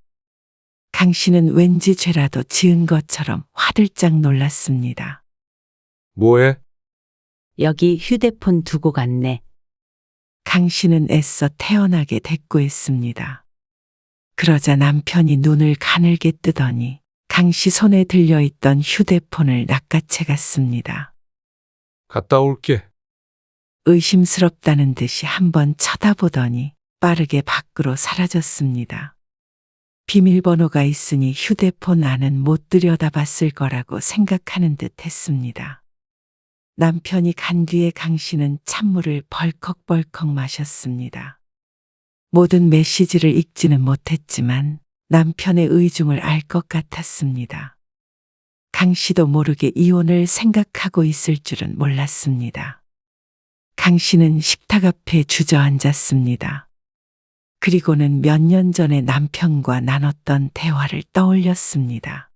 강 씨는 왠지 죄라도 지은 것처럼 화들짝 놀랐습니다. 뭐해? 여기 휴대폰 두고 갔네. 강 씨는 애써 태연하게 대꾸했습니다. 그러자 남편이 눈을 가늘게 뜨더니 강 씨 손에 들려있던 휴대폰을 낚아채 갔습니다. 갔다 올게. 의심스럽다는 듯이 한번 쳐다보더니 빠르게 밖으로 사라졌습니다. 비밀번호가 있으니 휴대폰 안은 못 들여다봤을 거라고 생각하는 듯 했습니다. 남편이 간 뒤에 강 씨는 찬물을 벌컥벌컥 마셨습니다. 모든 메시지를 읽지는 못했지만 남편의 의중을 알 것 같았습니다. 강 씨도 모르게 이혼을 생각하고 있을 줄은 몰랐습니다. 강 씨는 식탁 앞에 주저앉았습니다. 그리고는 몇 년 전에 남편과 나눴던 대화를 떠올렸습니다.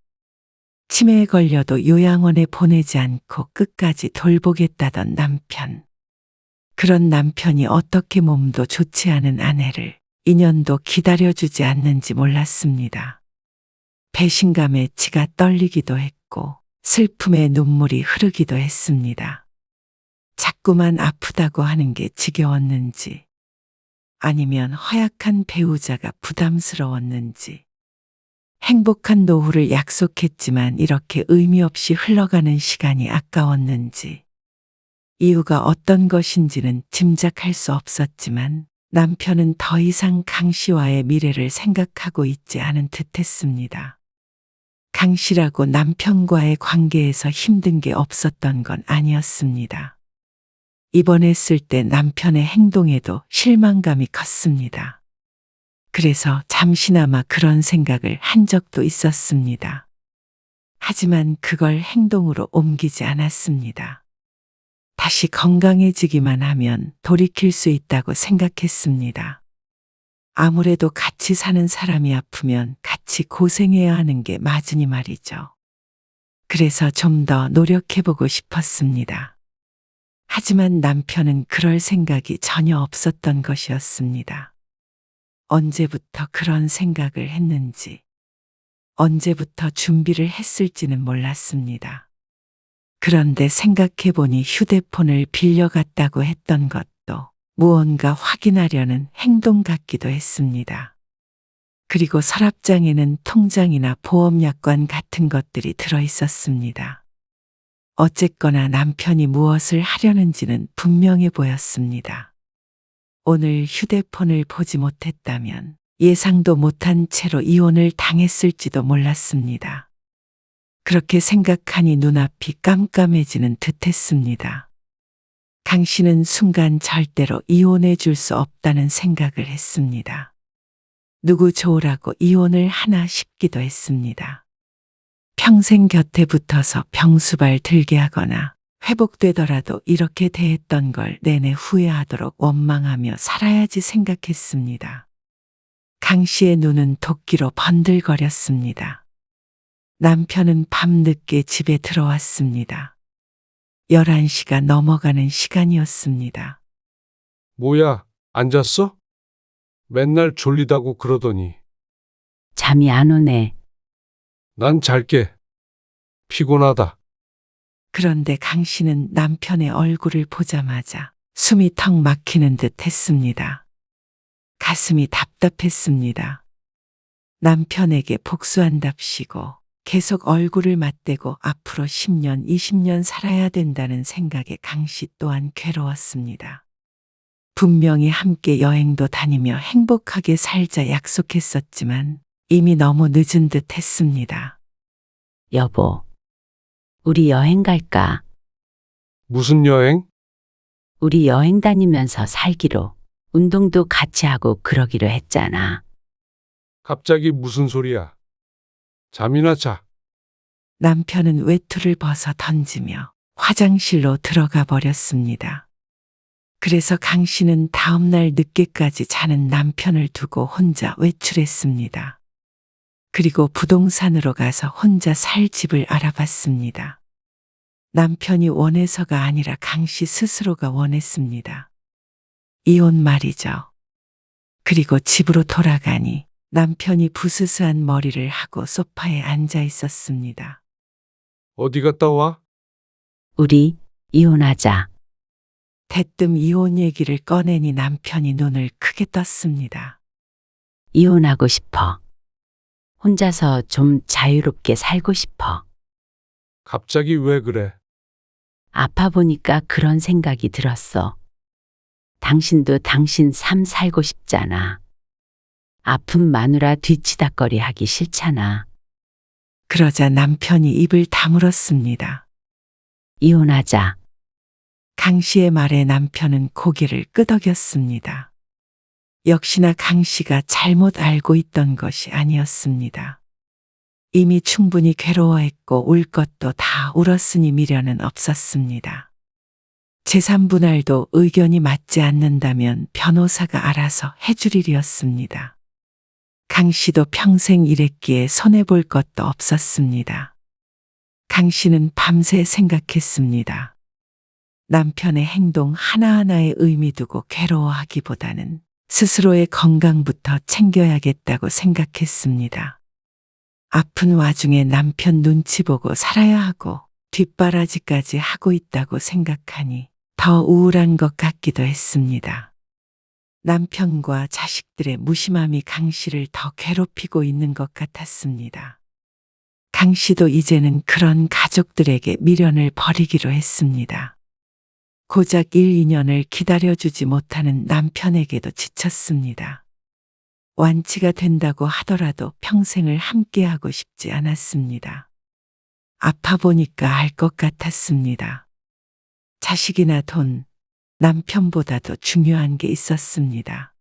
치매에 걸려도 요양원에 보내지 않고 끝까지 돌보겠다던 남편. 그런 남편이 어떻게 몸도 좋지 않은 아내를 2년도 기다려주지 않는지 몰랐습니다. 배신감에 지가 떨리기도 했고 슬픔에 눈물이 흐르기도 했습니다. 자꾸만 아프다고 하는 게 지겨웠는지 아니면 허약한 배우자가 부담스러웠는지 행복한 노후를 약속했지만 이렇게 의미 없이 흘러가는 시간이 아까웠는지 이유가 어떤 것인지는 짐작할 수 없었지만 남편은 더 이상 강 씨와의 미래를 생각하고 있지 않은 듯했습니다. 강 씨라고 남편과의 관계에서 힘든 게 없었던 건 아니었습니다. 입원했을 때 남편의 행동에도 실망감이 컸습니다. 그래서 잠시나마 그런 생각을 한 적도 있었습니다. 하지만 그걸 행동으로 옮기지 않았습니다. 다시 건강해지기만 하면 돌이킬 수 있다고 생각했습니다. 아무래도 같이 사는 사람이 아프면 같이 고생해야 하는 게 맞으니 말이죠. 그래서 좀 더 노력해보고 싶었습니다. 하지만 남편은 그럴 생각이 전혀 없었던 것이었습니다. 언제부터 그런 생각을 했는지, 언제부터 준비를 했을지는 몰랐습니다. 그런데 생각해보니 휴대폰을 빌려갔다고 했던 것도 무언가 확인하려는 행동 같기도 했습니다. 그리고 서랍장에는 통장이나 보험약관 같은 것들이 들어 있었습니다. 어쨌거나 남편이 무엇을 하려는지는 분명해 보였습니다. 오늘 휴대폰을 보지 못했다면 예상도 못한 채로 이혼을 당했을지도 몰랐습니다. 그렇게 생각하니 눈앞이 깜깜해지는 듯 했습니다. 강 씨는 순간 절대로 이혼해 줄 수 없다는 생각을 했습니다. 누구 좋으라고 이혼을 하나 싶기도 했습니다. 평생 곁에 붙어서 병수발 들게 하거나 회복되더라도 이렇게 대했던 걸 내내 후회하도록 원망하며 살아야지 생각했습니다. 강 씨의 눈은 도끼로 번들거렸습니다. 남편은 밤늦게 집에 들어왔습니다. 11시가 넘어가는 시간이었습니다. 뭐야, 안 잤어? 맨날 졸리다고 그러더니. 잠이 안 오네. 난 잘게. 피곤하다. 그런데 강 씨는 남편의 얼굴을 보자마자 숨이 턱 막히는 듯 했습니다. 가슴이 답답했습니다. 남편에게 복수한답시고 계속 얼굴을 맞대고 앞으로 10년, 20년 살아야 된다는 생각에 강 씨 또한 괴로웠습니다. 분명히 함께 여행도 다니며 행복하게 살자 약속했었지만 이미 너무 늦은 듯 했습니다. 여보, 우리 여행 갈까? 무슨 여행? 우리 여행 다니면서 살기로. 운동도 같이 하고 그러기로 했잖아. 갑자기 무슨 소리야? 잠이나 자. 남편은 외투를 벗어 던지며 화장실로 들어가 버렸습니다. 그래서 강 씨는 다음날 늦게까지 자는 남편을 두고 혼자 외출했습니다. 그리고 부동산으로 가서 혼자 살 집을 알아봤습니다. 남편이 원해서가 아니라 강 씨 스스로가 원했습니다. 이혼 말이죠. 그리고 집으로 돌아가니 남편이 부스스한 머리를 하고 소파에 앉아 있었습니다. 어디 갔다 와? 우리 이혼하자. 대뜸 이혼 얘기를 꺼내니 남편이 눈을 크게 떴습니다. 이혼하고 싶어. 혼자서 좀 자유롭게 살고 싶어. 갑자기 왜 그래? 아파 보니까 그런 생각이 들었어. 당신도 당신 삶 살고 싶잖아. 아픈 마누라 뒤치다꺼리 하기 싫잖아. 그러자 남편이 입을 다물었습니다. 이혼하자. 강 씨의 말에 남편은 고개를 끄덕였습니다. 역시나 강 씨가 잘못 알고 있던 것이 아니었습니다. 이미 충분히 괴로워했고 울 것도 다 울었으니 미련은 없었습니다. 재산분할도 의견이 맞지 않는다면 변호사가 알아서 해줄 일이었습니다. 강 씨도 평생 일했기에 손해볼 것도 없었습니다. 강 씨는 밤새 생각했습니다. 남편의 행동 하나하나에 의미 두고 괴로워하기보다는 스스로의 건강부터 챙겨야겠다고 생각했습니다. 아픈 와중에 남편 눈치 보고 살아야 하고 뒷바라지까지 하고 있다고 생각하니 더 우울한 것 같기도 했습니다. 남편과 자식들의 무심함이 강 씨를 더 괴롭히고 있는 것 같았습니다. 강 씨도 이제는 그런 가족들에게 미련을 버리기로 했습니다. 고작 1, 2년을 기다려주지 못하는 남편에게도 지쳤습니다. 완치가 된다고 하더라도 평생을 함께하고 싶지 않았습니다. 아파 보니까 알 것 같았습니다. 자식이나 돈, 남편보다도 중요한 게 있었습니다.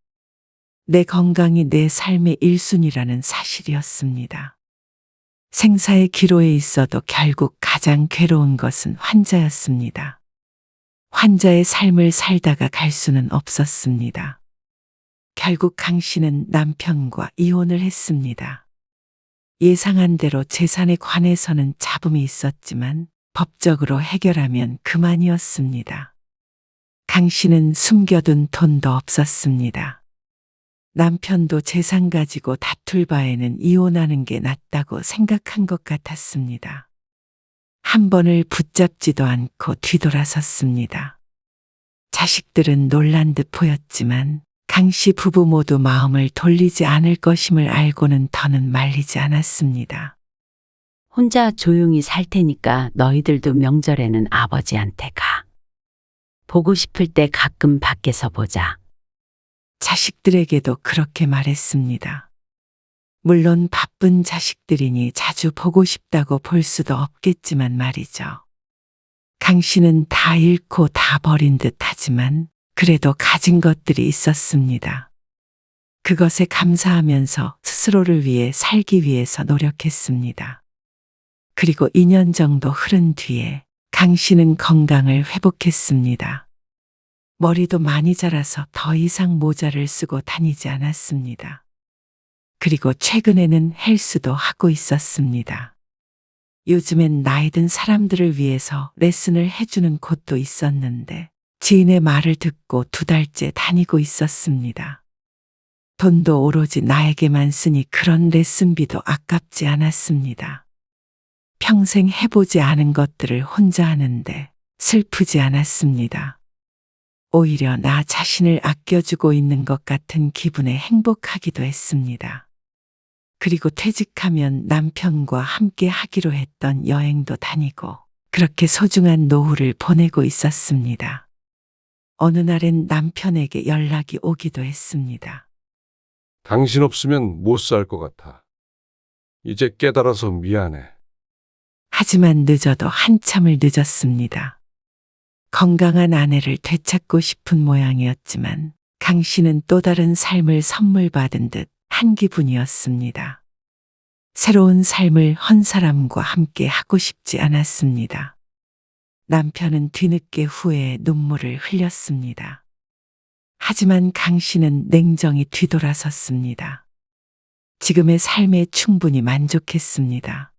내 건강이 내 삶의 1순위라는 사실이었습니다. 생사의 기로에 있어도 결국 가장 괴로운 것은 환자였습니다. 환자의 삶을 살다가 갈 수는 없었습니다. 결국 강 씨는 남편과 이혼을 했습니다. 예상한 대로 재산에 관해서는 잡음이 있었지만 법적으로 해결하면 그만이었습니다. 강 씨는 숨겨둔 돈도 없었습니다. 남편도 재산 가지고 다툴 바에는 이혼하는 게 낫다고 생각한 것 같았습니다. 한 번을 붙잡지도 않고 뒤돌아섰습니다. 자식들은 놀란 듯 보였지만 강 씨 부부 모두 마음을 돌리지 않을 것임을 알고는 더는 말리지 않았습니다. 혼자 조용히 살 테니까 너희들도 명절에는 아버지한테 가. 보고 싶을 때 가끔 밖에서 보자. 자식들에게도 그렇게 말했습니다. 물론 바쁜 자식들이니 자주 보고 싶다고 볼 수도 없겠지만 말이죠. 강 씨는 다 잃고 다 버린 듯 하지만 그래도 가진 것들이 있었습니다. 그것에 감사하면서 스스로를 위해 살기 위해서 노력했습니다. 그리고 2년 정도 흐른 뒤에 강 씨는 건강을 회복했습니다. 머리도 많이 자라서 더 이상 모자를 쓰고 다니지 않았습니다. 그리고 최근에는 헬스도 하고 있었습니다. 요즘엔 나이 든 사람들을 위해서 레슨을 해주는 곳도 있었는데 지인의 말을 듣고 2달째 다니고 있었습니다. 돈도 오로지 나에게만 쓰니 그런 레슨비도 아깝지 않았습니다. 평생 해보지 않은 것들을 혼자 하는데 슬프지 않았습니다. 오히려 나 자신을 아껴주고 있는 것 같은 기분에 행복하기도 했습니다. 그리고 퇴직하면 남편과 함께 하기로 했던 여행도 다니고 그렇게 소중한 노후를 보내고 있었습니다. 어느 날엔 남편에게 연락이 오기도 했습니다. 당신 없으면 못 살 것 같아. 이제 깨달아서 미안해. 하지만 늦어도 한참을 늦었습니다. 건강한 아내를 되찾고 싶은 모양이었지만 강 씨는 또 다른 삶을 선물 받은 듯 한 기분이었습니다. 새로운 삶을 한 사람과 함께 하고 싶지 않았습니다. 남편은 뒤늦게 후회에 눈물을 흘렸습니다. 하지만 강 씨는 냉정히 뒤돌아섰습니다. 지금의 삶에 충분히 만족했습니다.